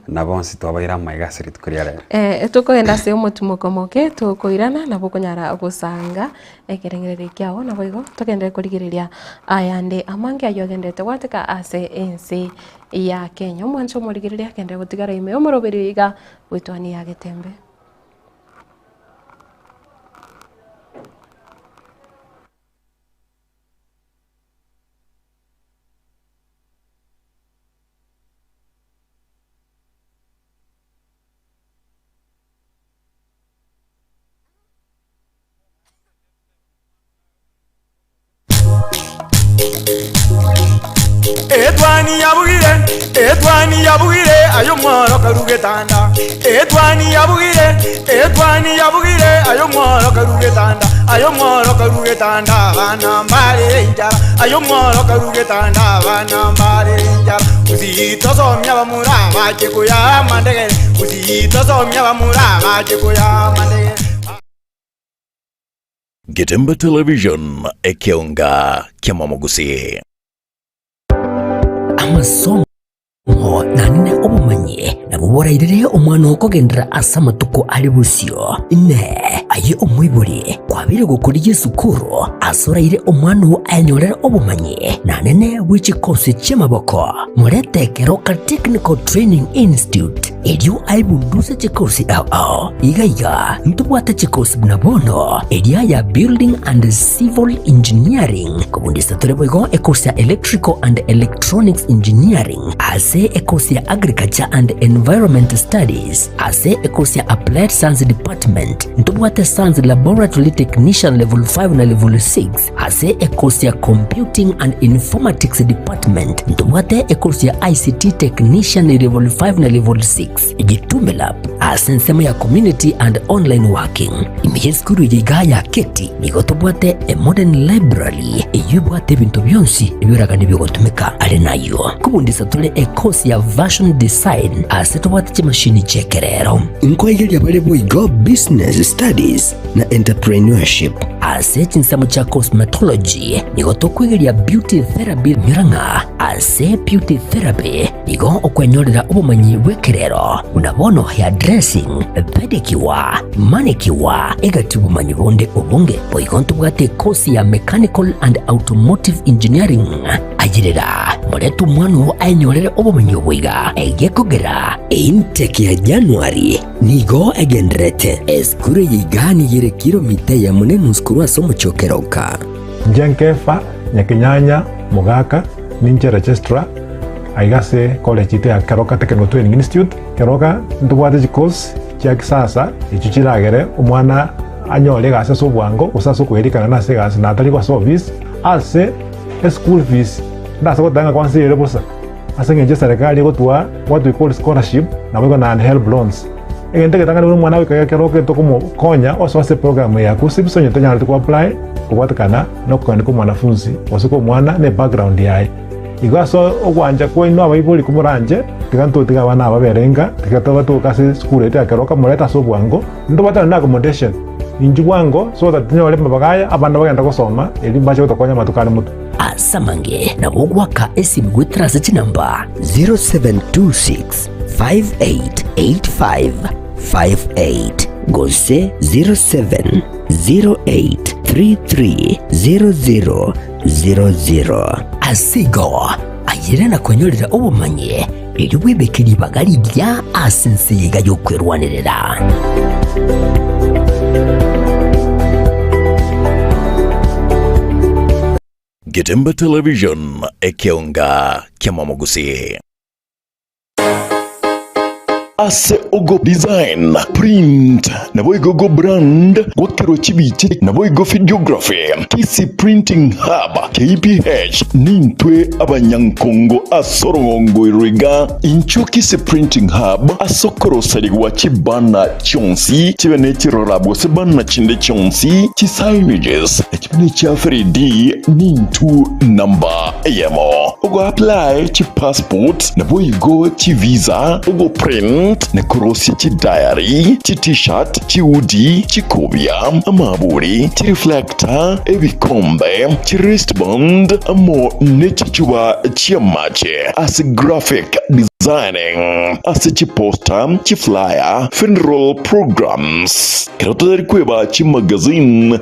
na bonsi twabaira maiga siri tukoria rero tukogenda se omutumukomoke tukoirana na bokonyara obusanga ekerengerere kyao na boigo tugende kurigiriria ayande amange ayogendete wateka ase ense ya Kenya mwancho murigiriria kende gutigara ime omoroberi iga witwani ya Getembe. Etwani yabugire ayo mworo karugetanda etwani yabugire ayo mworo karugetanda bana mbare njara ayo mworo karugetanda bana mbare njara uzito somya bamuraba chikuya mandege uzito somya bamuraba chikuya mandege. Getembe Television ekionga kiamamogusi amasomo nanine obumanye nabuborairire omwana okogendera asa matuko ali busio ne aye omwiburi kwabire gukuriye sukuru asoraire omwana wo anyorera obumanye nanene bw'ekikosi ky'amaboko murete Keroka Technical Training Institute elio aibunduse chikosi igaiga ntubwate chikosi bunabono elia ya Building and Civil Engineering kubundisa tureboigo ekosi ya Electrical and Electronics Engineering ase ekosi ya Agriculture and Environment Studies ase ekosi ya Applied Science Department ntubwate Science Laboratory Technician level 5 na level 6 ase ekosi ya Computing and Informatics Department ntubwate ekosi ya ICT Technician level 5 na level 6 Igitumela asensema ya Community and Online Working imiyeskuru yiga ya keti nigotubwate a modern library iyubwate bintu byonsi ibiraga nibigotumika ari nayo kubundisa tule ekosi ya Version Design asetubwate chimashini chekerero inkoigeli abale boigo Business Studies na Entrepreneurship ase chinsamo cha Cosmetology nigotokwigeli ya Beauty Therapy miranga ase beauty therapy igo okwenyorera ubumanyi bw'ekerero unabono hair dressing pedicure manicure egati ubumanyi bonde obunge boigonto bwate kosi ya mechanical and automotive engineering agirira muretu mwanu ainyorere ubumanyi obwiga egekogera intake ya January nigo egendrete eskure yigani yire kilomita ya mune muskuru asomo chokeroka Jenkefa Nyakinyanya Mugaka ninche registrar aigase college ite ya Keroka Technical Training Institute Keroka ndubwate course kya kisasa ichuchiragere umwana anyole gase sobwango usaso kwerikana na segase natali kwa service ase school fees ndasa kotanga kwansi yere busa asengeje serikali gotwa what we call scholarship na wego na help loans egente ketanga uri mwana wika Keroka tokumo konya oswase program ya kusibisonye tanya ku apply kubatakana no kwandika mwanafunzi wasoko mwana ne background yaye igaso ogwanja ko ino abayibuli kumuranje tiganto tiga bana ababerenga tigataba to kasi school ete Keroka mureta so bwango ndo batana na accommodation inju bwango so that nyole mabagaya abana bagenda gusoma eli baje utakonya matukane mutu asamange na bogwaka esimgwitra sechi number 0726 588558 gose 0708330000 asigo ayire na kwenyorera ubumanye iri wibekeri bagari bya asense yiga yo kwerwanirira Getemba Television Ekeonga Kiamamogusi. Ase ogo design, print, na boigo brand, wakero chibiche, na boigo videography, KC Printing Hub, KPH, nintwe abanyankongo asorongo iriga, incho KC Printing Hub, asokoro sariwa chibana chonsi, chibane chirorabo sebana chinde chonsi, chisignages, chibane cha 3D, nintu number yamo. Ogo apply chi passport, na boigo chi visa, ogo print, na korosi chi diary, chi t-shirt, chi hoodie, chi kobia, amaburi, chi reflector, ebikombe, chi wristband, amo nechichuba chi amache, as graphic designing, as chi poster, chi flyer, funeral programs. Kerotadari kweba chi magazine,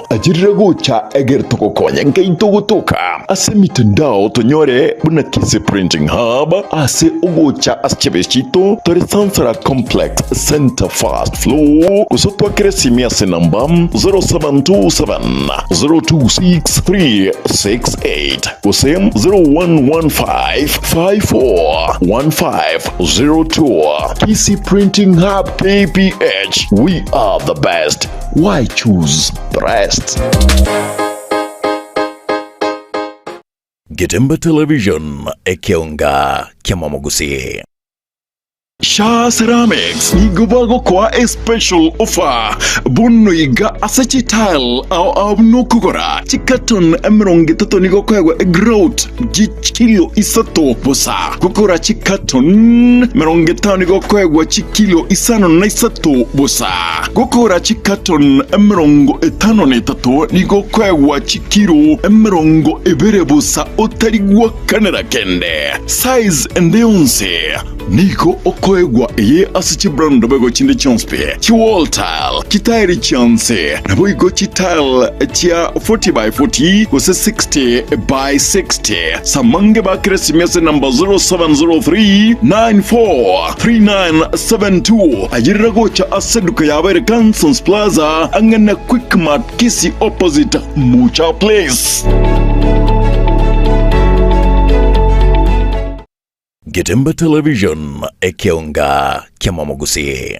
ajirago cha eger toko konya nkai togo toka, ase mitandao tonyore buna KC Printing Hub, ase ogo cha aschebeshito, Tore Sansara Complex Center Fast Flow kusotwa Kresimi ase namba 0727 026368 kusem 0115 541502 KC Printing Hub KPH. We are the best. Why choose the rest? Getemba Television Ekeonga Kiamamogusi. Sha Ceramics nigobago kwa a special offer bunno iga asachi tile au no kugora chikaton emeronge tato nigo kwa growth kilo isato bosa kukura chikaton meronge tano nigo kwa kilo isano na isato bosa kukura chikaton emerongo etano ne tato nigo kwa kilo emerongo ebere bosa otarigwa kanera kende size endonse Niko okoegwa ye asichi brand bego chinde chonspe chi wall tile kitairi chance na boigo chi tile chia 40 by 40 kose 60 by 60 samange ba kresimese number 0703 943972 ajirago cha aseduka ya bere Kansas Plaza angana Quick Mart Kisi opposite Mucha Place. Getemba Television Ekeonga Kiamamogusi.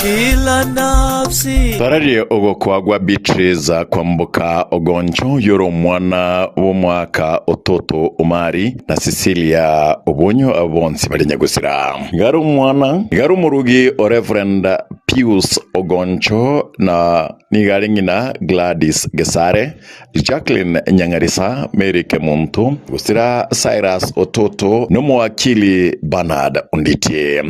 Kila nafsi Tararie ogo kwagwa Beatrice kwambuka ogoncho yoro mwana w'umwaka ototo umari na Cecilia obonyo abonsi balinyagusira garu mwana garu murugi o Reverend Pius Ogoncho na nigaringina Gladys Gesare Jacqueline Nyangarisa Mary Kemuntu gusira Cyrus Ototo no mwakili Bernard Unditi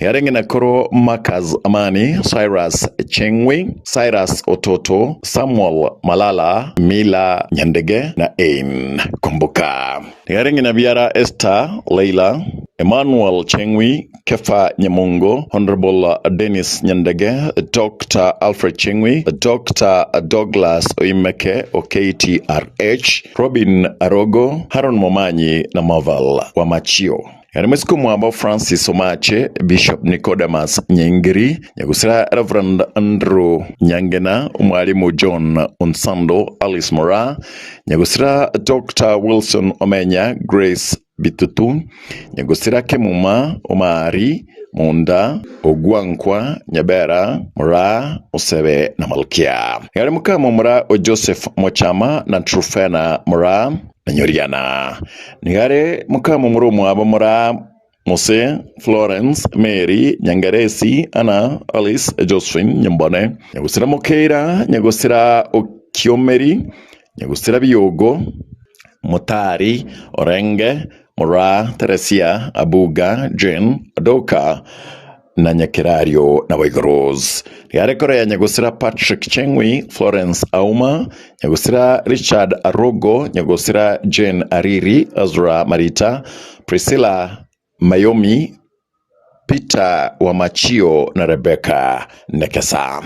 nigaringina koro Marcus Amani Kimani, Cyrus Chengwi, Cyrus Ototo, Samuel Malala, Mila Nyandege na Ain Kumbuka. Nigarengi na biara Esther Leila, Emmanuel Chengwi, Kefa Nyamungo, Honorable Dennis Nyandege, Dr. Alfred Chengwi, Dr. Douglas Oimeke OKTRH, Robin Arogo, Haron Momanyi na Marvel wa Machio. Mwesiku mwamba Francis Omache, Bishop Nicodemus Nyengiri, Nyagusira Reverend Andrew Nyangena, Umwalimu John Unsando, Alice Mora, Nyagusira Dr. Wilson Omenya, Grace Bitutu, Nyagusira Kemuma, Omari, Munda, Ogwankwa, Nyabera, Mura, Osebe na Malkia. Ngarimuka Mura o Joseph Mochama na Trufena Mura na Nyoriana. Nigare muka mumuru mwaba Mura Mose, Florence, Mary, Nyangaresi, Anna, Alice, Josephine, Nyambone. Nyagusira Mokeira, Nyagusira Okiomeri, Nyagusira Biyogo, Motari, Orenge, Mura, Teresia, Abuga, Jen, Adoka, na Nyakirario na Waigoros. Nigarekora ya Nyagusira Patrick Chengwi, Florence Auma, Nyagusira Richard Arogo, Nyagusira Jane Ariri, Azra Marita, Priscilla Mayomi, Peter Wamachio na Rebecca Nekesa.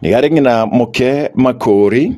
Nigarengi na Moke Makori,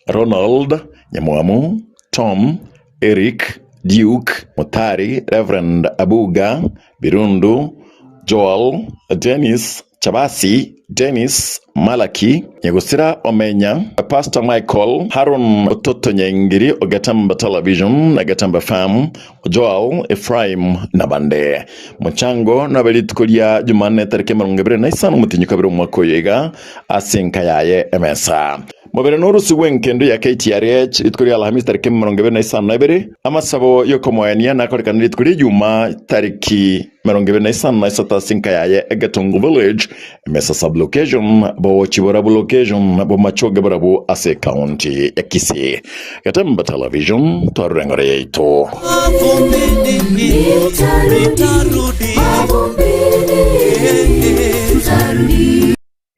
Ronald Nyamwamu, Tom, Eric, Duke, Motari, Reverend Abuga, Birundu, Joel, Dennis, Chabasi, Dennis, Malaki, Nyagusira Omenya, Pastor Michael, Haron Ototo Nyengiri, Ogatamba Television, Ogatamba Fam, Joel, Ephraim, Nabande. Mchango, Nabelitukulia, Jumane, Terke Marungebre, Naisano Mutinyukabiru Mwakoyega, Asinkayaye, Emesa. Mobere noru suwen kendo ya KTRH itkuri Alhamis tariki 29 amasabo yo komoyania na kore kanidi itkuri Juma tariki 29 sinkayaye Egatungu Village Emesa sublocation bo Chibora location bo Machoge Barabu Ase County ya Kisii. Gatamba Television twarengore yeito.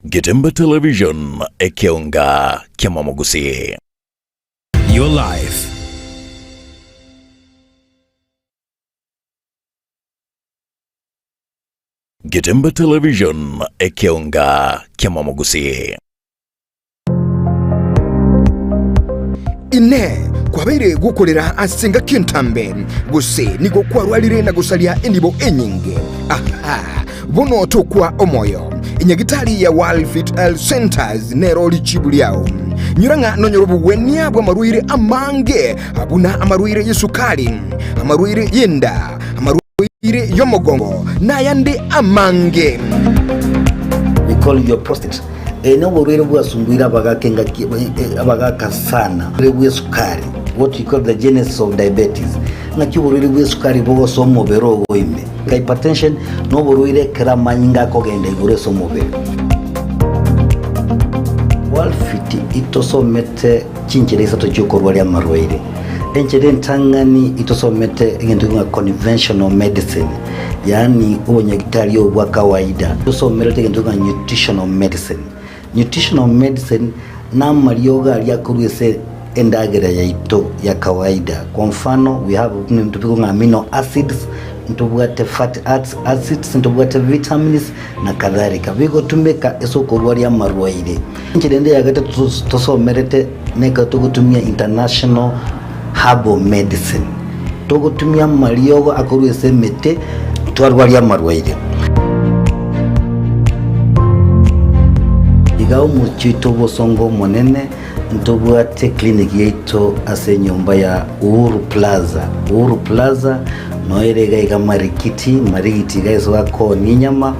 Gatemba Television ekeonga Kiama Mogusi. Your life. Gatemba Television ekeonga Kiama Mogusi. Ine kwabaire gukorera asinga kintambe guse nigo kwarwalire na gusalia endibo enyinge. Aha bono tokwa omoyo inyagitari ya World Fit Health Centers neroli chibuliao nyuranga nonyorobu wenia bwa maruire amange abuna amaruire yesukali amaruire yenda amaruire yomogongo na yande amange. We call your prostate eno boruire bwa sunguira bagakenga abagaka sana bwe sukari, what you call the genesis of diabetes na kiburire bwe sukari bogo somo bero goime hypertension no boruire kera manyinga ko gende igure somo be. World Fit itosomete chinchereza to chokorwa ya marwaire enchede ntangani itosomete ngende nga conventional medicine yani ubonyagitari obwa kawaida itosomete ngende nga nutritional medicine. Nutritional medicine na marioga aliakurwese endagera ya ito ya kawaida. Kwa mfano we have mtupiko amino acids, ntubwate fatty acids, ntubwate vitamins na kadhalika. Biko tumeka eso korwari ya marwaire. Nchidende ya gata tosomerete neka tukutumia international herbal medicine. Tukutumia marioga akurwese mete tuarwari ya marwaire. Igao muchito bosongo monene ntobwate clinic yeito ase nyumba ya Uhuru Plaza. Uhuru Plaza noerega iga marikiti gaiso wako ninyama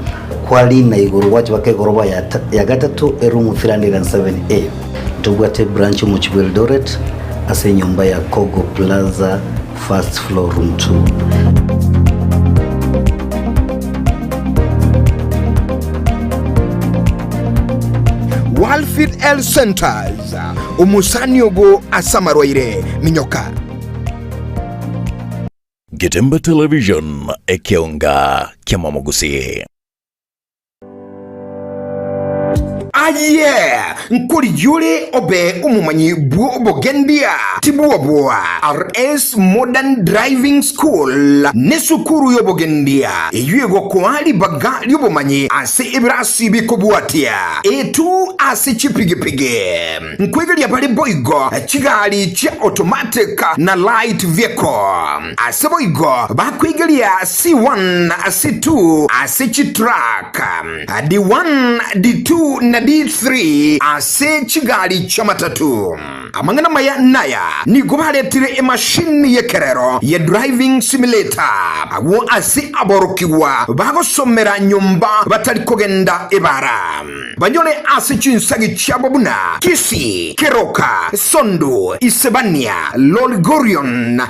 kwali na iguru wachi wake goroba ya gatatu erumu 307A. Ntobwate branch mu Eldoret ase nyumba ya Kogo Plaza first floor room 2. World Fit Health Centers umusaniogo asamarwaire minyoka. Gatemba Television ekeonga Kiama Mogusi. nkuri yule obe umumanyi buo obogendia tibuwa bua RS Modern Driving School nesukuru yobogendia eyuego kwali baga lyobomanyi ase ibrasi bikobuatia etu ase chipigipige nkwegelia bali boigo chigali cha automatic na light vehicle ase boigo bakwegelia C1 C2 ase chitruck D1 D2 na D3 ase chigali cha matatu amangana maya naya ni gobaletire machine yekerero ye driving simulator awo ase aborokiwa bagosomera nyumba batali kogenda ebara banyole ase chinsagi chabobuna Kisi Keroka Sondu Isebania Lolgorion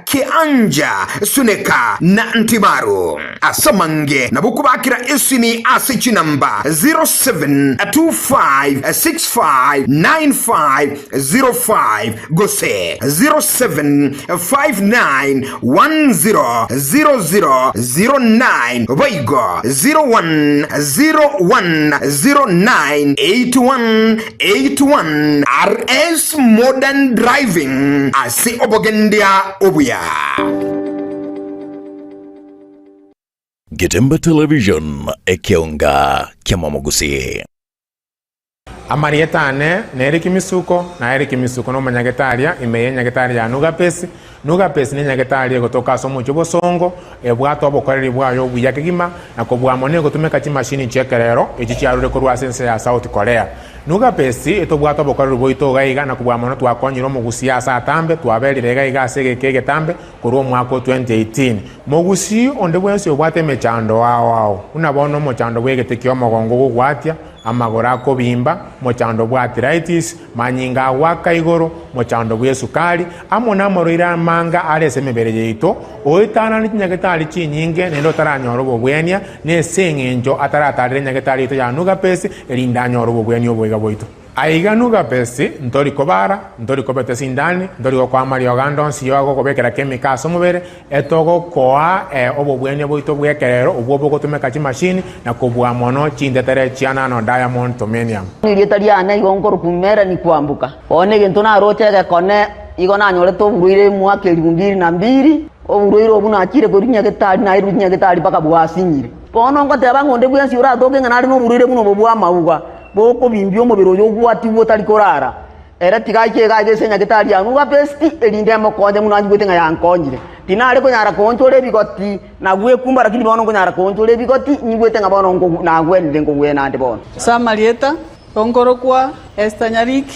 Keanja Suneka na Ntimaru asamange nabukubakira esimi ase chinamba 0725659505 gose 0759100009 Vaigo 0101098181 RS Modern Driving ase obogendia obuya. Getemba Television ekionga kiamamugusi. Amarietane na Eric Misuko na Eric Misuko no manyagetaria imeye nyagetaria Nugapesi ni nyagetaria gotoka somo cyobosongo ebwato abokorera bwayo buyakigima nakobwa monego tumeka chimashini chekerero echi cyarure ko rwasense ya South Korea Nugapesi etobwato abokorera boito gaiga nakobwa mono twakonyiro mu gusiasa atambe twaberire gaiga segekege tambe kuri mwaka 2018 mogusi onde bwense obwate mechando wao unabono mochando bwegetekyo mogongo gugwatia amagora kobimba mochando bwa arthritis manyinga waka igoro mochando bwa sukari amona moroira manga arese mebere yeito oitana ni nyagetali chinyinge nendo taranyoro bobwenia ne sengenjo ataratarire nyagetali to ya Nugapesi elinda nyoro bobwenia obwega boito aiga Nugapesi ntori kobara ntori kobete sindani ntori kwa Mario Gandon siyo kobekera chemicals omubere etogo koa obobwenia boito bwekerero obwo gotumeka chimashini na kobwa mono chindetere chiana no diamond tomenium nilitaliana igongoro kumera ni kwambuka one gento na rochege kone igona nyore to buruire mwaka 2002 oburuire obuna akire korinya getali na irunya getali paka bwasinyire pono ngoteba ngonde bwensi ura toke ngana no buruire buno bobwa mauga boko bimbyo mubiro yo gwati botali korara era tigaike gaje senya getali ya Nugapesi elinde mokonde munanyi gwetenga yankonyire tinale ko nyara konchole bigoti na gwe kumba lakini bono ko nyara konchole bigoti nyigwetenga bono ngo na gwende ngo gwena ande bono Samarieta Kongoro kwa Estanyarik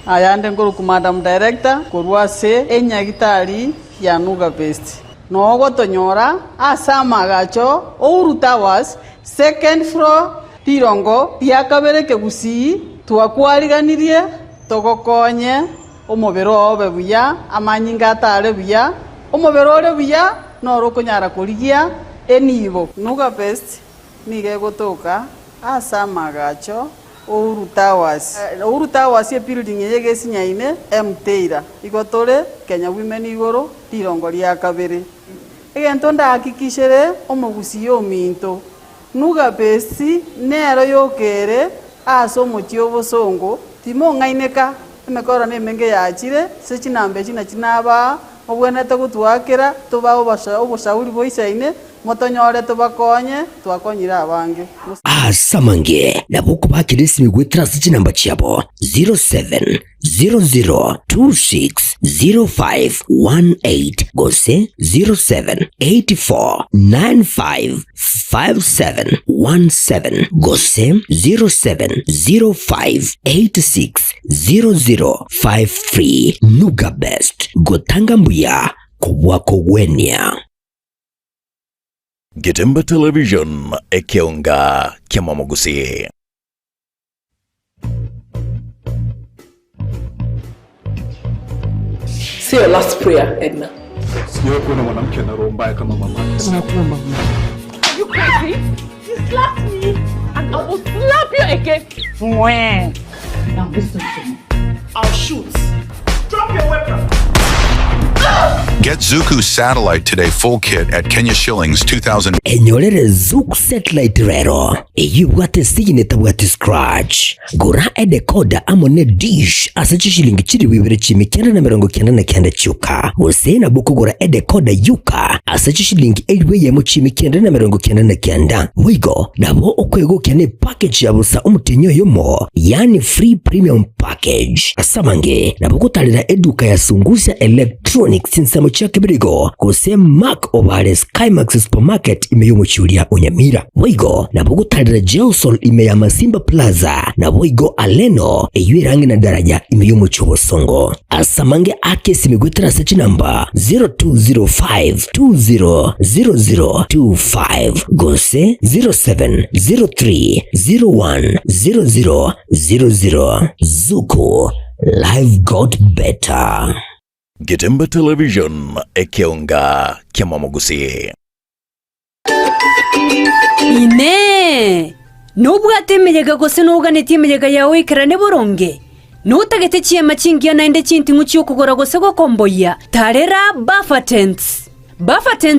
ayande ngoro ku Madam Director kurwase enyagitali ya Nugapesi nogo tonyora asama gacho Ouru was second floor tirongo yakabere kegusi twakwariganirie togokonye omobero obe buya amanyinga atare buya omobero ole buya noro konyara kurigia enibo Nugapesi nige gotoka asama gacho Ouru Towers ye building yege sinyaine Mteira igotore Kenya Women igoro tirongo lya kabere egento ndahakikishere omogusi yominto Nugapesi nero yokere asomo cyobosongo timo ngaineka emekora nemenge yachire se chinambe chinaba obwenete gutwakira tubaho obushauri boisaine motonyore tubakonye twakonyira abange asamange nabuko bakirisi migwetira chinamba cyabo 0700260518 gose 0784955717 gose 0705860053 Nugabest gotanga mbuya kubwako gwenia. Getemba Television ekionga kiamamugusi. Say your last prayer, Edna. Sio kuna mwanamke na roho mbaya kama mama. Nakuomba. Are you crazy? You slapped me and I will slap you again. Now listen to me. I'll shoot. Drop your weapon. Get Zuku Satellite today full kit at Kenya shillings 2,000. Enyorere Zuku Satellite rero. Eyubwate signature bwate scratch. Gura decoder amone dish asachi shilingi chiri wibere chimi kenda na mirongo kenda na kenda chuka. Usena buku gura decoder yuka asachi shilingi elwe yemo chimi kenda na mirongo kenda na kenda. Wigo nabo okwego kene package ya busa umutinyo yomo, yani free premium package. Asamange nabo kutalira eduka ya Sungusia Electronics sinsamo chake birigo kuse Mark Obare Skymax Supermarket imeyomo chulia Onyamira. Wigo nabo kutalira Gelsol ime ya Masimba Plaza na Wigo Aleno eyue rangi na daraja imeyomo chubo Songo. Asamange ake simigwetana sechi namba 0205200025 gose 0703010000. Zuku, life got better. Getemba Television ekionga kiamamogusi. Ine nubwate emeyega gose nuganeti emeyega yawe ikarane boronge nutagete chiema chingia naende chinti nguchi okugora gose gokomboya tarera Buffer Tents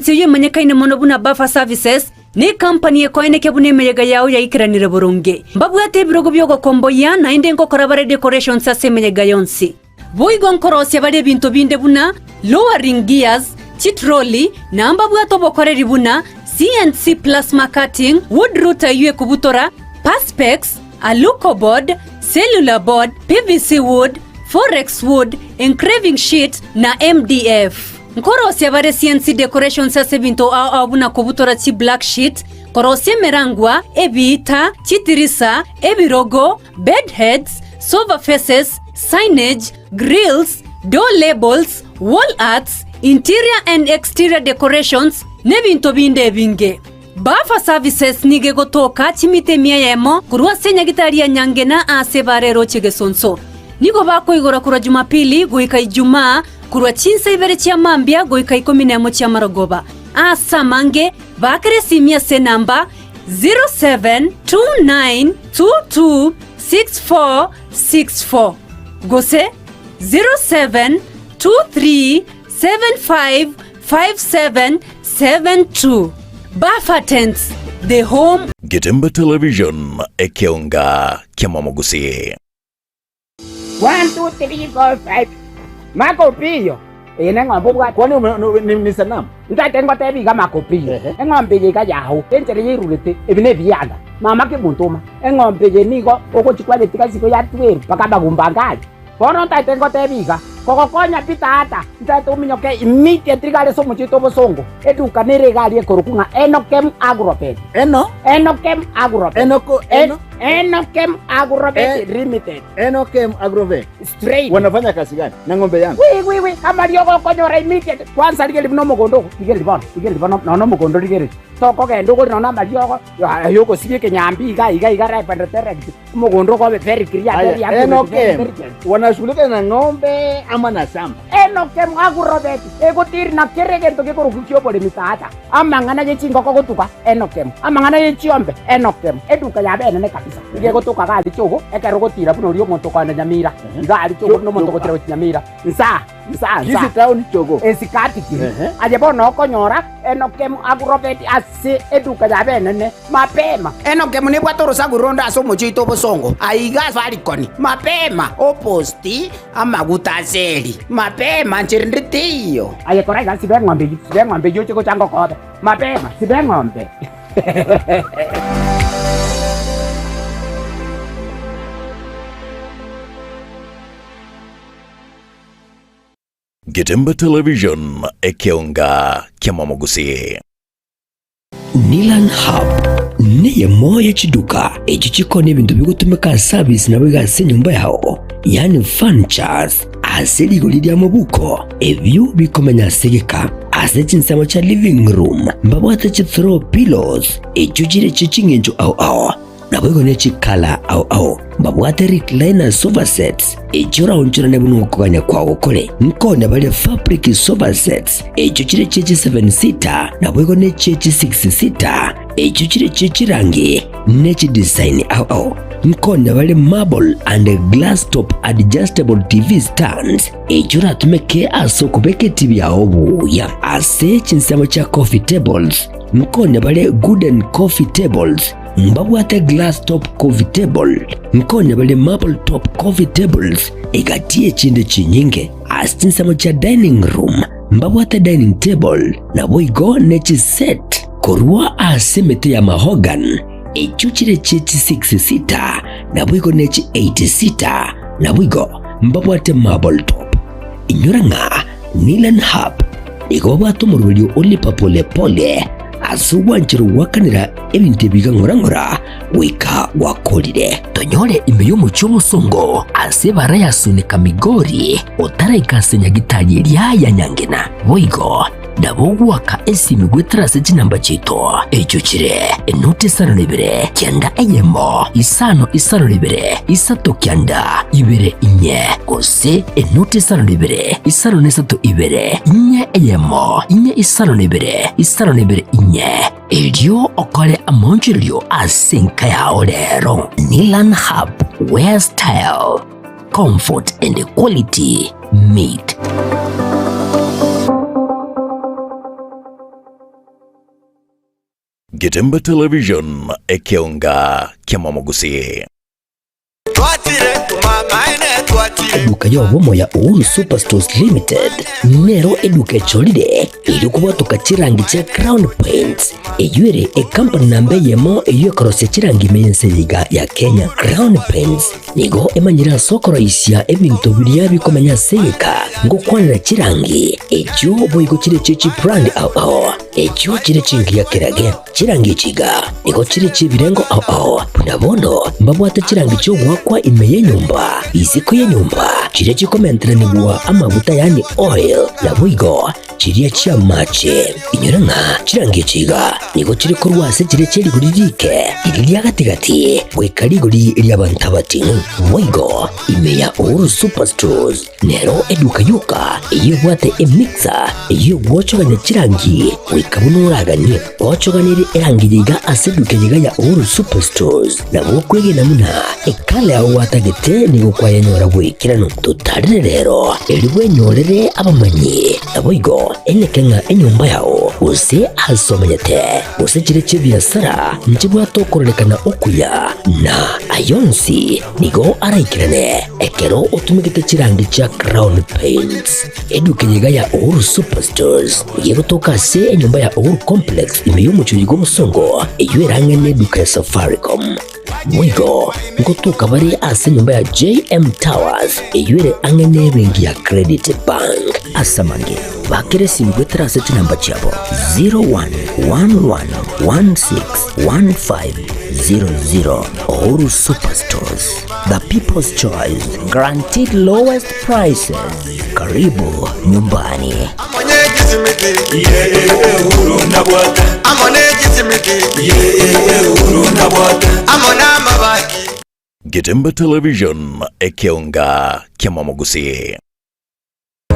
iyo manyakaine mono buna Buffer Services ni company ekoine kebune emeyega yawe yaikiranire boronge mbabwate ebirogo byogokomboya naende ngokora bare decorations ase emeyega yonsi boigo nkorosia bare ebinto binde buna lowering gears chitroli namba bwato bokoreri buna CNC plasma cutting, wood router yue kubutora, perspex, aluco board, cellular board, PVC wood, forex wood, engraving sheet na MDF. Nkorosia bare CNC decorations ase binto abuna kubutora chi black sheet, korosia merangwa, ebiita, chitirisa, ebirogo, bed heads, sofa faces, signage, grills, door labels, wall arts, interior and exterior decorations, nebinto binde binge. Buffer Services nige gotoka chimite miayemo kurua senya gitari ya nyangena ase barero chigesonso. Nigo bako igora kura Jumapili goika Ijumaa kurua chinsa ibere chia mambia goika 11 chia marogoba. Asa mange bakere simia se namba 0729226464 gose 0723755772. Buffer Tents, the home. Getemba Television ekionga kiamamogusi. 1 2 3 4 5 Makopio ene ngombo bwa kwani ni sanamu ntatengo tebi ga makopio engombe je ga yaho entere yirulete ebine biyanda mama ke muntoma engombe je nigo okochikwa de tikasiko ya tweru pakaba gumbangali kono ntatengo tebi ga kokokonya pitata ntato minyoke immediately gale somo chito bosongo eduka nere gali ekorukunga Enokem Agrobet Enokem Agrobet Limited. Enokem Agrobet Straight. Wanafanya kazi gani na ng'ombe yangu? Wi kama lioko konyora immediate kwanza ligeli no mogondo ligeli bano no mogondo ligeli toko gendo ko nona malioko yoko sibye kenyambi iga right direct mogondo ko very clear ya Enokem wanashughulika na ng'ombe ama na samba. Enokem Agrobet egotiri na kerege ntoke korukikyo bole mitata amangana ye chingo ko gotuka Enokem amangana ye chiombe Enokem eduka ya bene ne kabisa ige gotuka gali chogo ekero gotira buno rio monto kwa Nyamira gali chogo no monto gotira Nyamira nsa Kisi town chogo esikati kiri aje bono konyora Enokem Agrobet ase eduka ya bene ne mapema Enokem ne bwatoro saguronda asomo chito bosongo aiga farikoni mapema oposti amagutazeli mapema nchirinditiyo aye koraiga sibe ng'ombe yo chiko chango kobe mapema sibe ng'ombe. Getemba Television ekionga kiamamogusi. Nilan Hub niye moya chiduka echichiko n'ebintu bigutumika service nabo gase nyumba yaho yani furnitures aseli golidia mabuko ebyo bikomenya segeka asechi nsamo cha living room mbabwata chi throw pillows echujire chichingenjo au na bwego nechi kala au babwate recliner sofa sets echora onchora nebuno kuganya kwa ukole nkone bale fabric sofa sets echo chire chechi 7 seater na bwego nechechi 6 seater echo chire chechi rangi nechi design au nkone bale marble and glass top adjustable TV stands echora tumeke aso kubeke TV ya obuya ase chinsamo cha coffee tables nkone bale wooden coffee tables mbabwate glass top coffee table nkone bale marble top coffee tables igatie chinde chinyinge asinsamo cha dining room mbabwate dining table na boigo nechi set korwa asemete ya mahogan echuchire chechi 6 seater na boigo nechi 8 seater na boigo mbabwate marble top inyoranga Nilan Hub igobwato murulio olipa pole pole asuwanchiru wakanira ebintu bigangorangora wika wakolire tonyore imbeyo mucyo songo asebara yasunika migori otara ikasenya gitari ya nyangena boigo ndabogwaka esimi gwetrase chinamba chito echo chire enote sano libere kyanda eyemo isano libere isato kyanda ibere inye kose enote sano libere isano nesato ibere inye eyemo inye isano libere inye elio okole amonjilio asinka ya olero Nilan Hub where style comfort and quality meet. Getemba Television ekeonga kiamamogusi. Eduka ya obomo ya Uhuru Superstores Limited nero eduka cholide ili kubwatuka chirangi cha Crown Paints eyuere company nambe yemo eyokorose chirangi mense liga ya Kenya. Crown Paints nigo emanyira sokoro isya ebintu biriya bikomanya seka ngo kwanira chirangi echo boigo chire chechi brand au echo chire chingi ya kirage chirangi chiga nigo chire chibirengo au punabono mbabwate chirangi cyo wakwa imeye nyumba iziko ya nyumba chire chikomentra nibwa amavuta yani oil na boigo chiriya chia mache inyoranga chirangi chiga nigo chire korwase chire cheri guririke iriya gatigati gwekari guri iriya bantabati boigo imeya Uhuru Superstores nero eduka yuka iyo bwate emixer iyo wochoganya chirangi wikabunuraganye wochoganire erangi yiga aseduke yiga ya Uhuru Superstores na bokwege namuna ekale aho watagete nigo kwayanyora gwikirano tutarire rero eliwe nyorere abamanyi aboigo enekenga enyumba yao use asomanyete use chire chibiasara nchibwatokorelekana okuya na ayonsi nigo araikirane ekero utumikite chirangi cha Crown Paints eduka yiga ya Uhuru Superstores yego tokase enyumba ya Uhuru Complex imeyumucho yigo musongo eyuerange neduka ya Safaricom mwigo ngotuka bari ase nyumba ya JM Towers eyuere angene bengi ya Credit Bank asamange bakere simgwetra seti namba chabo 0111161500 Uhuru Superstores, the people's choice, guaranteed lowest prices. Karibu nyumbani. Getemba Television ekeonga kiamamogusi.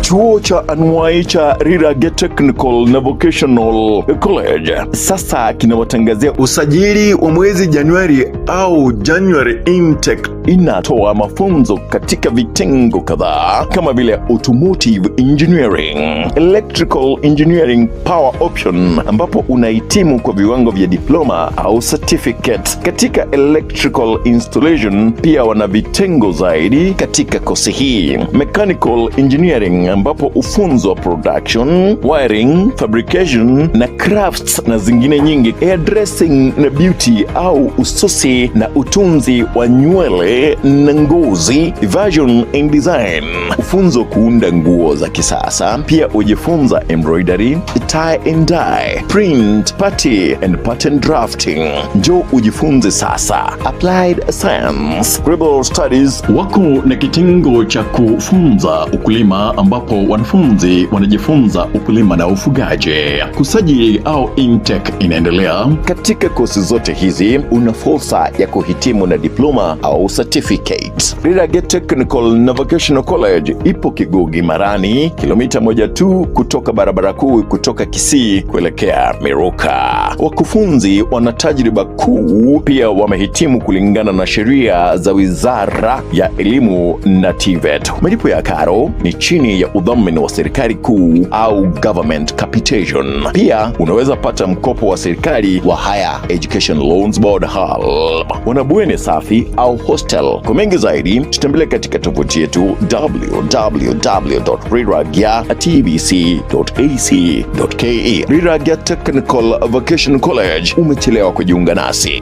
Chuo cha anuai cha Rirage Technical na Vocational College sasa kinawatangazia usajili wa mwezi Januari au January intake. Inatoa mafunzo katika vitengo kadhaa kama vile automotive engineering, electrical engineering power option ambapo unahitimu kwa viwango vya diploma au certificate. Katika electrical installation pia wana vitengo zaidi katika kosi hii. Mechanical engineering ambapo ufunzo wa production, wiring, fabrication na crafts na zingine nyingi. Hairdressing na beauty au ususi na utunzi wa nywele na ngozi, fashion and design. Ufunzo kuunda nguo za kisasa. Pia ujifunza embroidery, tie and dye, print, party and pattern drafting. Njoo ujifunze sasa. Applied science, global studies. Wako na kitengo cha kufunza ukulima ambapo ambapo wanafunzi wanajifunza ukulima na ufugaji. Kusajili au intake inaendelea. Katika kozi zote hizi una fursa ya kuhitimu na diploma au certificate. Rirage Technical na Vocational College ipo Kigugi Marani, kilomita 1 tu kutoka barabara kuu kutoka Kisii kuelekea Miruka. Wakufunzi wana tajriba kuu, pia wamehitimu kulingana na sheria za Wizara ya Elimu na TVET. Malipo ya karo ni chini ya udhamini wa serikali kuu au government capitation. Pia unaweza pata mkopo wa serikali wa Higher Education Loans Board HALB. Wanabweni safi au hostel. Kwa mengi zaidi tutembelee katika tovuti yetu www.riragya.tbc.ac.ke. Riragya Technical Vocational College, umechelewa kujiunga nasi.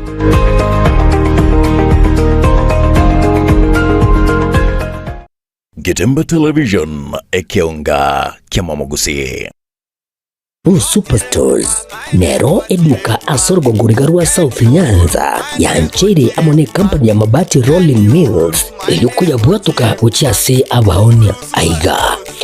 Getemba Television ekionga kiamamogusi. Superstores nero eduka asorgo ngurigarua South Nyanza yanchere amone company ya mabati Rolling Mills eyukuya bwatuka uchiase abaonia aiga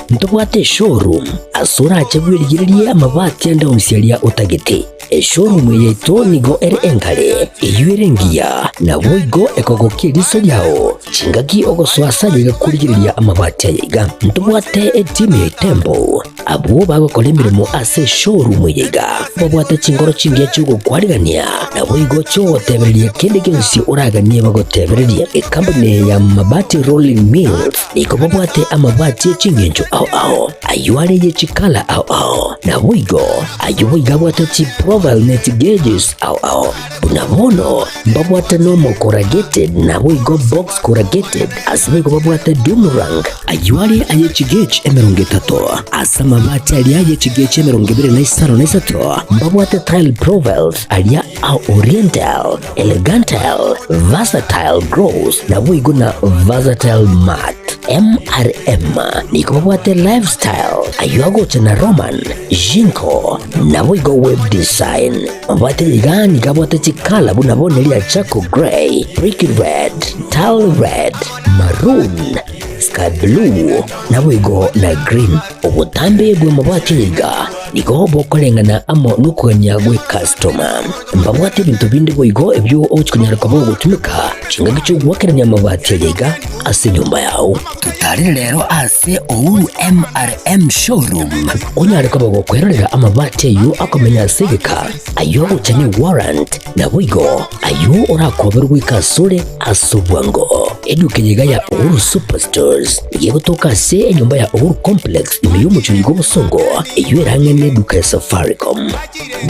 ntobwate showroom asura achabwirigirie amabati enda usialia utagete showroom yeto nigo enkale eyuerengia na boigo ekogokiriso yao chingaki ogoswasa yiga kurigiriria amabati aiga ntobwate team Temple abo bagokora mirimo ase showroom yiga babwate chingoro chingia chugo kwarigania na boigo cho tebereria kende gensi uragania bagotebereria company ya mabati Rolling Mills niko babwate amabati chingenjo au ayuare ye chikala au na boigo ayuiga bwate chi profile net gauges au unamono babwate normal corrugated na boigo box corrugated asime babwate Dumarang ayuare aye chigage emerongetato asama mabati aliaye chigage emerongibere na isaro na isato babwate tile profiles alia au oriental elegantal versatile gross na boigo na versatile mat MRM niko babwate lifestyle ayuago chana Roman Jinko na boigo web design babwate ligani kabwate chikala bunabone lia chako gray brick red tile red maroon sky blue na boigo na green ubutambe bwe mabwate liga niko bokolengana amo nukugania gwe customer mbabwate bintu bindi boigo ebyo ochikunyara kwabo gutumika chinga gicho gwakeranya mabati liga ase nyumba yao tutari rero ase Ouru MRM showroom onyare kwabo gukwerera amabati yo akomenya segeka ayo uchanye warrant na boigo ayo urakoberwa ikasure asubwango edukenyiga ya Ouru Superstores igiye gutoka se enyumba ya Ouru Complex imiyumucyo gobusongo iyo erangene duka ya Safaricom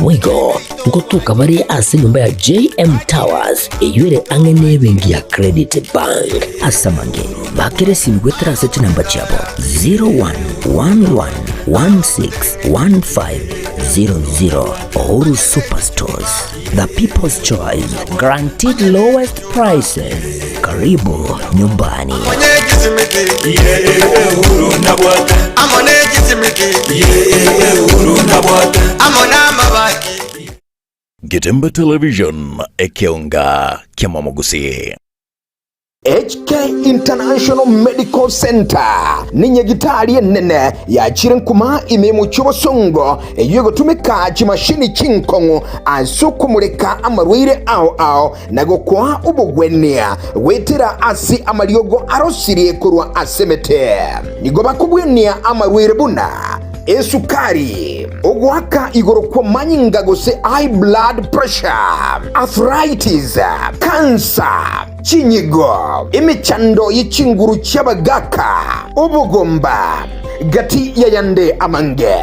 boigo ngotuka bari ase nyumba ya JM Towers iyo ere angene bengi ya Credit Bank asamange bakere simgwetera se namba chabo 0111161500 Ouru Superstores, the people's choice, guaranteed lowest prices. Karibu nyumbani. Getemba Television ekionga kiamamogusi. HK International Medical Center ni nyegitari nene ya chirenkuma imemu chobosongo yugo tumika chimashini chinkongo asukumureka amarwire au nago kwa ubugwenia wetera asi amariogo arosirie kurwa asemete nigo bakubwenia amarwire buna esukari ogwaka igoro kwa manyinga gose high blood pressure arthritis cancer chinyigo imichando yichinguru cyabagaka ubugomba gati ya yande amange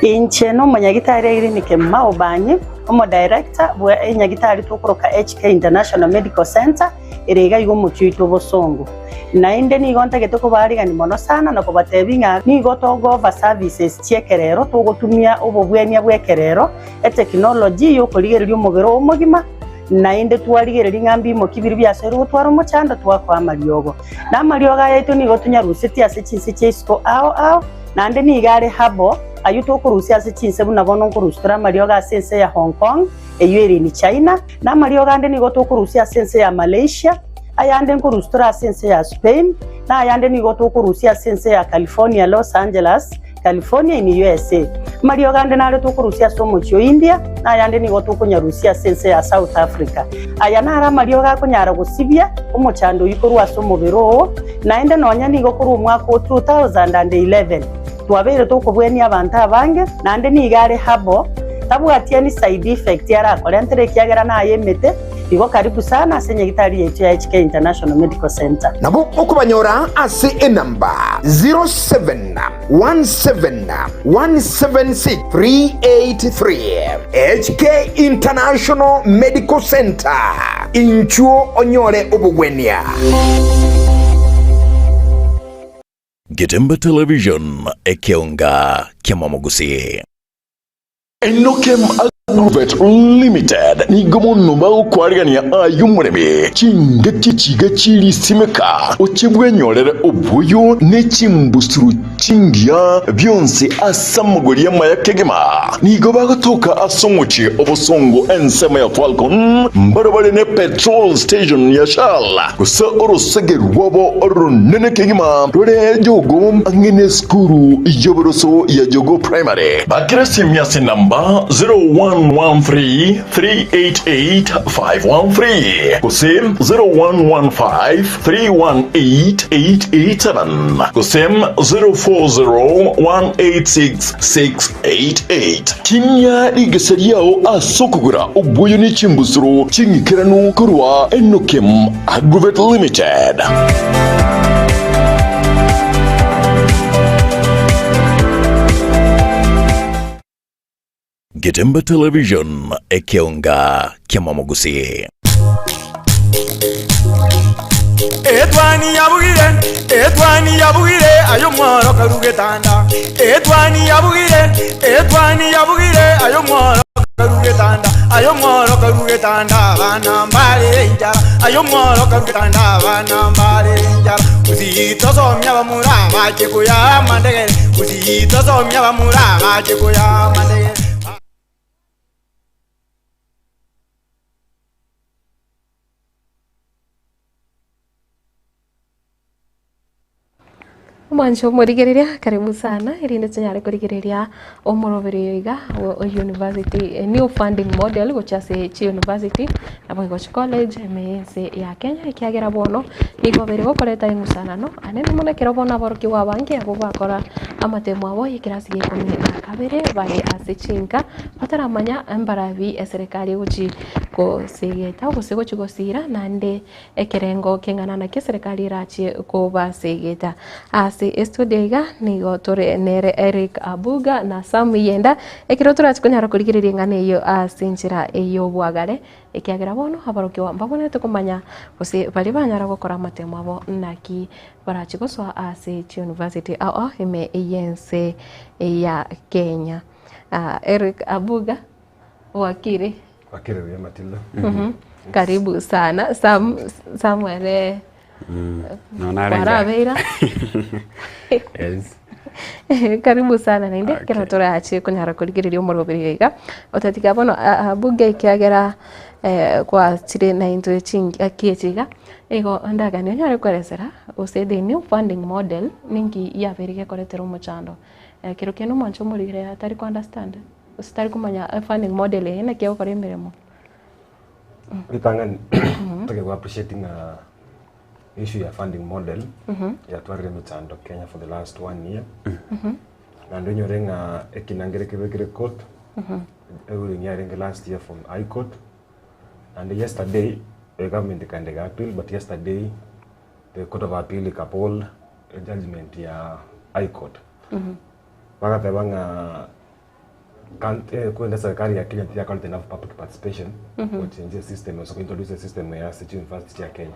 inche no manyagitari irinike maobanye omo director bwa enyagitari tukoroka HK International Medical Center irega igo muchito bosongo nainde ni gonta getoko barigani mono sana na kubatebinga ni gotogo va services chiekerero tugotumia obobwenia bwekerero e technology yo kurigererio mubero omugima nainde twarigereria ngambi mo kibiri byasero twaro muchanda twakwa mariogo na marioga yetu ni gotunya ruseti ase chinse chesko ao nande ni gare habo ayuto kurusia ase chinse buna bono kurustra marioga sense ya Hong Kong eyeri ni China na marioga ande ni goto kurusia sense ya Malaysia ayande nkurustura sense ya Spain na ayande nigo tukurusia sense ya California, Los Angeles, California in USA. Mario gande nare tukurusia somo chio India na ayande nigo tukunyarusia sense ya South Africa. Ayanara Mario ga kunyara gusibia umuchando yikorwa somo biro na ende nonya nigo kuru mwaka 2011. Twabere tukubweni abantu abange nande nigare habo tabwatia ni side effect yara kolentere kiagera na yemete igo karibu sana ase nyagitari yetu ya HK International Medical Center. Nabo okubanyora ase enamba 0717176383 HK International Medical Center inchuo onyore obugwenia. Getemba Television ekeonga kiamamogusi. Enokem Agrovet Limited ni gomono bao kwarigania ayumurebe chingati chigachiri simeka ochebwenyorere obuyo ne chimbusuru chingia byonse asamugoria mayakegema ni gobaga toka asomuchi obosongo ensema ya Falcon mbarabare ne petrol station ya Shell kusa orosegeru wabo oronene kegema rore jogo angene skuru yoboroso ya jogo primary bakirasi miase namba 0113-388-513 kusem 0115-318-887 kusem 040-186-688 kimya igeseriao asokugura obuyo ni chimbusuro chingikiranu kurwa Enokem Agrovet Limited. Getemba Television ekeonga kiamamogusi. Etwani yabugire ayo mworo karugetanda. Etwani yabugire ayo mworo karugetanda. Ayo mworo karugetanda bana mbale njara. Ayo mworo karugetanda bana mbale njara. Uzito somya bamura bakikuya mandegere. Uzito somya bamura bakikuya mandegere. Mwancho murigereria karibu sana irinde tunyare kurigereria omorobere iga o university new funding model gochase chi university abo goch college MS ya Kenya ikiagera bono igobere gokoreta ingusana no anene mona kero bona boroki wa banki abo bakora amatemo abo ikirasi gikomye kabere bari asichinga bataramanya embarabi eserikali gochi ko segeta go sego chigosira nande ekerengo kengana na keserikali rachi ko basegeta Estudega nigo tore nere Eric Abuga na Sam Yenda ekirotura chikunyara kurigiriria ngane iyo asinchira iyo bwagare ekiagera bono abaroki wa mbabone tukumanya gose bali banyara gukora amatemo abo naki barachigoswa ase university ime yense ya Kenya. Eric Abuga wakire ya Matilda. Karibu sana Samuel Naona yes. Karibu sana nainde kera tora achi kunyara kurigiriria omorobere iga otatiga bono Abuga ikiagera kwa chire na into chingi akiechiga ego ndagani nyare kweresera usede new funding model ningi yaberige koretero muchando kero keno mancho murigire atari ku understand usitari kumanya funding model ene kyo kore miremo Ritangan take appreciating issue ya funding model ya twarire muchando Kenya for the last 1 year na ndonyo renga ekinangere kebekere court everything ya last year from High Court and yesterday the government kandega appeal but yesterday the Court of Appeal ikapol a judgment ya High Court wakatebanga kwenda serikali ya Kenya tia call enough public participation which change the system so introduce a system ya City University ya Kenya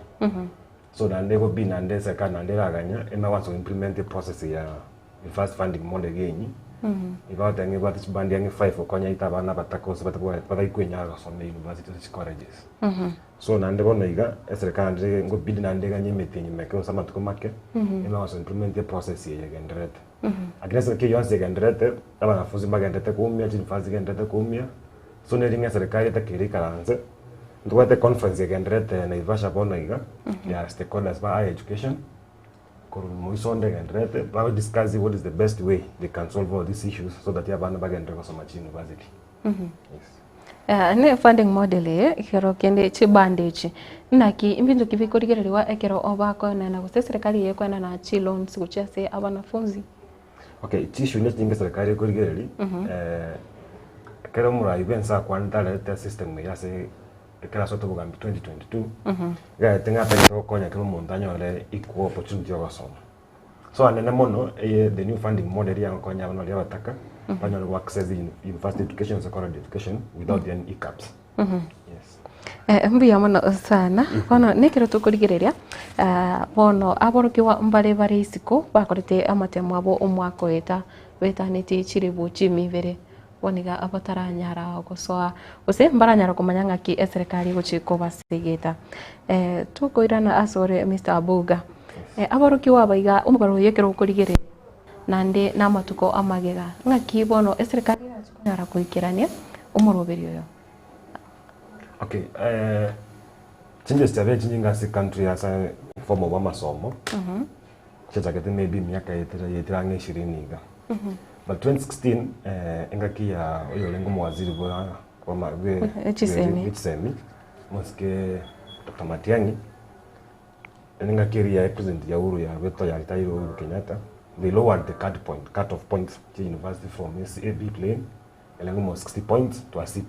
so nande go bin nande serikali nande raganya ema want to implement the process ya first funding model genyi ibatange what bandi yange 5 okonya itabana batakose batakwenya some university colleges so nande bono iga serikali nande go bin nande ganye metinyi meke osama tukomake ema want to implement the process ya genderete agresa ke yonse genderete abanafunzi bagendete kumia chini fazi genderete kumia so ne ringa serikali takiri karanze Nduwate conference yagenderete Naivasha bono iga ya stakeholders ba higher education. Kuru moisonde yagenderete ba discuss what is the best way they can solve all these issues so that yabana bagendere kusoma university. Ne funding model kero kende chibandage naki imbindu kivikoregererwa ekero obako na guse serikali yeko na chi loans guchase abanafunzi. Okay, issue ni tinga serikali koregereri kero mura ibensa kwandala ta system ya se kera soto bugambi 2022 ga tenga pekero konya kero montaño le equal opportunity yosoma. So anene mono the new funding model ya konya bano ya bataka panyo to access the university education secondary education without any hiccups. Yes. Mbiya mono sana kono nekero tukurigereria bono aborokiwa mbare bare isiko bakorete amatemo abo omwako weta neti chiribu chimivere woniga abataranyara gosoa ose mbaranyara kumanyanga ki serikali guchiko basigeta tukoirana asore Mr. Abuga aborokiwa baiga umugaro yekero kurigere nande namatuko amagega ngaki bono serikali yachikonyara kuikirania umuroberi yo. Okay, changes ya changing si country as a form of amasomo. Chakete maybe miaka yetira 20 iga. But 2016 engaki ya oyo lengo mwaziri bora kwa magwe HSM moske Dr. Matiang'i engaki ya president ya Uhuru ya veto ya Uhuru Kenyatta. They lowered the cut-off points to university from AB plane lengo mo 60 points to a C+.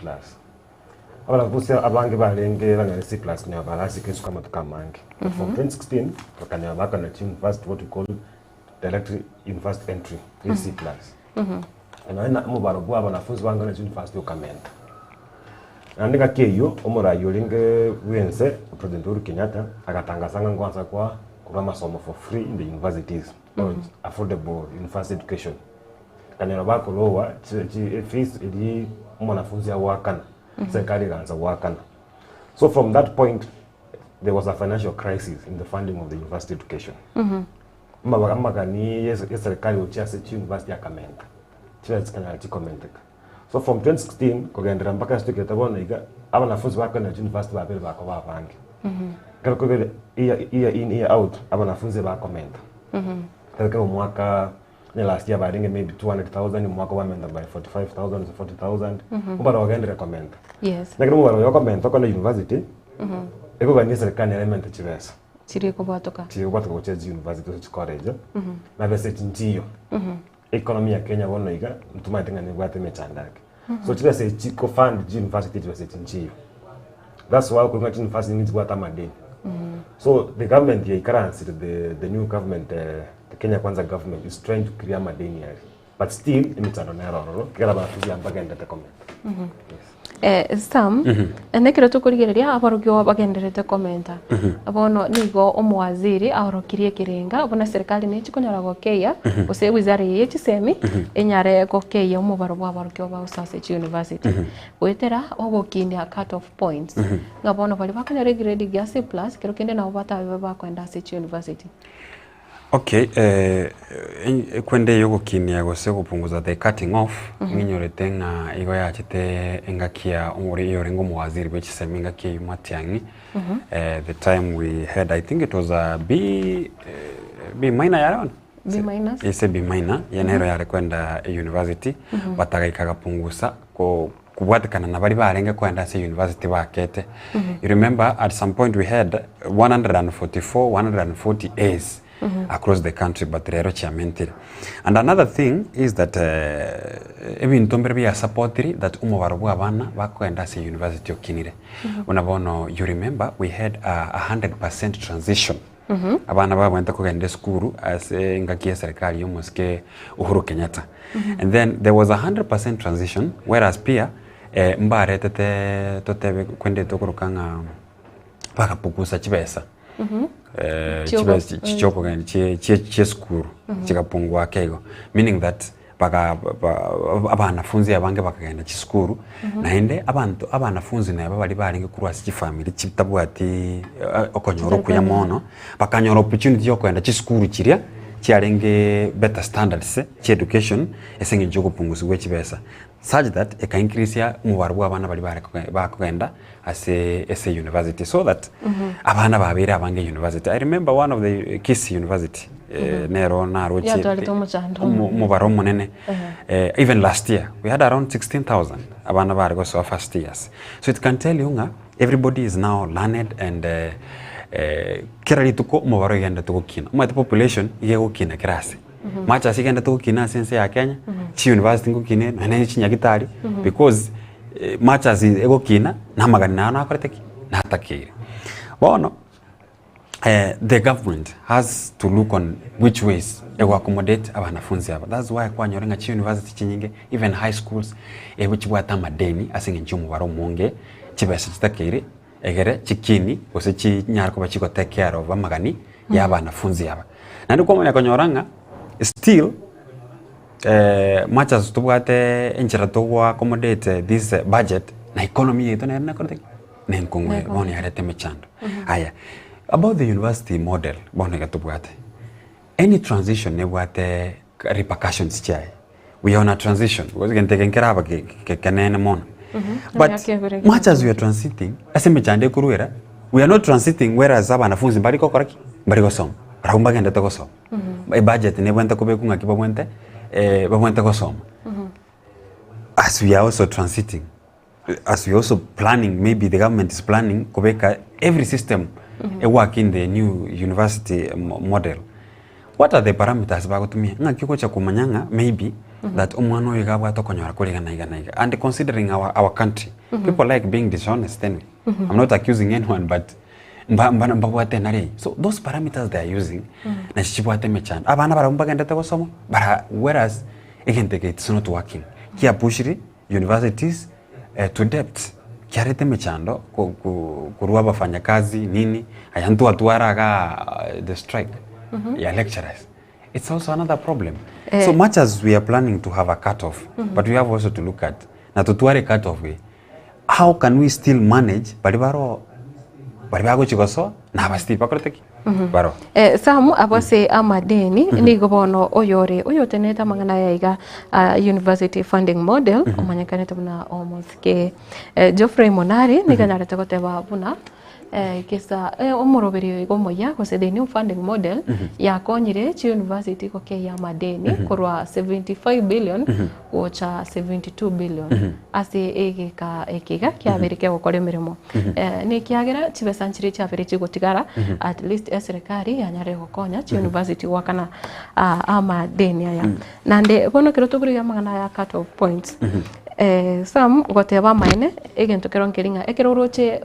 Abana vusia abange balenge banga C+ kunya balasi kesu kama tukamange. From 2016 tukanya baka na university what we call direct university entry C+. Na mubaro bwa banafunzi banga na university ukamenta. Andika keyo omurayo linge wense president Uhuru Kenyatta akatangaza ngwanza kwa masomo for free in the universities. Affordable university education. Kanyara bako lowa fees ili mwanafunzi ya wakana. Serikali ganza wakana. So from that point there was a financial crisis in the funding of the university education. Magani serikali uchiase university ya kamenta. Chile kanyara chikomenteka. So from 2016 kogendera mpaka stuketa bona iga abanafunzi bakana university babere bako babange. Kako year in year out abanafunzi bakomenta. Kama mwaka last year baadinge maybe 200,000 mwaka wamenda by 45,000 to 40,000 ubara wagende recommend. Yes. Lakini ubara recommend kwa university eko gani serikali element chibesa chiri ko batoka kwa university to college na bese chinjiyo economy ya Kenya wona iga mtuma tenga ni gwate mechandake so chibesa chiko fund university chibesa chinjiyo. That's why kwa university needs gwata madeni. So the government here currency the new government the Kenya Kwanza government is trying to create madeni here, but still imitano na roro kila bafuzi ambaga ndate comment. Sam nekero tukurigereria abarugyo bagenderete commenta abono nigo omwaziri ahorokirie kirenga abona serikali ni chikonyara gokeya ose wizara yechisemi enyare gokeya omubaro bwa barugyo ba Usase University wetera ogokinia cut off points ngabono bali bakanyare grade ya C+ kero kende na obata bakwenda Usase University. Okay, kwende yogo kinia gose kupunguza the cutting off nginyorete nga igo yachite engakia omuri iyo rengo mwaziri bwechisemi engakia Matiang'i. The time we had, I think it was a B minor yaron. B minus. Yes, B minor. Yanero yare kwenda university batagaikaga pungusa ko kubwatikana na bari barenge kwenda se university bakete. You remember at some point we had 140 A's across the country, but rero chiamentire. And another thing is that even tomberbi supportiri that umubaro abana bakwenda se university okinire. Unabono, you remember we had a 100% transition. Abana babwenta kugenda school as ngakia serikali yomoske Uhuru Kenyatta. And then there was a 100% transition, whereas pia mbare totebe kwende tokurukanga bakapukusa chibesa. Chichoko gani chie skuru chikapungua kego, meaning that abanafunzi abange bakagenda chiskuru naende abanafunzi nabo bali balinge kurwasi chifamily chitabwati okonyoro kuyamono bakanyora opportunity yokwenda chiskuru chiria chialenge better standards chi education esenge joko pungusi wechibesa. such that eka increase ya mubaru abana bali bakugenda as a university so that abana babere abange university. I remember one of the KISS University nero na roche mubaru munene even last year we had around 16,000 abana bari go so first years. So it can tell you everybody is now learned and kirali tuko mubaru yenda tuko kina the population yego kina kirasi macha sigenda tuko kina sense ya Kenya chi university ngo kine na chi nyagitari because macha zi ego kina na magana na akoreteki na takire bono the government has to look on which ways ego accommodate abanafunzi aba. That's why kwa nyorenga chi university chinyinge even high schools which bwata madeni asinge nchumu baro monge chibese chitakire egere chikini ose chi nyarko bachiko take care of amagani ya abanafunzi aba. Na ndiko mwana konyoranga still much as tubwate enchera to accommodate this budget na economy yetu na kote na nkongwe bone yarete mechando. Aya about the university model bone gatubwate any transition ne bwate repercussions chai we are on a transition because can take care of kenene mon but much as we are transiting aseme chande kuruera we are not transiting whereas abanafunzi bali ko koraki bali go som raumba genda to go som budget ne bwente kubekunga kibabwente bwente go som as we are also transiting as we also planning maybe the government is planning kubeka every system work in the new university model. What are the parameters bagotumia ngakiko cha kumanyanga maybe that omwana oyo gabwa tokonyora kuliga naiga and considering our country people like being dishonest anyway. I'm not accusing anyone but mbabwate nare so those parameters they are using na chibwate mechanda abana barumba genda to somo bara whereas again it's not working kia pushiri universities to depth kiarete mechando kuruwa bafanya kazi nini ayantu atuaraga the strike ya lecturers. It's also another problem. So much as we are planning to have a cut-off, but we have also to look at na tutuare cut-off way. How can we still manage baribaro chikoso na basti pakroteki baro samu abose amadeni ni gobono oyore oyoteneta mangana yaiga university funding model omanyakane tumna almost ke Geoffrey Monari ni ganarete goteba buna kesa omoroberio igomoya gose the new funding model ya konyire chi university ko ke ya madeni korwa 75 billion ocha 72 billion ase ekiga kya berike gukore mirimo ni kiagera chibesanchire cha bere chigotigara at least serikali yanyare gukonya chi university wakana amadeni aya nande bono kero tuburi ya magana ya cut off points some goteba maine egento keronkeringa ekeroroche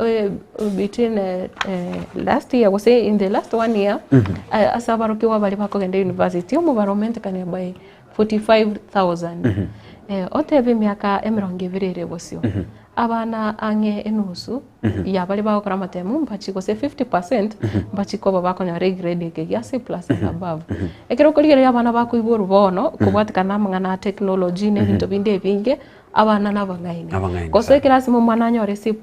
between last year was in the last 1 year asabaruki wabali bakogenda university omubaroment kane by 45,000 otebe miaka emirongo ibirire bosio abana ange enusu ya bali bakora matemu mpachi gose 50% mpachi ko bakonya regrade ke ya C+ and above ekero koligere abana bakuiburu bono kubwatikana mangana technology ne bintu binde binge abana nabangaine gose kirasi mu mwana nyore C+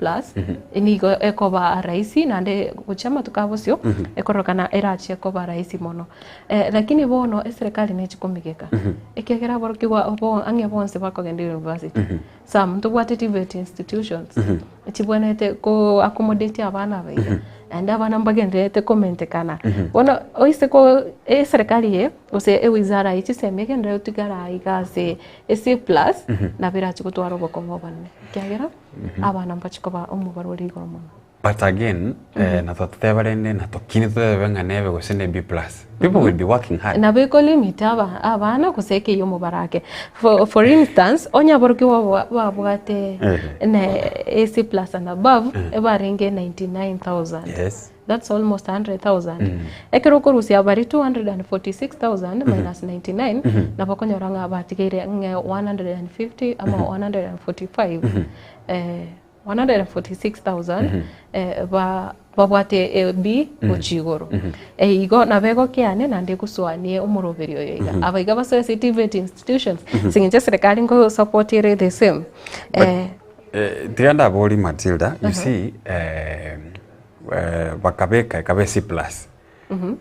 inigo ekoba raisi nande guchama tukabosio ekorokana erachi ekoba raisi mono lakini bono serikali nechikomigeka ekegera borokigwa obo ange bonse bakogenda university some tubwate institutions chibwanete ko accommodate abana baida and abana mbagendete comment kana bona oise ko serikali ye ose wizara ichisemeke ndio tigara igase C+ na bira chikutwaro bokomo banne kyagera abana mbachikoba omubarori gomo. But again, na totebarende na tokini totebenga nebe gosene B+. People will be working hard. Na beko limit abana kuseke yo mubarake. For instance, onya borki wabwate na C+ and above ebarenge 99,000. Yes. That's almost 100,000. Ekero korusi abari 246,000 minus 99 na bakonyoranga abatigere 150 ama 145. 146,000 babwate B ochigoro igo nabego kiane nande kuswanie umuroberio yoiga abaiga baso CTVET institutions singe serikali ngo support the same tianda boli Matilda you see bakabeka kabe C+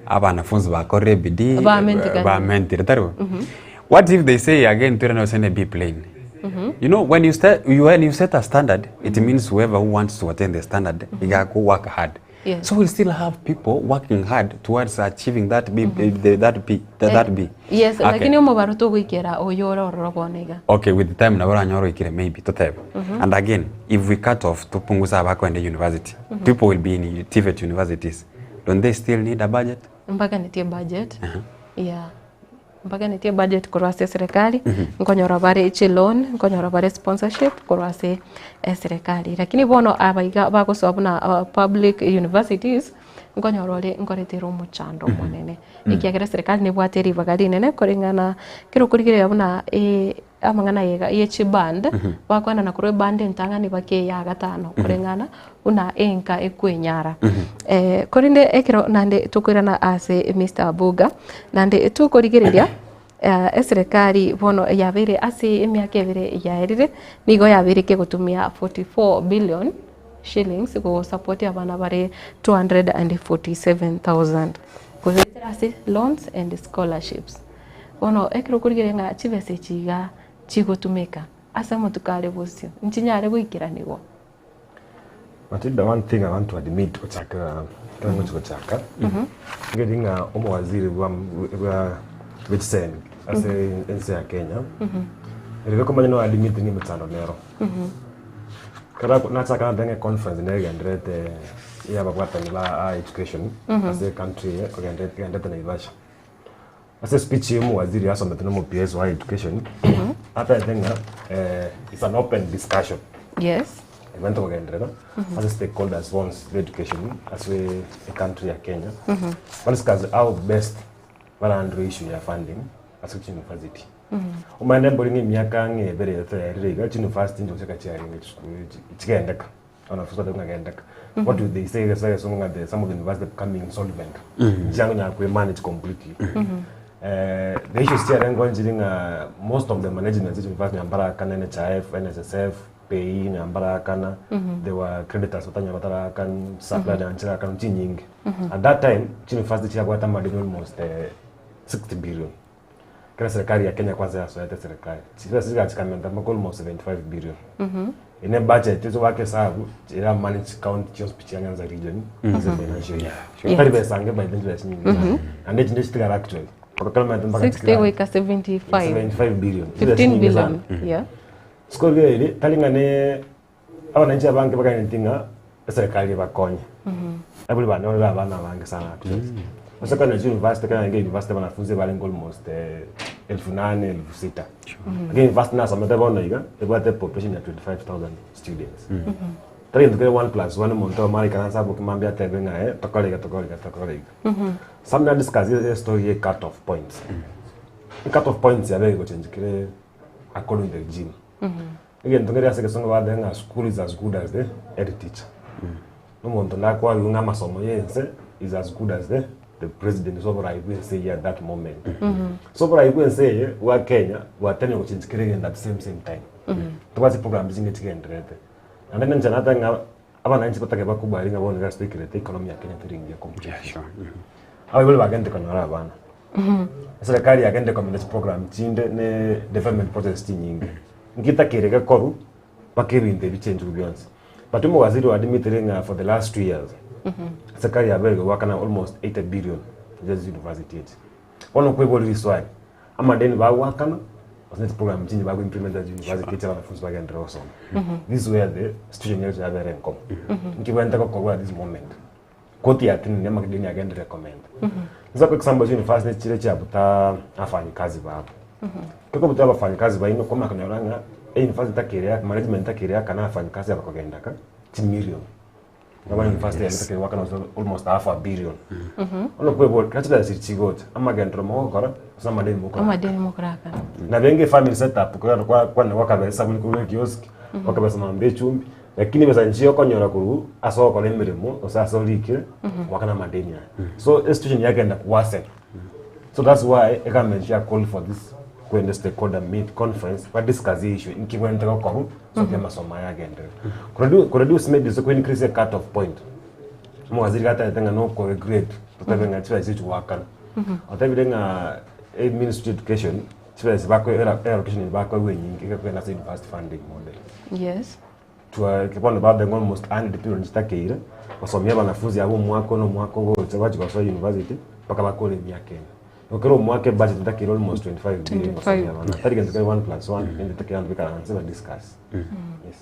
abanafunzi bakore bidii ba mentire taro what if they say again turana usene B plain You know, when you set a standard, it means whoever who wants to attain the standard, you got to work hard. Yes. So we'll still have people working hard towards achieving that B. Yes, Okay. lakini umubaro tugwikira uyoro rorobonega. Okay, with the time na nyoro ikire maybe totebe. And again, if we cut off tupunguza abako ende university, people will be in TVET universities. Don't they still need a budget? Mpaka nitie budget. Yeah. Mpaka nitie budget kurwase serikali, nkonyora bare ichi loan, nkonyora bare sponsorship kurwase serikali. Lakini bono abaiga bako swabuna public universities nkonyora ole nkoretero muchando monene. Ikiagira serikali ni bwateri bagari nene koringana kiro kurigire yabuna amangana yega yechi band bakwana na kurwe band ntangani bake ya gatano koringana una enka ekwenyara. Korinde ekiro nande tukwirana ase Mr. Buga nande tukorigereria serikali bono yabere ase emyaka ebere yaerire nigo yabere ke gutumia 44 billion shillings go support abana bare 247,000 kuzetera ase loans and scholarships. Bono ekiro kurigerenga chivese chiga chigotumeka asa mutukale bosio nchinyare gwikira nigo. Matilda, one thing I want to admit kuchaka kama kuchaka getting omo waziri wa Vitsen ase nchi ya Kenya ile kama neno admit ni mtando nero kara nataka ndenge conference na gendrete ya babata ni la education ase country gendrete na Ivasha ase speech yemu waziri aso metano mo PS wa education hata ndenga it's an open discussion. Yes. Event ogendrete as a stakeholders wants the education as we a country ya Kenya because our best balance issue ya funding as a university umande boringi myaka ngebere yatayirega university nje chaka chari chigendeka ona fusa de ngagendeka what do they say so ngade some of the universities becoming insolvent jango nya ku manage completely the issue still ngonjiringa most of the management university ambara kana NHIF NSSF pay ambara kana there were creditors watanya batara kan supply na nchira kan nyingi at that time university yako hata madeni almost 60 billion. Kila serikali ya Kenya kwanza ya soete serikali. Sisi katika menda almost 75 billion. Ine budget hizo wake sababu ila manage county hospital Nyanza region is a financial year. Kali pesa ange by the nyingi. And it is still actually. Kwa kama mpaka 60 weka 75 billion. 15 billion. Yeah. Skoli ile talingane abananchi abange baka ntinga serikali bakonye. Abuli bana bana bange sana actually. Sasa kana university kana ngeke university wanafunzi bale almost 8,000 6,000. Again university na samata bona iga ebate population ya 25,000 students. Tari ndike 1+1 monto mari kana sababu kimambia tebenga tokoleka. Some na discuss this story cut off points. Cut off points ya bego change kile according to the regime. Again ndongera seke songa badenga school is as good as the head teacher. No monto na kwa yunga masomo yense is as good as the president is over I will say at that moment. So I will say wa Kenya wa tena kuchinjikire at the same time. Tuwazi program zinge tigendrete. And then janata nga abananchi batake bakubali nga bonga speaker the economy ya Kenya turingi ya competition. Awe wale bagende kanora bana. Serikali yagende community program chinde ne development projects nyingi. Ngita kireka koru bakirinde bichenje biyonse. But umo waziri wa Dimitri for the last 2 years. Serikali ya Belgium working on almost 80 billion just university. One of people is why. Ama deni ba wakana was program change ba implement that university teacher wanafunzi ba gendra also. This is where the student years are very income. Nkiwenda kwa at this moment. Koti ya tini nema deni again recommend. Nza kwa example university chile cha buta afanye kazi ba hapo. Kwa buta afanye kazi ba ino kama kanyoranga university takiria management takiria kana afanye kazi ba kugenda ka 10 million. Ngaba university ya take work on almost half a billion. Ono kwebo katika sirichigot ama gendro mo kora sama deni mo kora. Ama deni mo kora kana. Na benge family setup kwa wakabesa muri kuri kiosk wakabesa mambe chumbi lakini besa njio konyora kuru aso ko lemiremo osaso likire wakana madeni. So institution yake enda kuwase. So that's why I can mention call for this when the stakeholder meet conference but discuss the issue in kiwenta ko koru so kema soma ya gender reduce maybe so increase a cut off point mo waziri kata tenga no ko grade tutabenga chiwa isi chuwakana otabirenga ministry education Chibes bako allocation bako nyingi kwa na university funding model. Yes. Kipona baada ya almost 100 people njitakira wasomea wanafunzi abo mwako no mwako ngo tsabaji kwa university paka bakole myaka ene. Okero mwaka budget ntakira almost 25 billion wasomea wana. Tari ganzika 1+1 ndio takira ndika na discuss. Yes.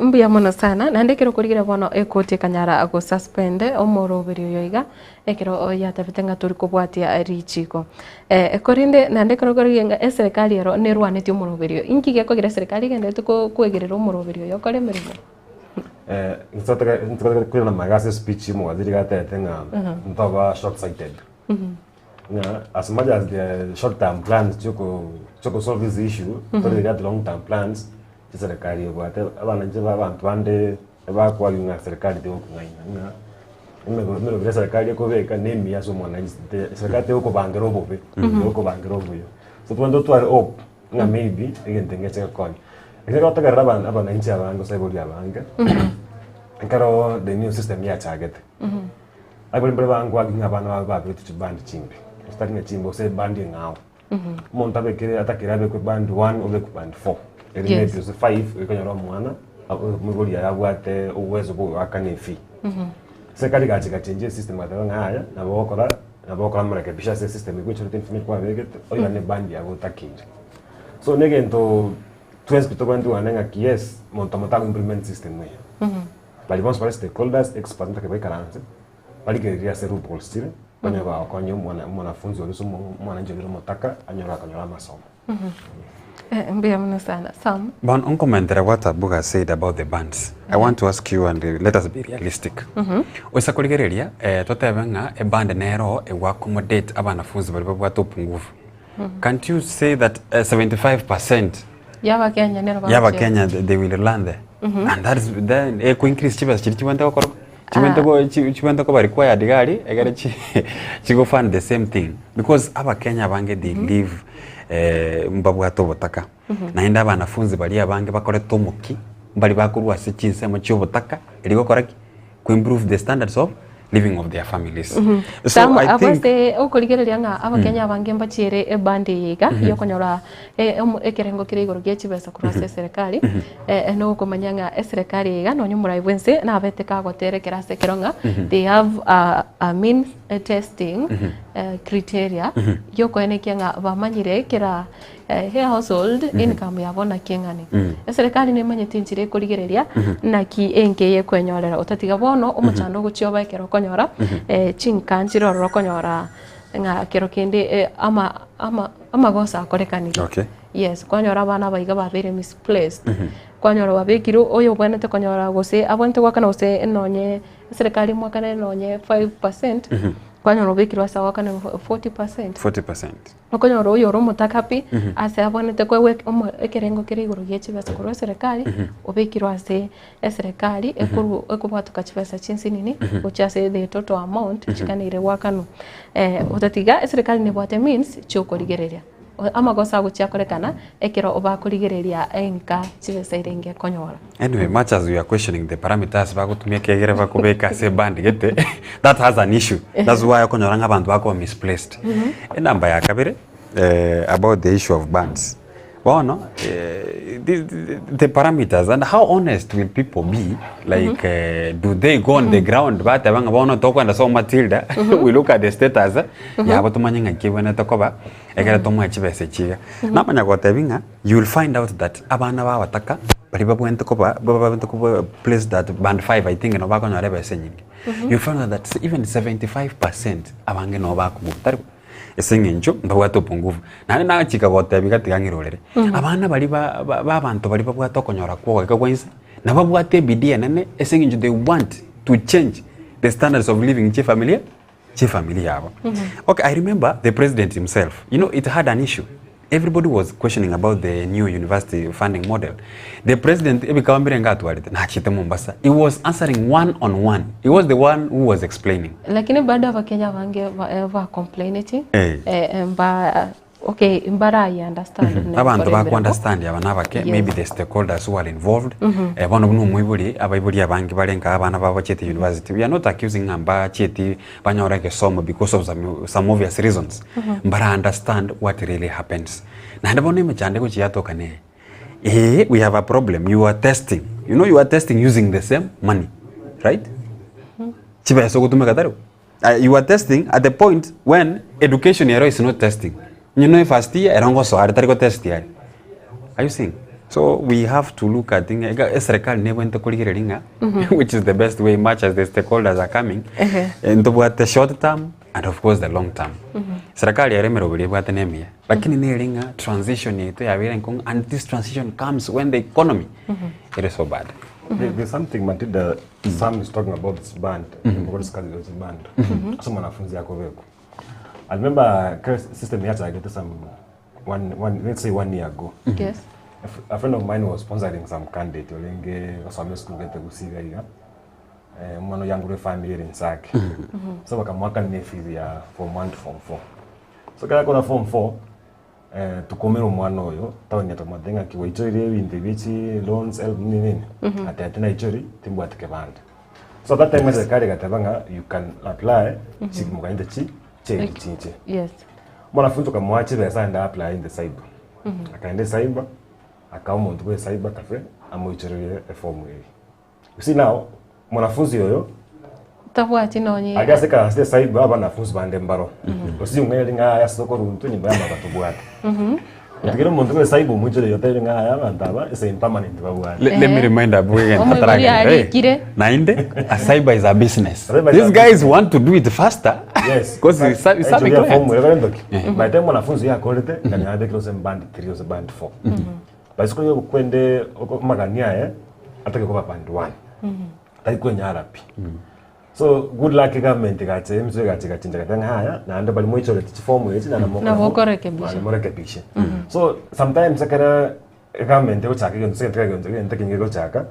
Mbuya mono sana na ndekero kurigira bono ekoti kanyara ago suspend omorobiri yoiga ekero yatabitenga turi kubwatia richiko ekorinde na ndekero kurigenga serikali ero ne rwaneti omorobiri inkige kogira serikali gende tuko kwegerera omorobiri yo kore mirimo insataka kuna magase speech mo waziri gatete nga ntaba short sighted as much as the short term plans choko solve this issue but the long term plans serikali yoboate abana nje babantu bande bakwaga nga serikali de okungaina ngero ngero serikali ko beka nemi yaso mwana serikali ko bangero bobe ko bangero boyo so twando tware op nga maybe egentenge cheka kon ngero tagarra abana nje abango saiboli abanga ngero the new system ya target abali bango aginga abana babetu chibandi chimbi starting chimbo se bandi ngao monta bekere atakira be ko band 1 obe ko band 4 maybe 5 ikanyora mwana mugoli yabwate uwezo bwo akanefi serikali gaje change system atanga haya na bokora marekebisha system iko chote information kwa bege oya ne bandi yabo takire so negento twes bitogandi wananga kies monta implement system we bali vamos para stakeholders experts que vai karanze bali que ser rupol stile banya ba konyo mwanafunzi waliso mwana njogero motaka anyora masomo. Mbia mno sana. Sam? But on commentary what Abuga said about the bands, I want to ask you and let us be realistic. Osakoligereria totebenga e band nero e wa accommodate abanafunzi bali babwato pungufu. Can't you say that 75% yaba Kenya nero ba yaba Kenya they will learn there? And that is then e ku increase chibas chiwanda ko chiwanda ko bari kwa yadigari egare chi go fund the same thing because aba Kenya bange they live mbabwato botaka naenda abanafunzi bali abange bakore tomoki bali bakurwa se chinsemo cyobotaka iri gukora ku improve the standards of living of their families. So I think okoligereria nga abakenya abange mbachire e bande yiga yokonyora ekerengo kire igoro gechibesa kurase serikali no komanyanga serikali yiga no nyumura ibwense na abeteka gotere kerase keronga they have a mean testing criteria yoko enekenga bamanyire kera household income yabona kengani serikali ne manyetinjire koligereria na ki enkeye kwenyorera utatiga bono omuchando gucyoba ekero konyora chinkanjiro rokonyora nga kero kende ama gosa akorekanire. Okay. Yes, kwanyora abana baiga babere misplaced. Kwanyora babekiro oyo bwanete kwanyora gose abonte wakana gose enonye serikali mwakana enonye 5%. Kwanyora babekiro asa wakana 40%. 40%. Kwanyora oyo romo takapi ase abonete kwewe ekerengo kiriguru gechibesa kurwa serikali obekiro ase serikali ekubatu kachibesa chinsi nini uchase the total amount chikanire wakano utatiga serikali ne bwate means chokoligereria amagosa guchiakorekana ekero obakoligereria enka chibesa irenge konyora. Anyway, much as we are questioning the parameters bagutumia kegere bakubeka se band gete that has an issue. That's why konyoranga abantu bako misplaced. Enamba ya kabere about the issue of bands. Well, no, the parameters and how honest will people be? Like, do they go on the ground? But abanga bono toko and so Matilda, we look at the status. Ya but manyanga kiwena tokoba, egera tomu achibese chiga. Na manya kwa tebinga, you will find out that abana ba wataka, bali babu entokoba, baba entokoba place that band 5 I think no bako nyorebe senyingi. You find out that even 75% abange no bako mutari. Esengenjo mbagwato pungufu nane na chika gote bigatigangirorere abana bali babantu bali babwato konyora kwa kwenza na babwate bidia nane esengenjo they want to change the standards of living che family yabo. Okay, I remember the president himself, you know, it had an issue. Everybody was questioning about the new university funding model. The president Mombasa, he was answering one-on-one. He was the one who was explaining. Lakini baada ya Kenya wange wa complaining okay imbara I understand abantu baku understand abana bake maybe the stakeholders who are involved bono buno mwibuli abaibuli abangi balenga abana babo cheti university. We are not accusing amba cheti banyora ke somo because of some obvious reasons but I understand what really happens na ndabone mechande ko chiyatoka ne we have a problem. You are testing, you are testing using the same money, right? Chiba so kutumeka daru. You are testing at the point when education hero is not testing. First year, erongo so aritari test year. Are you seeing? So we have to look at things. Serikali never went to kuligiringa, which is the best way, much as the stakeholders are coming, and what the short term and of course the long term. Serikali yaremero buli bwate nemia, lakini nelinga transition yetu ya birengo, and this transition comes when the economy it is so bad. There's something Matilda Sam is talking about this band. What is called this band? So mwanafunzi yako weko. I remember system here I get some let's say 1 year ago. Yes. A friend of mine was sponsoring some candidate olenge osame school get gusiga iga. Mwana yangu family in Sake. So wakamwaka ni fees ya form 1 to form 4. So kaya kuna form 4 tukomero mwana oyo tawanya tomadenga kiwa ichori ibindi bichi loans help nini atena ichori timbu atike band. So that time serikali gatabanga you can apply chimuganda chi chinche. Yes. Mwanafunzi kamwachi pesa and apply in the cyber. Akaenda cyber akaomba mtu kwa cyber cafe amoichori form hiyo. You see now mwanafunzi yoyo tabwati nonye agaseka ase cyber abanafunzi bande mbaro. Osi ungelinga ya soko runtu nyimba ya batubwata. Tukiro muntu kwa cyber mujore yote nga ya bandaba is impermanent babwata. Let me remind abu again tataraga. Nainde a cyber is a business. These guys want to do it faster. Yes. Because it's something like by the time mwanafunzi ya kolete ngani hade close band 3 or band 4. Basically yo kwende magania atake kwa band 1. Taiko nyarapi. So good luck government gate mzwe gate gachinja gatanga haya na ndo bali mwicho leti form yechi na morekebisha. So sometimes akara government yo chaka yo nseke yo ntakinge go chaka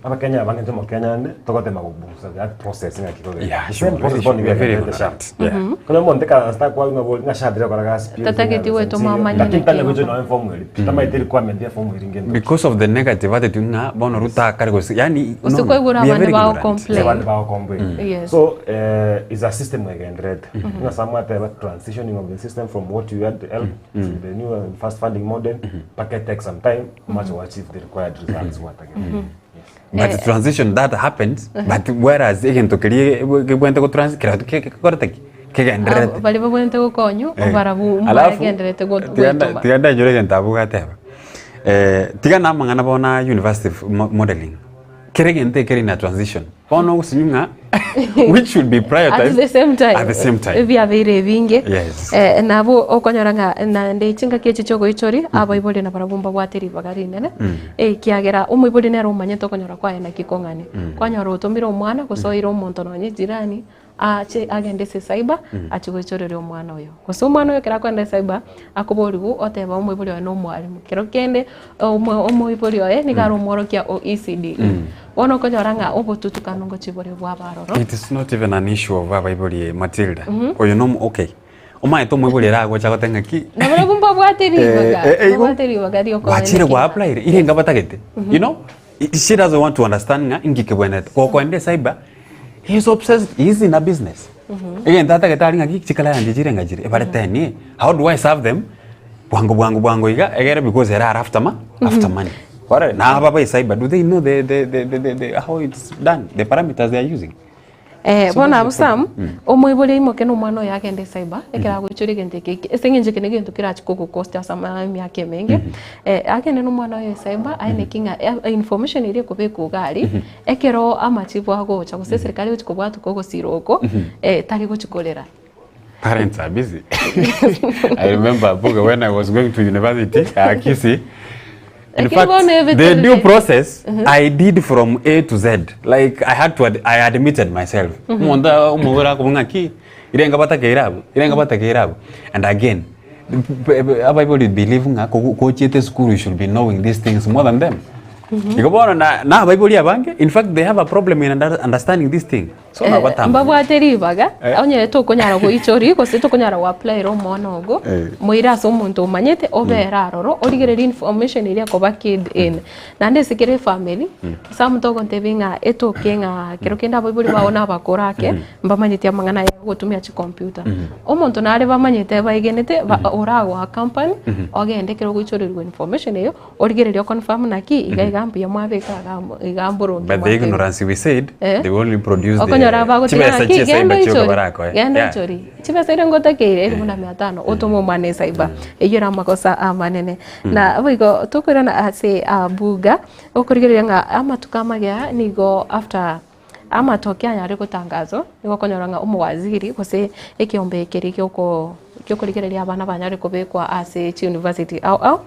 aba Kenya bange mo Kenya ne tokote makubusa that processing akiko. Yeah, sure. Process boni very important. Kuna monte ka sta kwa nga shadira kwa gas. Tatake tiwe to mama lakini tanya go no form ile. Tama ite requirement ya form ile ngendo. Because of the negative attitude nga bono ruta kare go yani usikwegura abantu ba complain. Yes. So is a system again red. Na somewhat about transitioning of the system from what you had to help to the new fast funding model. Packet take some time much to achieve the required results what again. But the transition that happens, but whereas again to kiri went to transit bali babwente gukonyu obarabu mbagenderete go tianda jore gentabu gateba tiga namangana bona university modeling keregente keri na transition bono usinyunga which should be prioritized at the same time. At the same time. Ebi abire binge. Yes. Nabo okonyoranga na ndechinga kiechi chogo ichori aba ibole na barabumba bwateri bagari nene. Kiagera umwibole ne romanye tokonyora kwa na kikongani. Kwanyora utomira omwana kusoira omuntu nonye jirani ache agende se cyber achigochorere omwana oyo. Kuso omwana oyo kera kwenda cyber akoborigu oteba umwibole no mwalimu. Kero kende umwibole oyo ni garo mworokia OECD. Ono konyoranga obotutukano ngo chibore bwa baroro. It is not even an issue of Bible Matilda. Or you know okay. Oma eto mwibole rago chagotenga ki. Na barabumba bwateri baga. Bwateri baga dio kwa. Achire kwa apply ile ngabatagete. You know? She doesn't want to understand nga ingike bwena. Kwa ende cyber he is obsessed. He is in a business. Again tata getali nga kichikala yanjire ngajire. Ebare teni. How do I serve them? Bwango iga egere because era after money. What now about cyber? Do they know the how it's done? The parameters they are using? Bona abusam omwibole imoke no mwana yake ndi cyber ekera guchuri genteke esengenje kene gento kirachi koko cost asama myake menge agende no mwana yo cyber aine kinga information iri kubeko gari ekero amachipo ago cha guse serikali uchi kubwatu koko siroko tari guchikolera. Parents are busy. I remember when I was going to university Kisi. In fact, the due process I did from A to Z. Like I admitted myself. And again, everybody believing that school should be knowing these things more than them. In fact, they have a problem in understanding this thing. So na batamba. Mbabwateri baga onye tukunyara go ichori ko se tukunyara wa apply ro monogo muira so muntu manyete obera roro origereri information iria ko bakid in nande sikire family some to kontebinga etokenga kero kenda boibuli baona bakorake mbamanyete mangana ya gutumia chi computer omuntu nare bamanyete baigenete oragwa company ogende kero guichorirwa information iyo origereri confirm naki igaigambi ya mwabeka igamboro. But the ignorance we said they only produce the chori chibesa ile ngota ke 1500 otomo mane saiba eyira makosa amanene na wigo tukurana ase abuga okurigerera nga amatukamagia nigo after amatokea yari gutangazo nigo konyoranga umwaziri kose ekiombe kerike uko kyokurigereria abana banyari kubekwa ase university au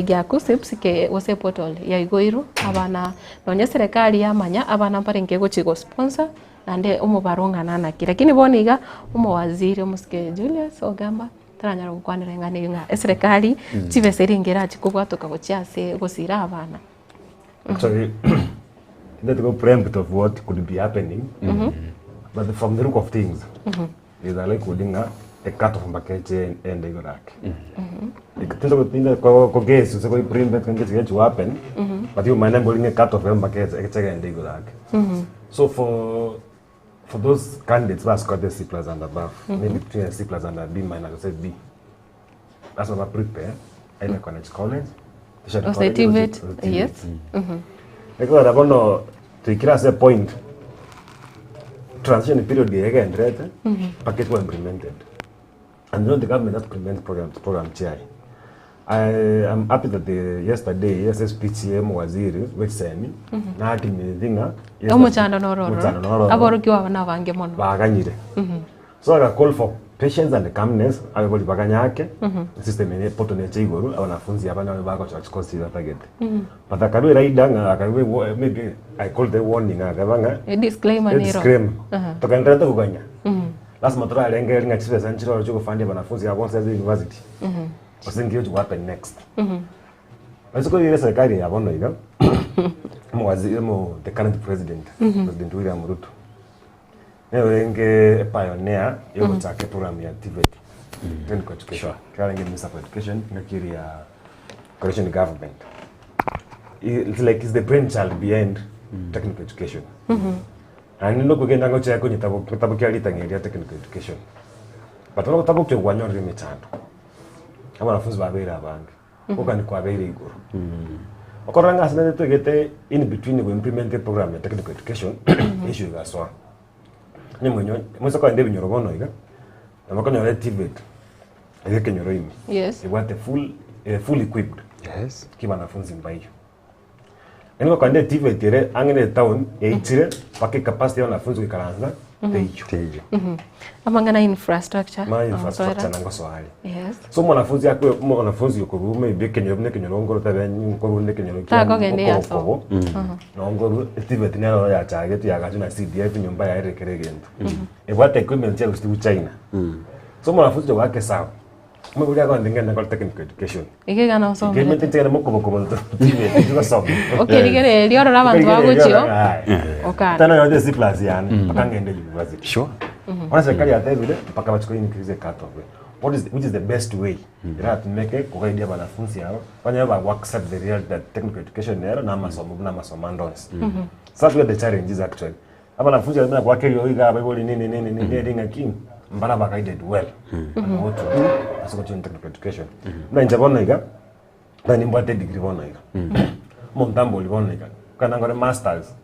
gya kusipsike wose portal ya igoiru abana nonya serikali yamanya abana mparenke gochigo sponsor nande umubarongana naki lakini boniga umwaziri umusike Julius Ogamba taranyara gukwanira ngani nga serikali chibeseringira chikubwatuka gochiase gosira abana. Actually, that go preempt of what could be happening, but from the look of things, is like holding a cut of market and they go back. The case is going preempt can get to happen, but you might not holding a cut of market and they go back. So for those candidates who are scored C+ and above, maybe between C+ and B minus, I said B. That's what I prepare. Either college, yes. Because I want to cross a point. Transition period again, right? Package was implemented, and not the government that implement program CHI. I am happy that yesterday SSPTM waziri which sent me na ati midinga omuchando nororo aborokiwa bana bange mono baganyire. So I call for patience and calmness aboli baganya yake system ene poto ne chigoro wanafunzi abana bako church course that target but akaruira idanga akaruwe maybe I call the warning akabanga a disclaimer nero tokandira to kuganya lazima tora lenge linga chipesa nchiro choko fund wanafunzi ya Bonsa University wasingi what happen next asiko ile serikali ya bono iga mwaziri the current president President William Ruto Nenge pioneer yoko chake program ya TVET technical education carrying Minister for Education ngakiri ya coalition government. It's like it's the brainchild behind technical education. And ndo kugenda ngo chako nyitabu kia litangeria technical education. But no tabu kyo gwanyo rime chando. Aba wanafunzi babera abange. Okani kwa bere igoro. Okoranga asina tegete in between we implement the program ya technical education issue gaswa. Nyamwenyo mweso kwa ndebi nyorogono iga namakonyo ya TVET ege nyoro imi yes you want a full equipped yes kiba nafunzi mbayo engo kwa ndebi TVET ere angene town eichire pake capacity ya nafunzi kikaranza tejo amangana infrastructure nango swali yes so mwanafunzi yakwe mwanafunzi yokurume ibeke nyoro ngoro tabe ngoro ndeke nyoro tago gende yaso ngoro TVET nyaro ya target ya gatu na CDF nyumba ya erekere gendo ebwate equipment ya gusti China so mwanafunzi wake sawa mwe kwa ndengena kwa technical education igega na so ngeme tete moko TVET iko sawa okay ligere lioro abantu baguchio okay tano yote C+ yani pakangende university sure ona serikali ya David mpaka wachukue increase cut off which is the best way to make it kwa idea wanafunzi hao fanya ba accept the real that technical education era na masomo ndons so that's where the challenge is actually aba wanafunzi wanataka kwa kile iga bible nini dinga king mbana ba guided well what to do as a technical education na njabona iga na ni mbate degree bona iga montambo libona iga kana ngore masters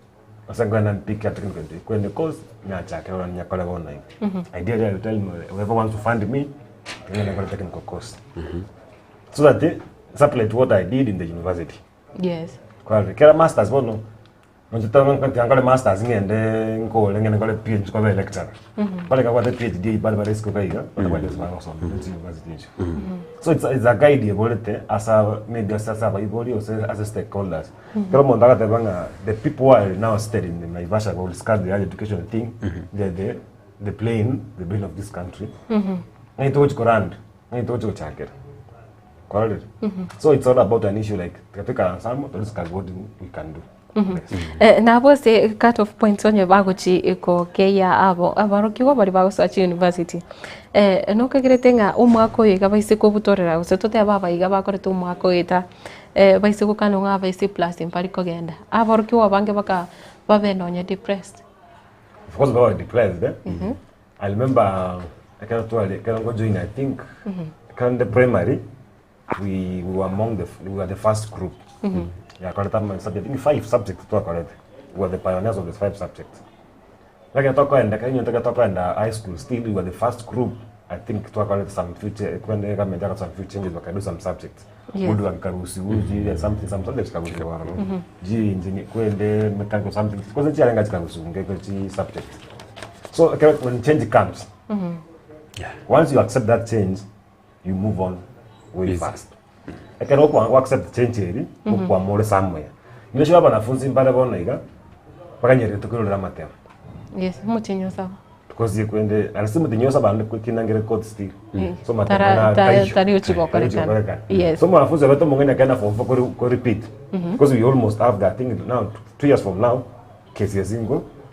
asangana pick at technical when the course na chake wala nyakala bona iga ideally I will tell me whoever wants to fund me I'm going to technical course so that they supply to what I did in the university yes kwa kila masters bono nitaka ngale masters ngende ngole ngene PhD kwa lecturer pale kwa PhD pale siku kaiga pale kwa so university so it's a guide ebolete asa maybe asa ba iboli as a stakeholders kama mondaka tabanga the people who are now studying in Naivasha will discuss the education thing the plane the brain of this country ngai to korand ngai to chakera correct so it's all about an issue like katika ensemble to discuss what we can do Na bose cut off points onye baguchi iko keya abarokiwa bari bagusachi university no kagirete nga umwako yiga baise ko butorera use tote baba yiga bakorete umwako yita baise ko kanu nga baise plus impari kogenda abarokiwa bange baka babenonye depressed. Of course, we were depressed. I remember I cannot go join. I think the primary we were the first group. Yeah, correct. I think 5 subjects to correct. We were the pioneers of the 5 subjects. Like I talk in the high school, still we were the first group. I think to correct some future when they come and some few changes, we can do some subjects. Would do karusi, some subjects karusi. G engineer, mechanical something. Because it's a karusi subject. So when change comes, once you accept that change, you move on way fast. I can also accept the change here, kwa more somewhere. You know, wanafunzi mpaka bona iga paka nyere tukiro matem. Yes, mutinyo sawa. Because you kwende anasema tinyo sawa bande kinangere code still. So matema tari uchibokorekana. Yes. So wanafunzi wetu mungenya kaenda form 4 ko repeat. Because we almost have that thing now 2 years from now KCSE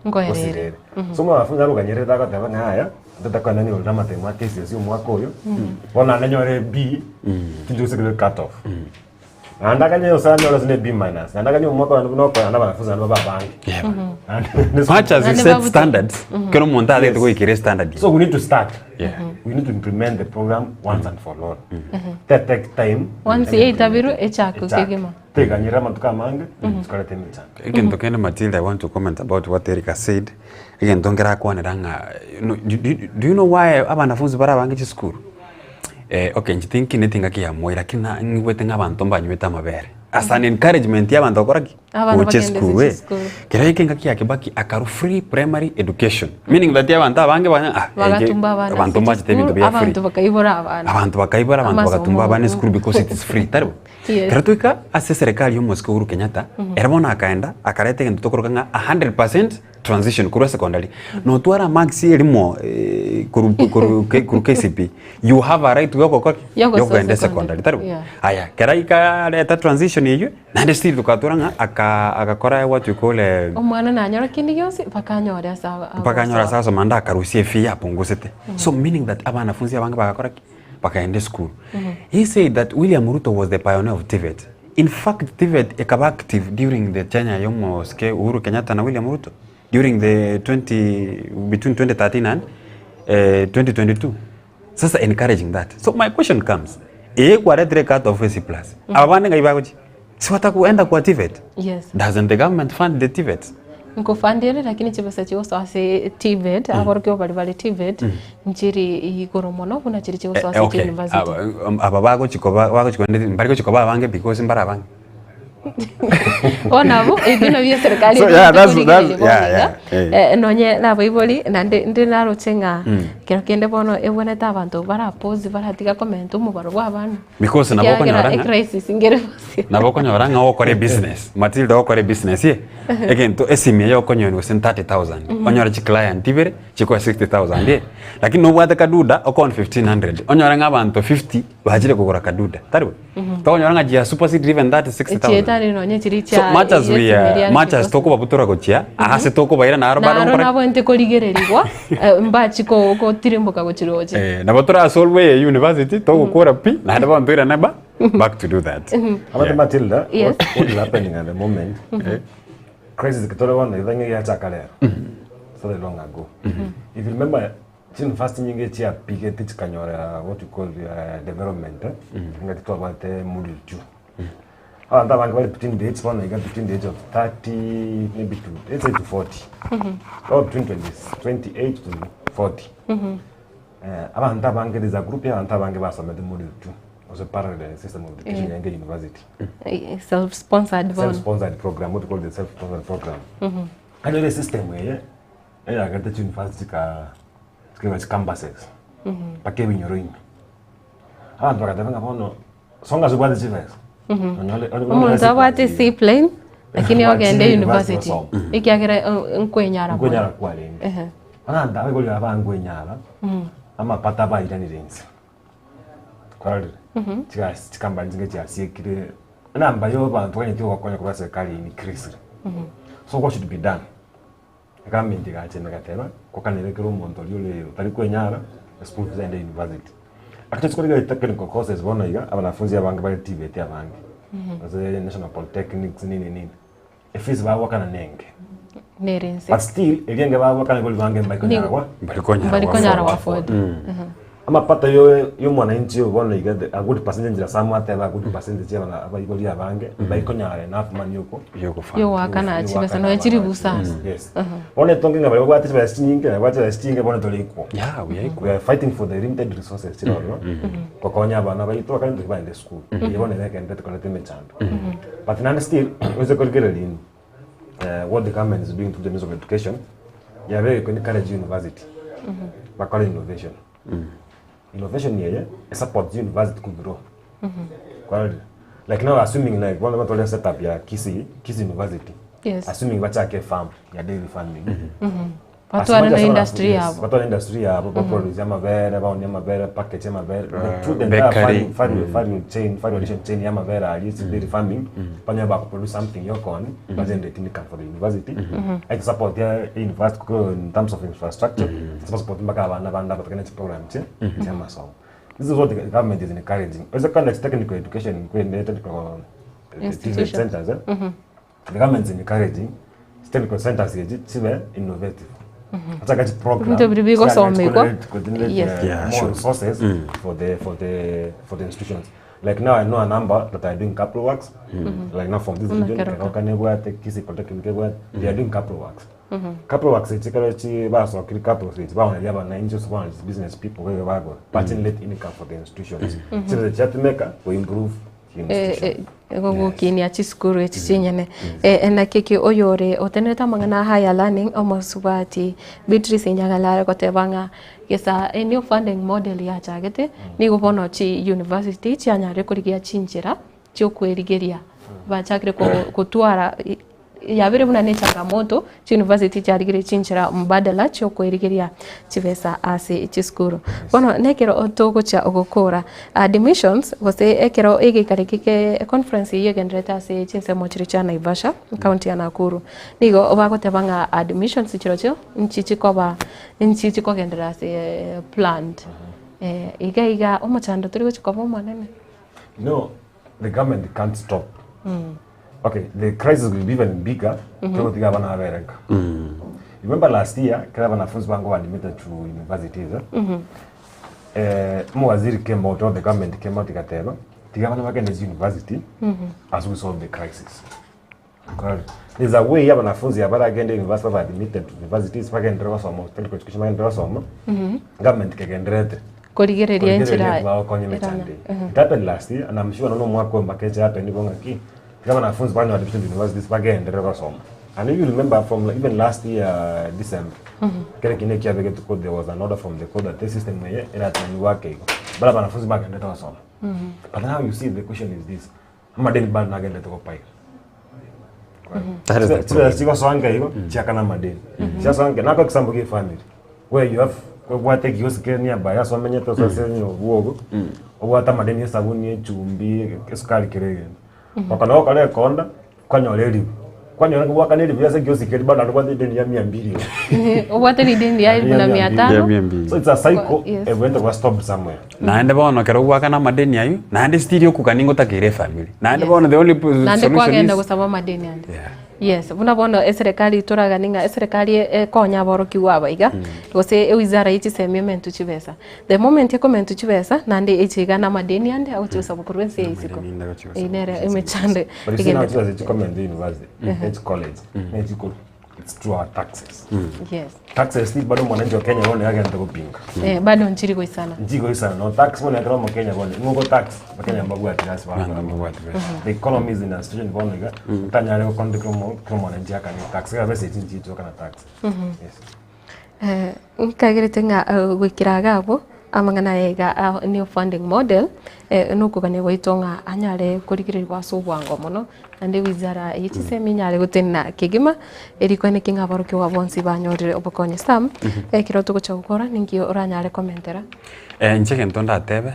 ngoherere. So wanafunzi abo kanyere daga tabanga haya ndata nani ndo matema KCSE umwaka uyo. Bona nanyore B kinjose kile cut off. Andakanyo sana ndo zine B-. Andakanyo mwaka wanoko wanafunzi ndo babangi. Much as we set standards, kero monta de go ikire standard. So we need to start. We need to implement the program once and for all. That take time. Once itabiru echako kegema. Teganyira matuka mange, tukarete michanga. Again, tokene Matilda, I want to comment about what Erica said. Again, tongera kwa neranga. Do you know why abanafunzi bara bangi school? Okay, nchitinki netinga kia moira kina ngwetenga abantu banyweta mabere. As an encouragement y'abantu bakoraki uche school kira ikenga kia kibaki akaru free primary education, meaning that y'abantu abange banya abantu mbachite bintu bya free, abantu bakaibora abantu bagatumba abana school because it is free taro. Kira tuika ase serikali yo Moscow Uhuru Kenyatta erabona akaenda akarete ngento tokorokanga 100% transition kuru secondary no twara maxi elimo kuru KCP you have a right to go ende secondary taro. Aya kira ika leta transition yeyo nande still tukaturanga akakora what you call omwana nanyora kindi yose bakanyora sawa manda akarusie fee apungusete. So meaning that abanafunzi abanga bakakora bakaende school. He said that William Ruto was the pioneer of TVET. In fact, TVET ekaba active during the China yomo ske Uhuru Kenyatta na William Ruto during the between 2013 and 2022. Sasa encouraging that. So my question comes, kwa red cut of AC plus. Abane ngaibagoji. Si watakuenda kwa TVET? Yes. Doesn't the government fund the TVET? Nko fundele lakini chibasa chiwoso ase TVET aborokyo bali TVET nchiri igoro mono kuna chiri chiwoso ase university. Aba bago chikoba mbari ko chikoba bange because mbara bange. Onabo ibino bya serikali. So yeah, that's nonye labo iboli nande naro chenga kero kende bono ebona tabantu bara pose bara tiga comment umubaro w'abana. Because nabo konyoranga crisis ingere. Nabo konyoranga okore business. Matilda okore business ye. Again to estimate yo konyo ni 30,000. Onyora chi client tibere chiko 60,000 ye. Lakini no bwata kaduda okon 1500. Onyoranga abantu 50 bajire kugura kaduda. Taribo. To onyoranga jia super seed driven that 60,000. So much as toko babutura gochia ahase toko baira na arba no nabo ente koligererigwa mbachi ko tirimboka gochiroje na batura solve university toko kora pi na ndaba mbira naba back to do that. About Matilda, what is happening at the moment? Crisis kitore one idhange ya chakale so long ago. If you remember chin first nyinge chia pike teach kanyora what you call development ngati to about module 2. And that one between the age one, I got between the age of 30, maybe let's say to 40. Or between 28 to 40. About that there is a group here and that was the module 2. Was a parallel system of education at university. Self-sponsored program, what we call the self-sponsored program. And the system where I got the university campuses. Pakevin your ring. And what I don't song as well as the Umuntu wate seaplane lakini ogende university ikiagira nkwenyara kwale ananda abegoli abangwenyara ama pata bayirani renzi kwali chikamba nzinge chasiekire namba yo bantu kwenye tyo kwakonya kwa serikali ni crisis So what should be done? Government igacheme gateba kokanerekero umuntu oli utari kwenyara school fees and university. Akati sikoliga technical courses bona iga abanafunzi abange bali TVET abange. Baze National Polytechnics nini. Fees bawa kana nenge. Nerense. But still elienge bawa kana goli bange Balikonyara wa afford. Ama pata yo mwananchi bona iga a good percentage la samwa teba a good percentage ya abayigoli abange balikonyara enough money yoko yo wakana chibesa no echiri busa. Yes. One talking about what is vesting bona toliko. Yeah, we are fighting for the limited resources chiro. Kokonya bana bayito kana to in the school. Yebona neke ndete kana temechando. But now still we go get in what the government is doing to the Ministry of Education. Yeah, very encourage university. Bakala innovation. Innovation here supports university to grow. Like now assuming like one of the setup ya Kisi University. Yes. Assuming bacha farm ya dairy farming. Watu wana industry hapo. Watu wana industry hapo produce mabere, baone mabere, package mabere. Farming chain ya mabere ali dairy farming. Panya ba produce something yokon, but then they think for the university. I support the university in terms of infrastructure. Support mbaka bana patakana program che. Chama so. This is what the government is encouraging. As a kind of technical education, technical centers. The government is encouraging technical centers to be innovative. It's a program. More resources for the institutions. Like now, I know a number that are doing capital works. Like now from this region, they are doing capital works. Capital works is business people where we go, patching late income for the institutions. So the chat maker will improve. Kini achiskuru echinyene na kiki oyore oteneta mangana higher learning omosubati Beatrice Nyagala kotebanga yesa new funding model ya chagete ni gobono chi university chianyare kurigia chinjira chyokwerigeria bachakire kutwara yabire buna ne changamoto chi university charigire chinjira mbadala chyokwerigeria chivesa ase chiskuru bono nekero otogo cha ogokora admissions gose ekero igikarikike conference yegendreta ase chinse mochiri cha Naivasha county ya Nakuru nigo obagotebanga admissions chirocho nchichi kogendera ase planned iga omochando turi gochikoba monene. No, the government can't stop. Okay, the crisis will be even bigger. Remember last year, kila wanafunzi wangu were admitted to universities. Mwaziri came out, or the government came out ikateba, tigabana wagenda university as we solve the crisis. There's a way wanafunzi abara agenda university were admitted to universities, wagenda wasoma, technical education wagenda wasoma, government kagendrete. Korigereria enchira. It happened last year, and I'm sure no mwako makeche happened ibonga ki. Wanafunzi bana admission to universities wagenda wasoma. And if you remember from even last year December, there was an order from the code that the system working. But wanafunzi bagenda wasoma. But now you see the question is this: madeni bana agenda to pay. That is the family where you have what take you Kenya by so many to work what madeni sabuni chumbi sukari kirege. Wakana kale konda kwanya lady kwanya wakana vya sasa kiosi kile bado alikuwa deni ya 200 what ni deni ya 500 so it's a cycle event was stopped somewhere naende bono kero wakana madeni ayu naende still okukaningo takire family naende bono the only solution is kwagenda gusaba madeni ande yes buna bono serikali turaga ninga serikali konya boroki wabaiga gose wizara ichi semement chibesa the moment comment chibesa nande ichiga na madeni ande au tusaba kurwense isiko inere imechande igenda to comment the university it's college it's through our taxes yes taxes still bado mwananchi wa Kenya wone yake anataka kupinga bado nchiriko isana no tax wone akara mu Kenya wone ngo tax Kenya mbagu atirasi wa the economy is in a situation wone ga tanyare ko konde ko mwananchi aka ni tax ga bese chinchi to kana tax yes nkagire tenga gwikiraga abo amangana yega new funding model nukugane gwitonga anyare kurigirirwa subwango muno ande wizara yichisemi nyare gutenna kigima erikwane kinga baruki wa bonsi banyorire obokonye sam kiroto gucha gukora ningi uranyare commentera ncheke ntonda tebe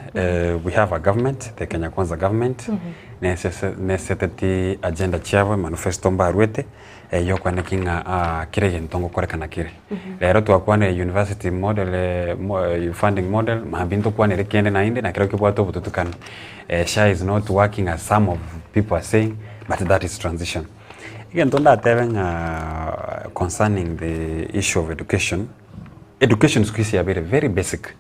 we have a government, the Kenya Kwanza government necessity agenda chiavo manifesto mbarwete yo kwane kinga kirege ntongo korekana kire lero twakwane university model funding model mabinto kwane rekende na inde na kiro kibwato bututukana SHA is not working as some of people are saying, but that is transition. Again, concerning the issue of education is very basic.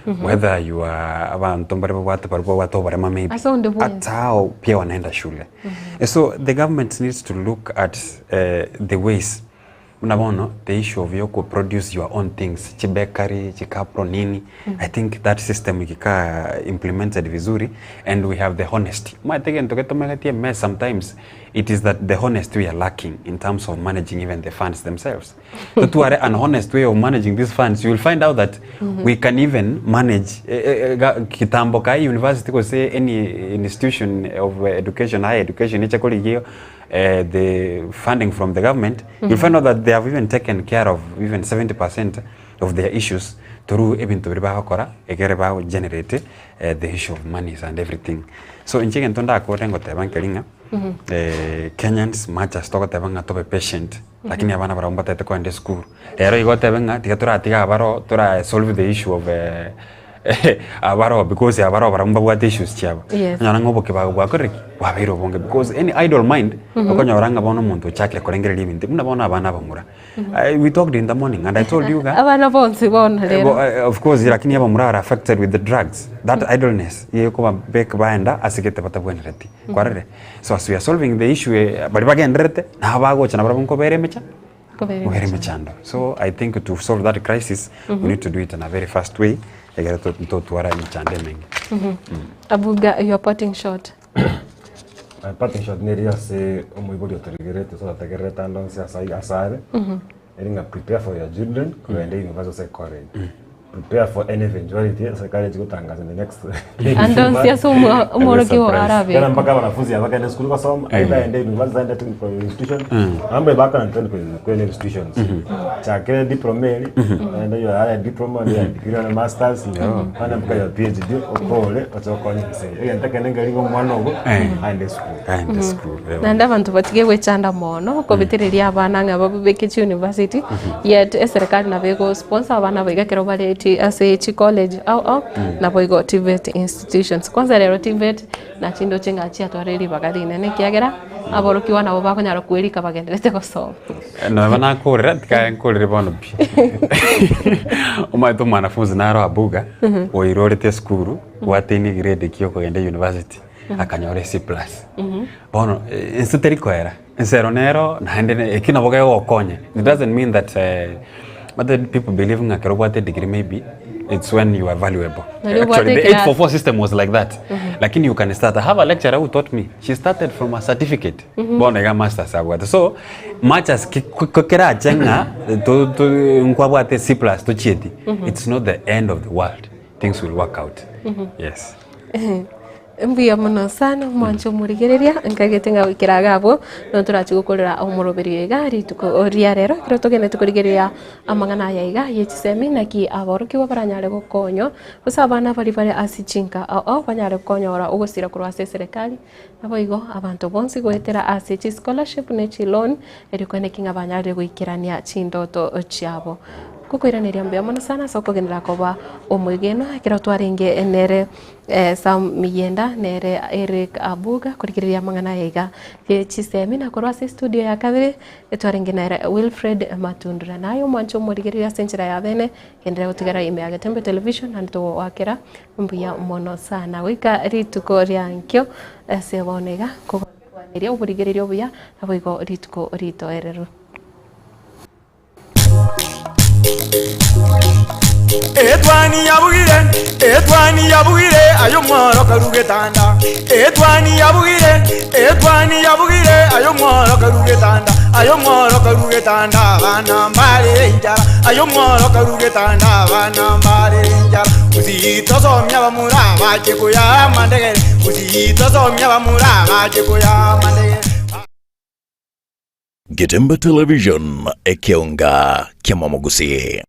Whether you are maybe atao pia wanaenda shule. So the government needs to look at the ways. Unabono, the issue of you produce your own things, chibekari, chikapro, nini. I think that system ikika implemented vizuri, and we have the honesty. Sometimes it is that the honesty we are lacking in terms of managing even the funds themselves. So to an honest way of managing these funds, you will find out that we can even manage kitambo kai university ko say any institution of education, higher education, the funding from the government, you'll find out that they have even taken care of even 70% of their issues through even to generate the issue of monies and everything. So in Chigentonda according to Kelinga, Kenyans much as talk about to be patient, like in Havana Baramba to in the school. There you got to solve the issue of abaro because abaro baramba what issues chiaba nyanango bokiba because any idle mind okonyoranga bono muntu chakle korengere living mnabona abana bamura we talked in the morning and I told you abana bonse bona lero of course lakini abamura are affected with the drugs that idleness yeko back baenda asigete batabwenereti kwarere so as we are solving the issue bali bagenderete na bago chana barabonko beremecha so I think to solve that crisis we need to do it in a very fast way. Abuga, your parting shot. My parting shot near say omwibodi otorigirete so that gereta ndo asare. Prepare for your children kuende university college. Prepare for any eventuality serikali ikutangaza in the next. And don't see so umoroki wa arabe. Kana mpaka wanafunzi hapa kaenda school kusoma either ende university ende to institution ambaye baka na tena kwenye institutions. Chakele diploma and you are diploma and degree and masters kana mpaka ya PhD okole otokoni kise. Ege ntaka nenga lingo mwana ogo and school. Nanda bantu batige gwechanda mono ko bitireria abana nga babeke university yet serikali na bego sponsor abana bega kero bale as college na boigo TVET institutions kwanza lero TVET na chindo chenga chia twareri bagarine ne kiagera aboroki wana baba konyara kwirika bagenderete gusoma no bana korera tikaenkorere bono bi umaito mwanafunzi naro abuga oirorete skuru watini grade kyo kugenda university akanyore C+ bono insteri kwera nseronero na hende ekina boga okonye it doesn't mean that other people believing a Kerobate degree maybe it's when you are valuable. Actually, the 844 system was like that. Like you can start. I have a lecturer who taught me. She started from a certificate. Born a master's. So much as kokera chenga to nkwabate C+ to cheti. It's not the end of the world. Things will work out. Yes. Mbuya muno sana mwancho murigereria nkagetenga wikiraga abo no turachigukorera omuroberi egari tuko ria rero kiro togene tukurigereria amangana ya iga yechisemi naki aboroki wabaranyare gukonyo usabana bari bari asichinka au banyare gukonyora ugusira kurwa serikali abo igo abantu bonsi gwetera asichi scholarship ne chilon erikwene kinga banyare gwikirania chindoto chiabo kukwiraniria mbya muno sana soko genera koba omwigeno kiro twaringe enere Sam Miyenda nere Eric Abuga kurikiria mangana yega chisemi na korwa studio ya kabiri etwaringe nere Wilfred Matundura nayo mwancho murikiria senchira ya bene kendera gutigara ime ya Tembe Television and wakera mbuya mono sana wika rituko ryankyo sebonega ko kwaniria uburikiria obuya aboigo rituko rito ereru Etwani yabugire ayo mworo karugetanda Etwani yabugire Etwani yabugire ayo mworo karugetanda ayo mworo karugetanda bana mbale njara ayo mworo karugetanda bana mbale njara uzito somya bamura baje kuya mandege uzito somya bamura baje kuya mandege. Getembe Television ekionga Kiamamogusi.